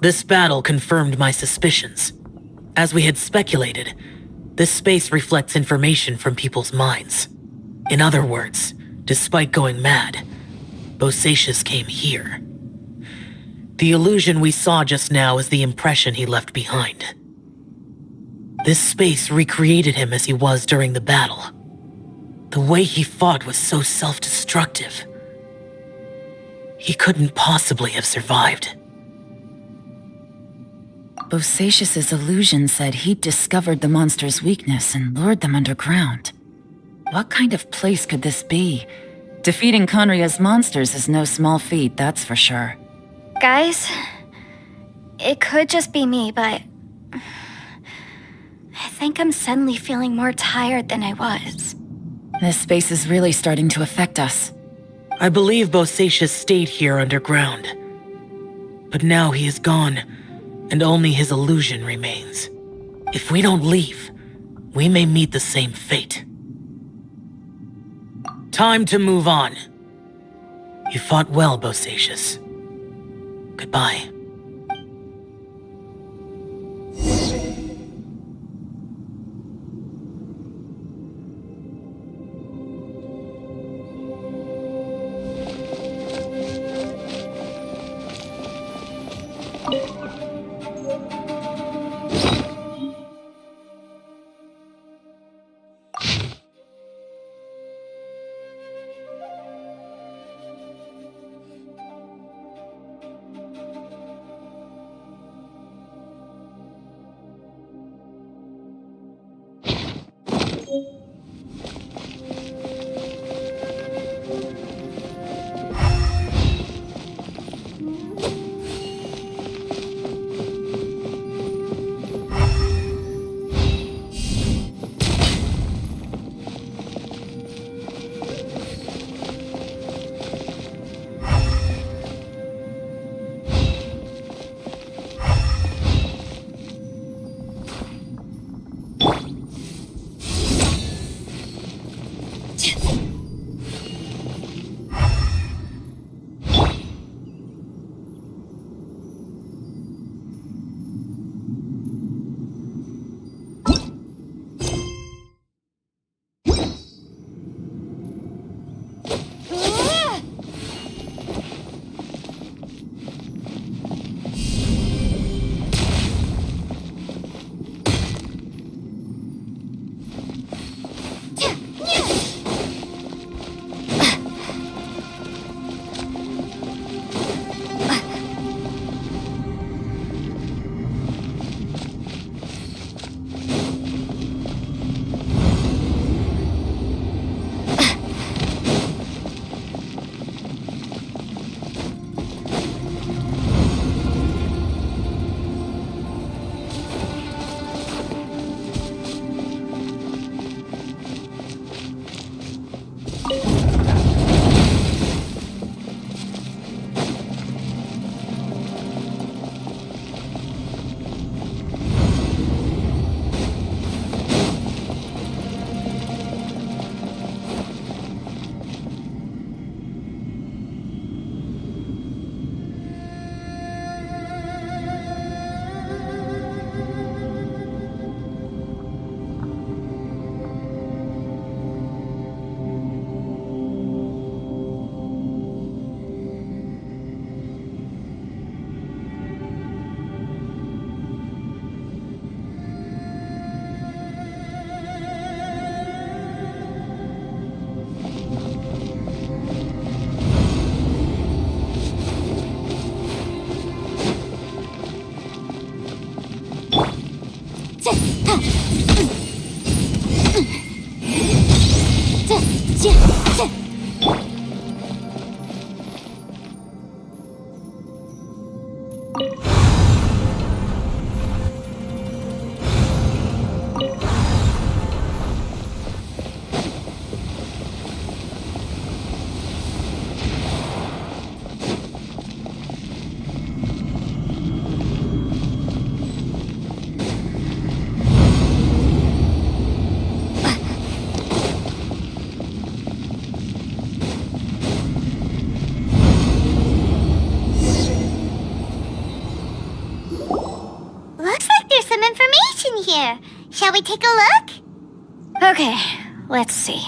This battle confirmed my suspicions. As we had speculated, this space reflects information from people's minds. In other words, despite going mad, Bosacius came here. The illusion we saw just now is the impression he left behind. This space recreated him as he was during the battle. The way he fought was so self-destructive. He couldn't possibly have survived.
Bosacius' illusion said he'd discovered the monster's weakness and lured them underground. What kind of place could this be? Defeating Conria's monsters is no small feat, that's for sure.
Guys, it could just be me, but I think I'm suddenly feeling more tired than I was.
This space is really starting to affect us.
I believe Bosacius stayed here underground. But now he is gone, and only his illusion remains. If we don't leave, we may meet the same fate. Time to move on. You fought well, Bosacius. Goodbye.
Looks like there's some information here. Shall we take a look?
Okay, let's see.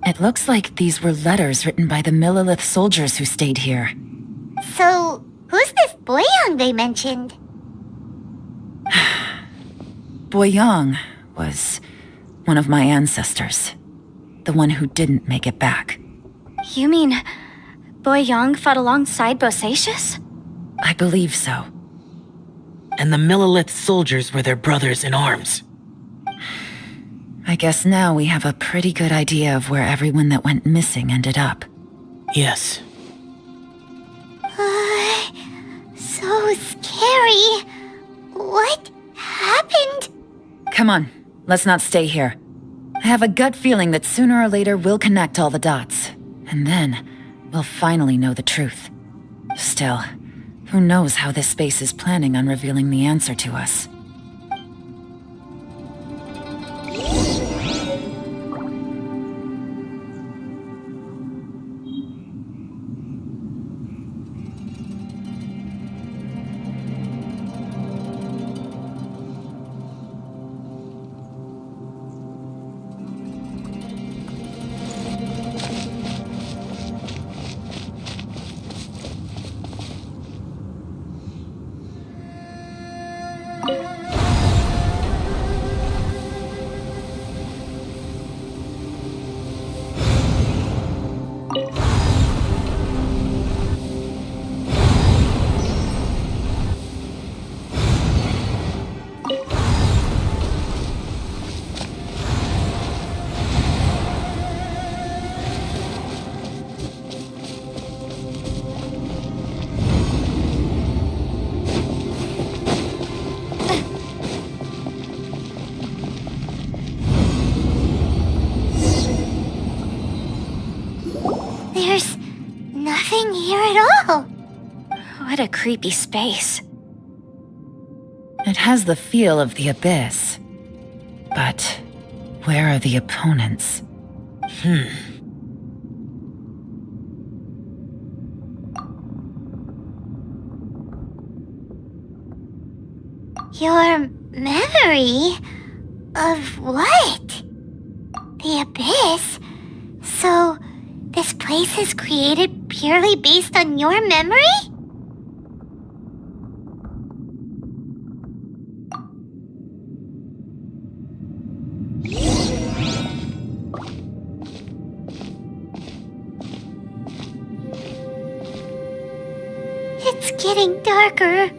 It looks like these were letters written by the Millilith soldiers who stayed here.
So, who's this Boyang they mentioned?
Boyang was one of my ancestors. The one who didn't make it back.
You mean Boyang fought alongside Bosacius?
I believe so.
And the Millilith soldiers were their brothers in arms.
I guess now we have a pretty good idea of where everyone that went missing ended up.
Yes.
So scary. What happened?
Come on, let's not stay here. I have a gut feeling that sooner or later we'll connect all the dots. And then, we'll finally know the truth. Still, who knows how this space is planning on revealing the answer to us.
There's nothing here at all.
What a creepy space.
It has the feel of the Abyss. But where are the opponents?
Your memory? Of what? The Abyss? So, this place is created purely based on your memory? It's getting darker.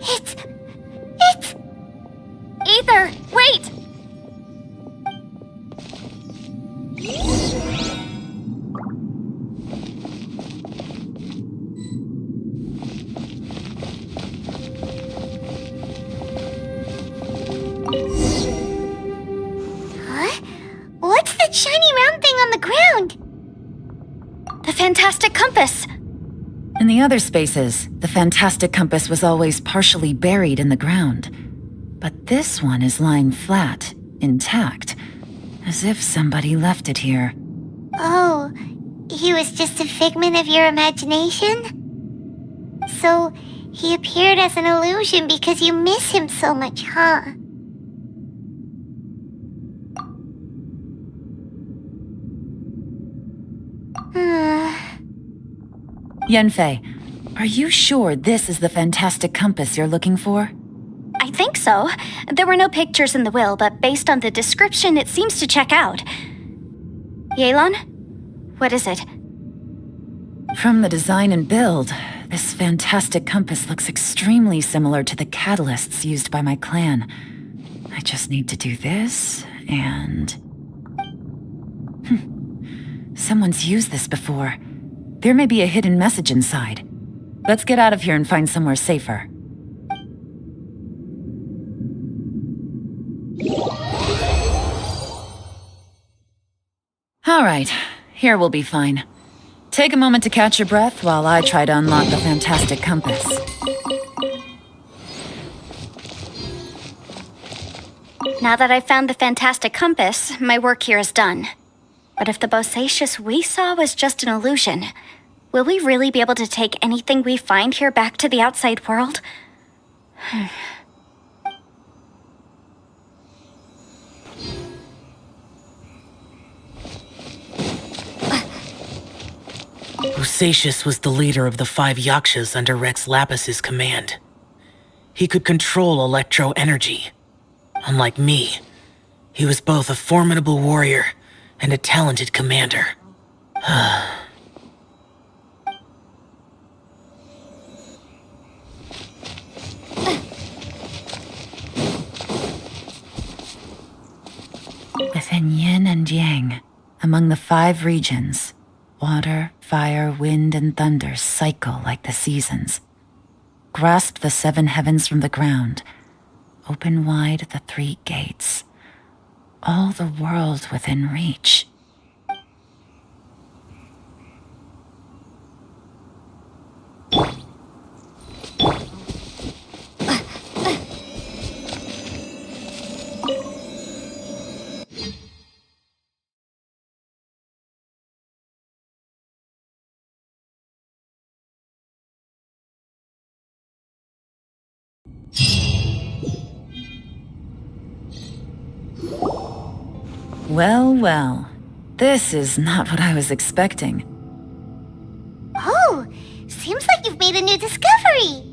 It's...
Ether, wait!
Huh? What's that shiny round thing on the ground?
The fantastic compass!
In the other spaces, the fantastic compass was always partially buried in the ground. But this one is lying flat, intact, as if somebody left it here.
Oh, he was just a figment of your imagination? So, he appeared as an illusion because you miss him so much, huh?
Yanfei, are you sure this is the fantastic compass you're looking for?
I think so. There were no pictures in the will, but based on the description, it seems to check out. Yelan? What is it?
From the design and build, this fantastic compass looks extremely similar to the catalysts used by my clan. I just need to do this, and... Someone's used this before. There may be a hidden message inside. Let's get out of here and find somewhere safer. All right, here we'll be fine. Take a moment to catch your breath while I try to unlock the fantastic compass.
Now that I've found the fantastic compass, my work here is done. But if the bosacious we saw was just an illusion, will we really be able to take anything we find here back to the outside world?
Bosacious was the leader of the 5 Yakshas under Rex Lapis's command. He could control electro energy. Unlike me, he was both a formidable warrior and a talented commander.
Within yin and yang, among the 5 regions, water, fire, wind, and thunder cycle like the seasons. Grasp the 7 heavens from the ground. Open wide the 3 gates. All the world within reach. Well, well. This is not what I was expecting.
Oh, seems like you've made a new discovery.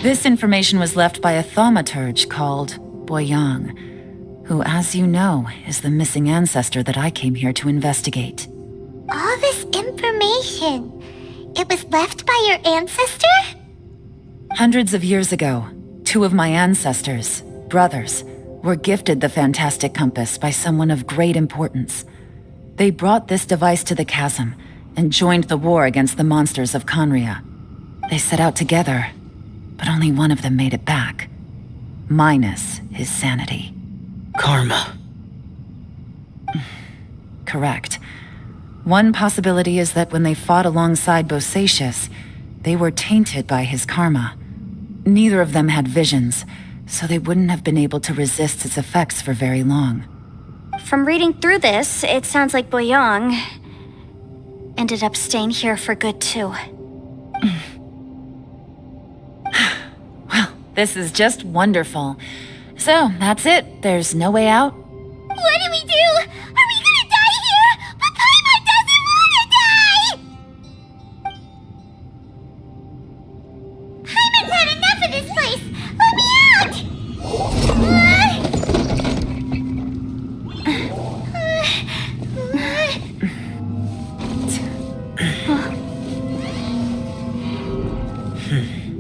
This information was left by a thaumaturge called Boyang, who, as you know, is the missing ancestor that I came here to investigate.
All this information, it was left by your ancestor?
Hundreds of years ago, 2 of my ancestors, brothers, were gifted the fantastic compass by someone of great importance. They brought this device to the chasm and joined the war against the monsters of Conria. They set out together, but only one of them made it back, minus his sanity.
Karma.
Correct. One possibility is that when they fought alongside Bosacius, they were tainted by his karma. Neither of them had visions, so they wouldn't have been able to resist its effects for very long.
From reading through this, it sounds like Boyang ended up staying here for good too.
Well, this is just wonderful. So, that's it. There's no way out?
What do we do? Are we gonna die here? But Paimon doesn't wanna die! Paimon's had enough of this place! Let me out!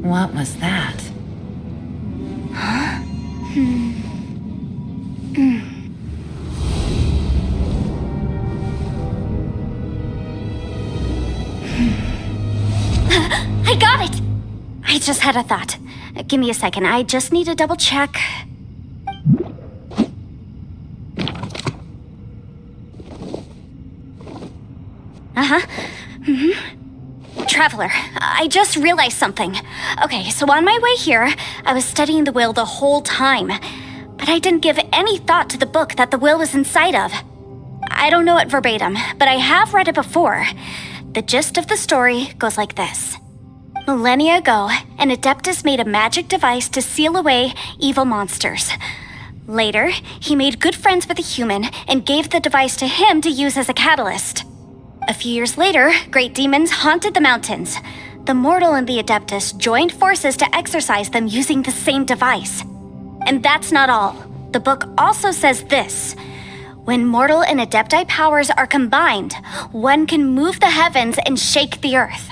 What was that?
I got it! I just had a thought. Give me a second, I just need to double check. Traveler, I just realized something. Okay, so on my way here, I was studying the will the whole time, but I didn't give any thought to the book that the will was inside of. I don't know it verbatim, but I have read it before. The gist of the story goes like this. Millennia ago, an Adeptus made a magic device to seal away evil monsters. Later, he made good friends with a human and gave the device to him to use as a catalyst. A few years later, great demons haunted the mountains. The mortal and the Adeptus joined forces to exorcise them using the same device. And that's not all. The book also says this. When mortal and Adepti powers are combined, one can move the heavens and shake the earth.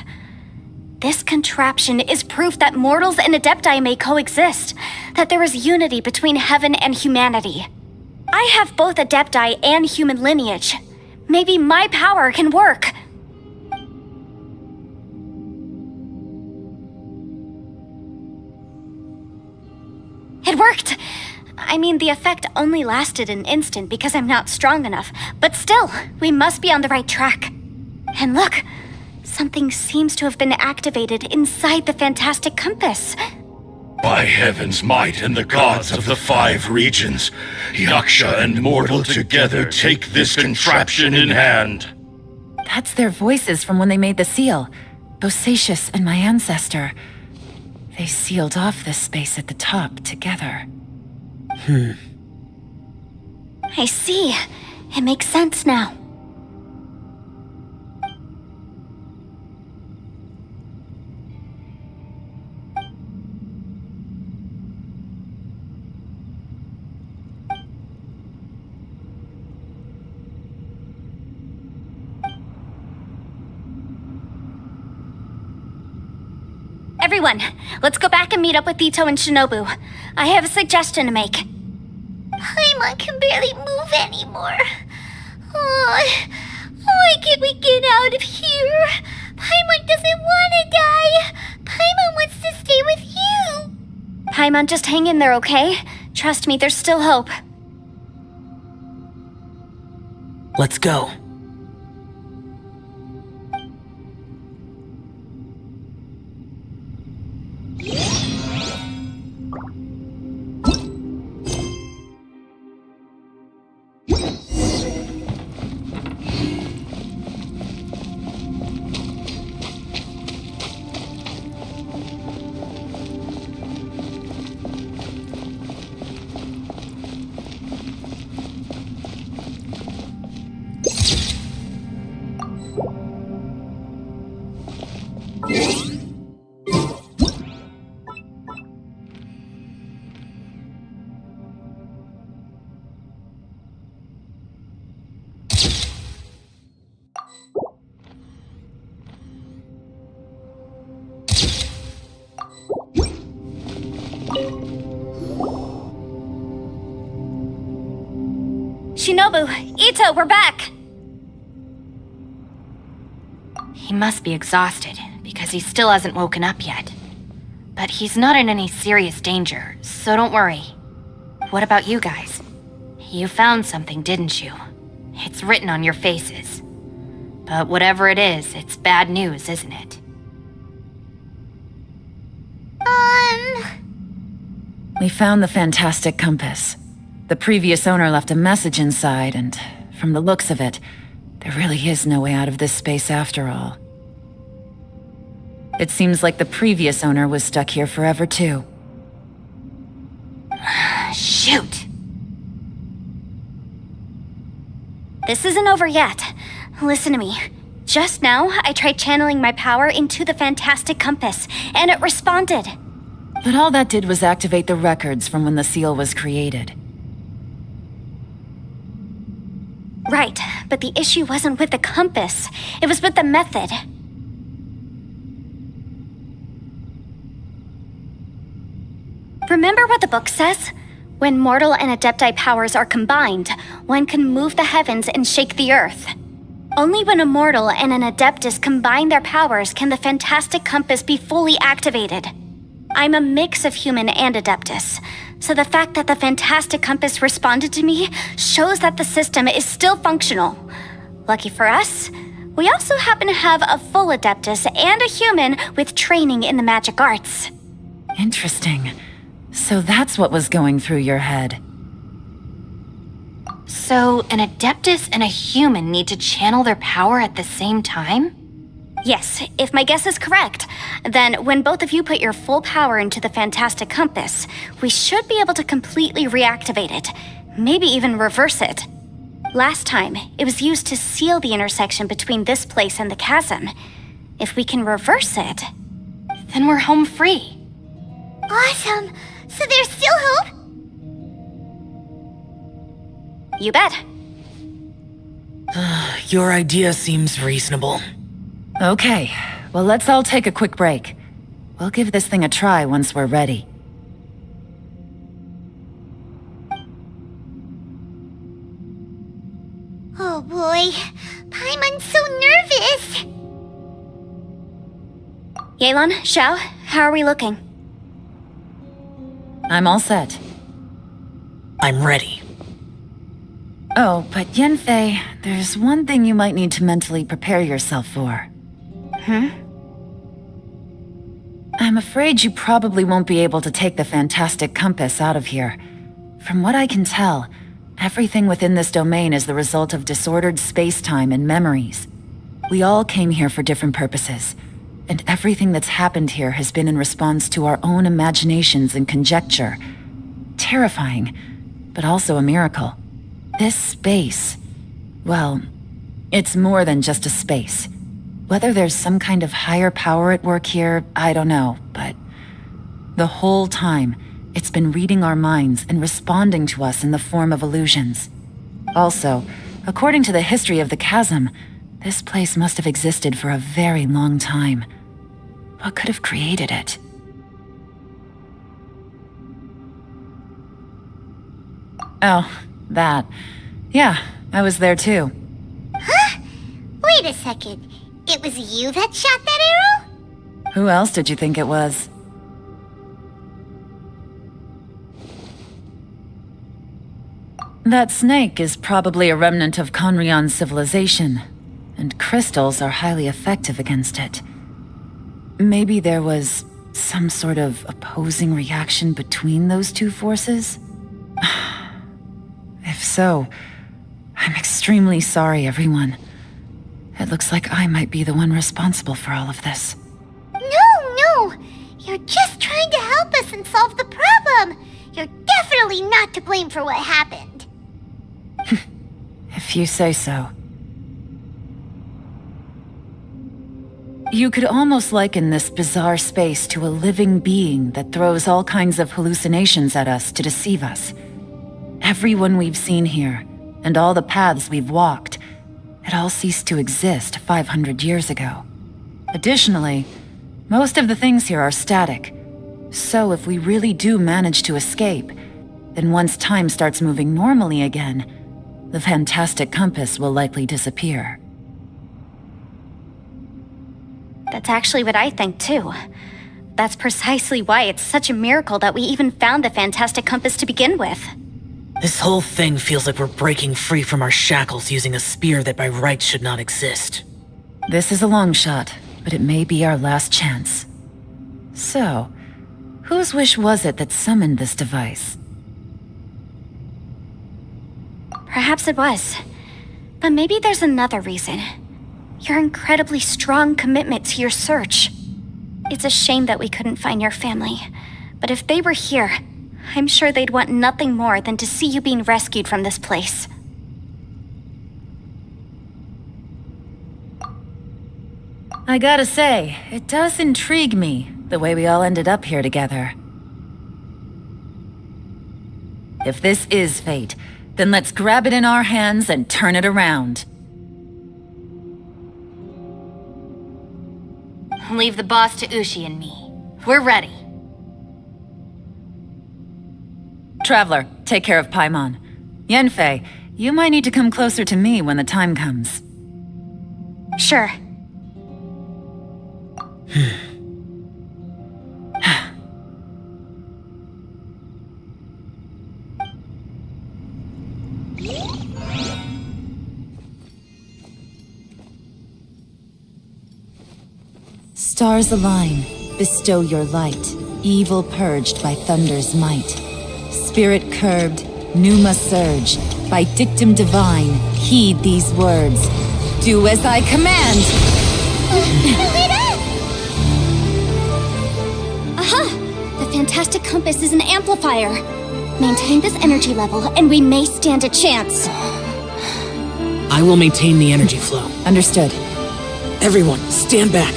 This contraption is proof that mortals and Adepti may coexist, that there is unity between heaven and humanity. I have both Adepti and human lineage. Maybe my power can work. It worked! I mean, the effect only lasted an instant because I'm not strong enough, but still, we must be on the right track. And look, something seems to have been activated inside the fantastic compass.
By heaven's might and the gods of the 5 regions, Yaksha and mortal together take this contraption in hand.
That's their voices from when they made the seal. Bosacius and my ancestor. They sealed off this space at the top together.
I see. It makes sense now. Everyone, let's go back and meet up with Ito and Shinobu. I have a suggestion to make.
Paimon can barely move anymore. Oh, why can't we get out of here? Paimon doesn't want to die. Paimon wants to stay with you.
Paimon, just hang in there, okay? Trust me, there's still hope.
Let's go.
Shinobu, Ito, we're back!
He must be exhausted, because he still hasn't woken up yet. But he's not in any serious danger, so don't worry. What about you guys? You found something, didn't you? It's written on your faces. But whatever it is, it's bad news, isn't it?
We found the fantastic compass. The previous owner left a message inside, and from the looks of it, there really is no way out of this space after all. It seems like the previous owner was stuck here forever too.
Shoot!
This isn't over yet. Listen to me. Just now, I tried channeling my power into the fantastic compass, and it responded.
But all that did was activate the records from when the seal was created.
Right, but the issue wasn't with the compass. It was with the method. Remember what the book says? When mortal and adepti powers are combined, one can move the heavens and shake the earth. Only when a mortal and an adeptus combine their powers can the fantastic compass be fully activated. I'm a mix of human and adeptus, so the fact that the fantastic compass responded to me shows that the system is still functional. Lucky for us, we also happen to have a full adeptus and a human with training in the magic arts.
Interesting. So that's what was going through your head.
So, an adeptus and a human need to channel their power at the same time?
Yes, if my guess is correct, then when both of you put your full power into the fantastic compass, we should be able to completely reactivate it, maybe even reverse it. Last time, it was used to seal the intersection between this place and the chasm. If we can reverse it,
Then we're home free.
Awesome! So there's still hope?
you bet.
Your idea seems reasonable.
Okay, well let's all take a quick break. We'll give this thing a try once we're ready.
Oh boy, Paimon's so nervous!
Yelan, Xiao, how are we looking?
I'm all set.
I'm ready.
Oh, but Yanfei, there's one thing you might need to mentally prepare yourself for. I'm afraid you probably won't be able to take the fantastic compass out of here. From what I can tell, everything within this domain is the result of disordered space-time and memories. We all came here for different purposes, and everything that's happened here has been in response to our own imaginations and conjecture. Terrifying, but also a miracle. This space, well, it's more than just a space. Whether there's some kind of higher power at work here, I don't know, but the whole time, it's been reading our minds and responding to us in the form of illusions. Also, according to the history of the chasm, this place must have existed for a very long time. What could have created it? Oh, that. Yeah, I was there too.
Huh? Wait a second. It was you that shot that arrow?
Who else did you think it was? That snake is probably a remnant of Conrion's civilization, and crystals are highly effective against it. Maybe there was some sort of opposing reaction between those two forces? If so, I'm extremely sorry, everyone. It looks like I might be the one responsible for all of this.
No! You're just trying to help us and solve the problem! You're definitely not to blame for what happened.
If you say so. You could almost liken this bizarre space to a living being that throws all kinds of hallucinations at us to deceive us. Everyone we've seen here, and all the paths we've walked, it all ceased to exist 500 years ago. Additionally, most of the things here are static. So if we really do manage to escape, then once time starts moving normally again, the fantastic compass will likely disappear.
That's actually what I think, too. That's precisely why it's such a miracle that we even found the fantastic compass to begin with.
This whole thing feels like we're breaking free from our shackles using a spear that by rights should not exist.
This is a long shot, but it may be our last chance. So, whose wish was it that summoned this device?
Perhaps it was. But maybe there's another reason. Your incredibly strong commitment to your search. It's a shame that we couldn't find your family. But if they were here, I'm sure they'd want nothing more than to see you being rescued from this place.
I gotta say, it does intrigue me, the way we all ended up here together. If this is fate, then let's grab it in our hands and turn it around.
Leave the boss to Ushi and me. We're ready.
Traveler, take care of Paimon. Yanfei, you might need to come closer to me when the time comes.
Sure.
Stars align, bestow your light, evil purged by thunder's might. Spirit curbed, pneuma surge, by dictum divine, heed these words. Do as I command!
Aha! The fantastic compass is an amplifier. Maintain this energy level, and we may stand a chance.
I will maintain the energy flow.
Understood.
Everyone, stand back.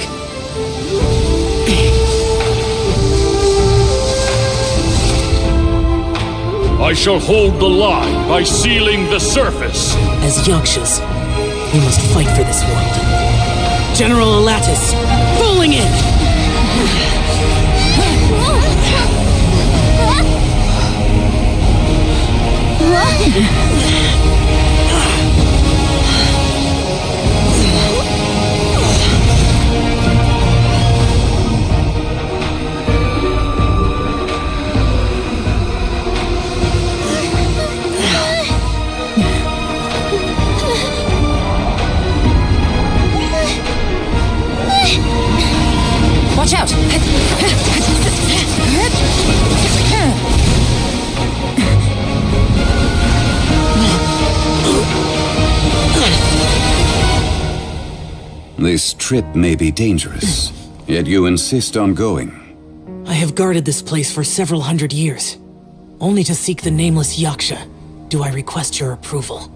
I shall hold the line by sealing the surface.
As Yakshas, we must fight for this world. General Alatus, rolling in!
Watch out!
This trip may be dangerous, yet you insist on going.
I have guarded this place for several hundred years. Only to seek the nameless Yaksha do I request your approval.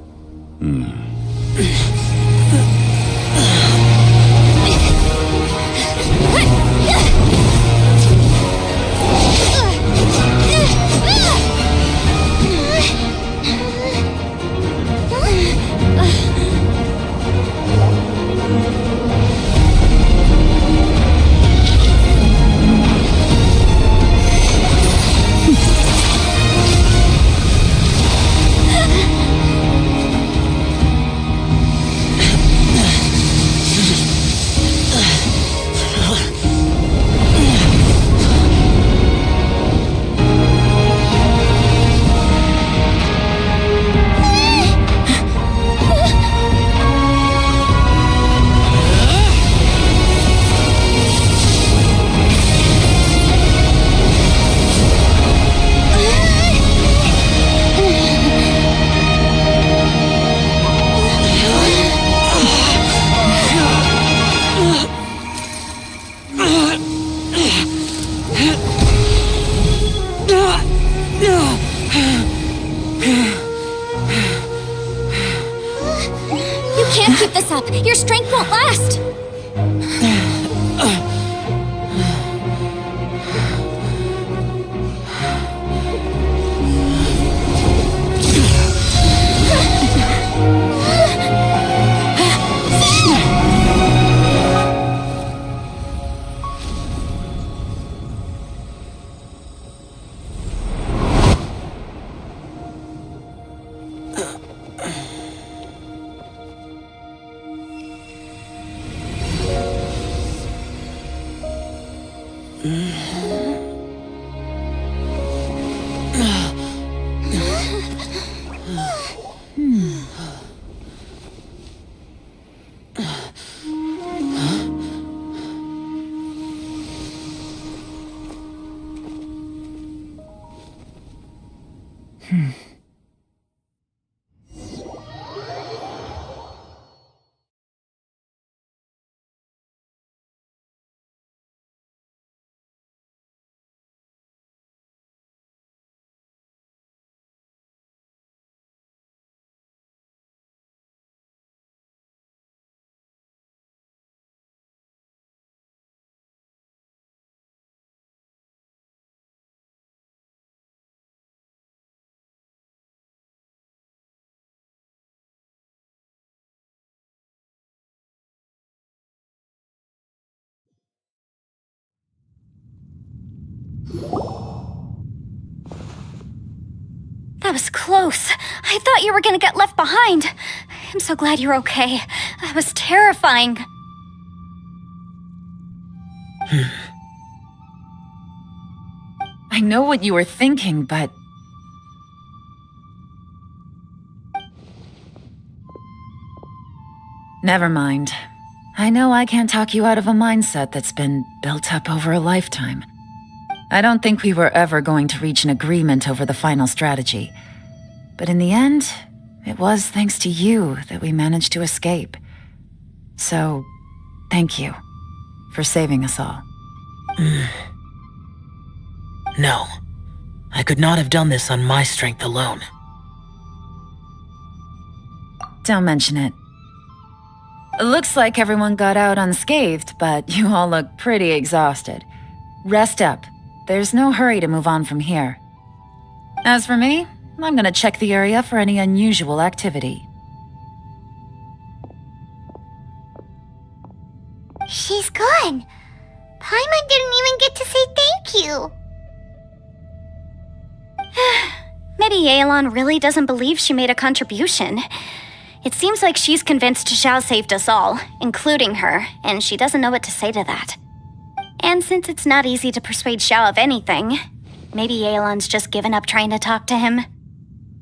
Keep this up. Your strength won't last. That was close. I thought you were gonna get left behind. I'm so glad you're okay. That was terrifying.
I know what you were thinking, but... Never mind. I know I can't talk you out of a mindset that's been built up over a lifetime. I don't think we were ever going to reach an agreement over the final strategy. But in the end, it was thanks to you that we managed to escape. So, thank you for saving us all.
No. I could not have done this on my strength alone.
Don't mention it. It looks like everyone got out unscathed, but you all look pretty exhausted. Rest up. There's no hurry to move on from here. As for me, I'm gonna check the area for any unusual activity.
She's gone. Paimon didn't even get to say thank you.
Maybe Yelan really doesn't believe she made a contribution. It seems like she's convinced Xiao saved us all, including her, and she doesn't know what to say to that. And since it's not easy to persuade Xiao of anything, maybe Yelan's just given up trying to talk to him.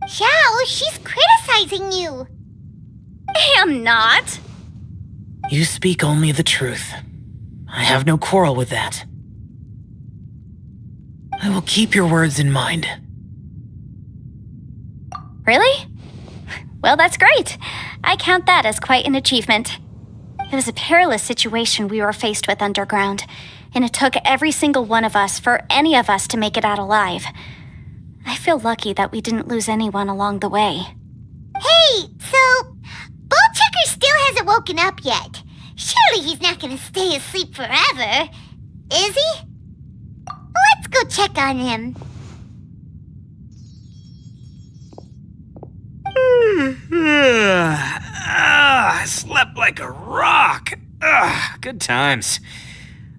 Xiao, she's criticizing you.
I'm not.
You speak only the truth. I have no quarrel with that. I will keep your words in mind.
Really? Well, that's great. I count that as quite an achievement. It was a perilous situation we were faced with underground, and it took every single one of us for any of us to make it out alive. I feel lucky that we didn't lose anyone along the way.
Hey, so Ballchecker still hasn't woken up yet. Surely he's not gonna stay asleep forever, is he? Let's go check on him.
I slept like a rock. Good times.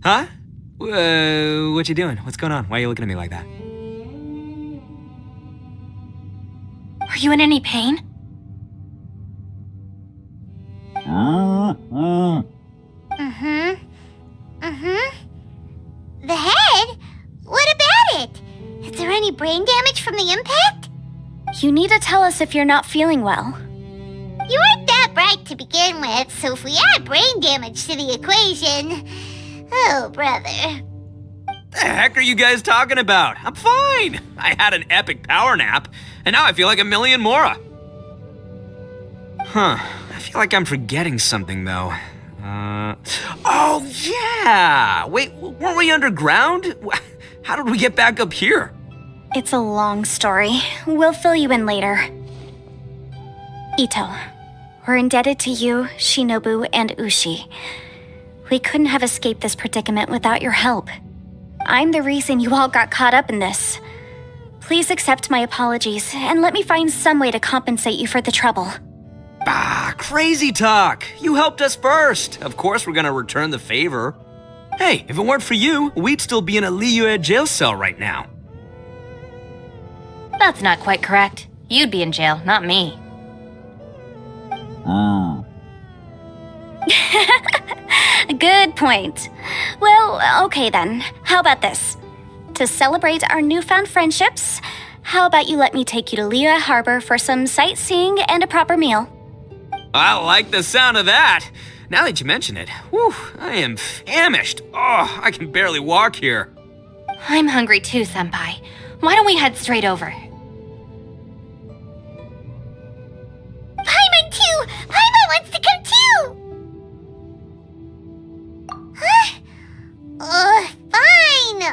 Huh? What you doing? What's going on? Why are you looking at me like that?
Are you in any pain?
The head? What about it? Is there any brain damage from the impact?
You need to tell us if you're not feeling well.
You weren't that bright to begin with, so if we add brain damage to the equation... Oh, brother.
The heck are you guys talking about? I'm fine. I had an epic power nap, and now I feel like a million more. Huh. I feel like I'm forgetting something, though. Oh, yeah! Wait, weren't we underground? How did we get back up here?
It's a long story. We'll fill you in later. Ito, we're indebted to you, Shinobu, and Ushi. We couldn't have escaped this predicament without your help. I'm the reason you all got caught up in this. Please accept my apologies, and let me find some way to compensate you for the trouble.
Crazy talk! You helped us first! Of course we're gonna return the favor. Hey, if it weren't for you, we'd still be in a Liyue jail cell right now.
That's not quite correct. You'd be in jail, not me.
Good point. point. Well, okay then. How about this? To celebrate our newfound friendships, how about you let me take you to Liyue Harbor for some sightseeing and a proper meal?
I like the sound of that. Now that you mention it, whew, I am famished. Oh, I can barely walk here.
I'm hungry too, Senpai. Why don't we head straight over?
Paimon too! Paimon wants to come too! Huh? Fine!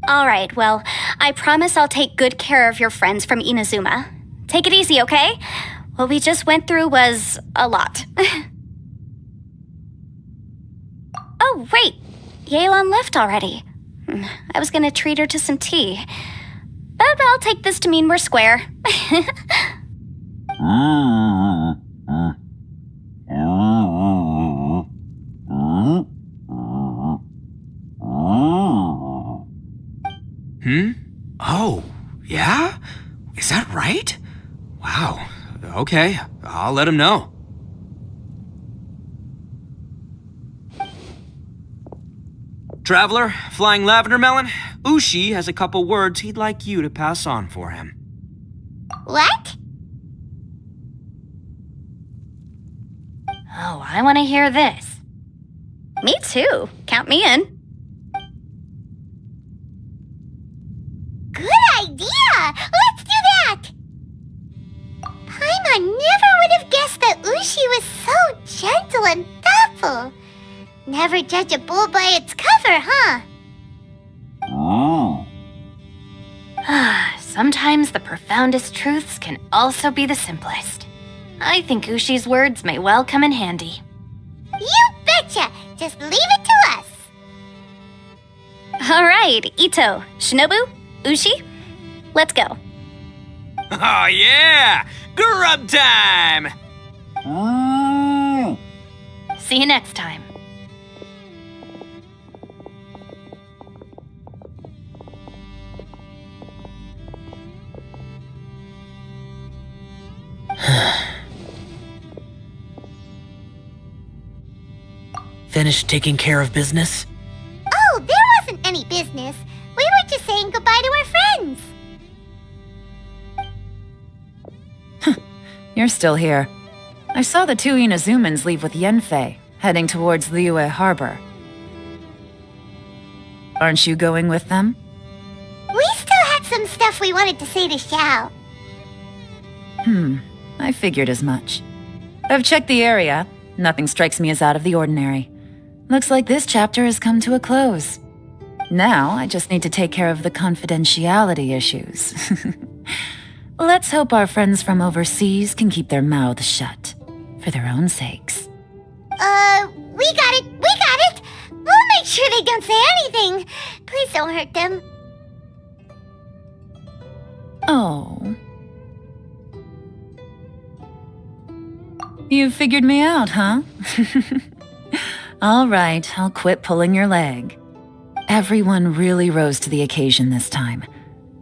Alright, well, I promise I'll take good care of your friends from Inazuma. Take it easy, okay? What we just went through was a lot. Oh, wait! Yelan left already. I was gonna treat her to some tea. But I'll take this to mean we're square.
Oh, yeah? Is that right? Wow. Okay, I'll let him know. Traveler, Flying Lavender Melon, Ushi has a couple words he'd like you to pass on for him.
What?
Oh, I want to hear this.
Me too. Count me in.
Good idea! Let's do that! Paimon never would have guessed that Ushi was so gentle and thoughtful. Never judge a bull by its cover, huh?
Sometimes the profoundest truths can also be the simplest. I think Ushi's words may well come in handy.
You betcha! Just leave it to us!
Alright, Ito, Shinobu, Ushi, let's go.
Oh yeah! Grub time!
See you next time.
Finished taking care of business?
Oh, there wasn't any business. We were just saying goodbye to our friends.
You're still here. I saw the two Inazumans leave with Yenfei, heading towards Liyue Harbor. Aren't you going with them?
We still had some stuff we wanted to say to Xiao.
I figured as much. I've checked the area. Nothing strikes me as out of the ordinary. Looks like this chapter has come to a close. Now, I just need to take care of the confidentiality issues. Let's hope our friends from overseas can keep their mouths shut. For their own sakes.
We got it! We'll make sure they don't say anything. Please don't hurt them.
Oh. You figured me out, huh? All right, I'll quit pulling your leg. Everyone really rose to the occasion this time.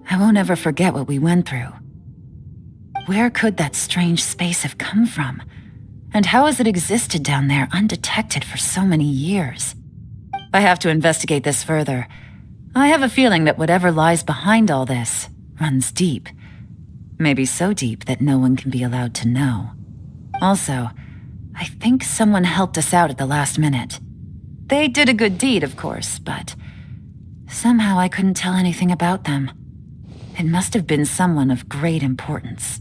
I won't ever forget what we went through. Where could that strange space have come from? And how has it existed down there undetected for so many years? I have to investigate this further. I have a feeling that whatever lies behind all this runs deep. Maybe so deep that no one can be allowed to know. Also, I think someone helped us out at the last minute. They did a good deed, of course, but somehow I couldn't tell anything about them. It must have been someone of great importance.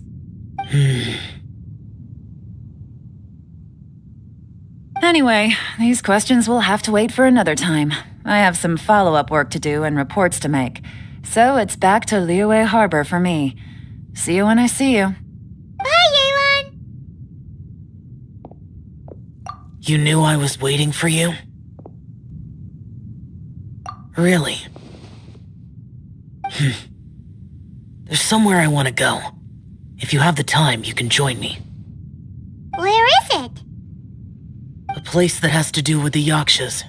Anyway, these questions will have to wait for another time. I have some follow-up work to do and reports to make. So it's back to Liyue Harbor for me. See you when I see you.
Bye, Yelan!
You knew I was waiting for you? Really? There's somewhere I want to go. If you have the time, you can join me.
Where is it?
A place that has to do with the Yakshas.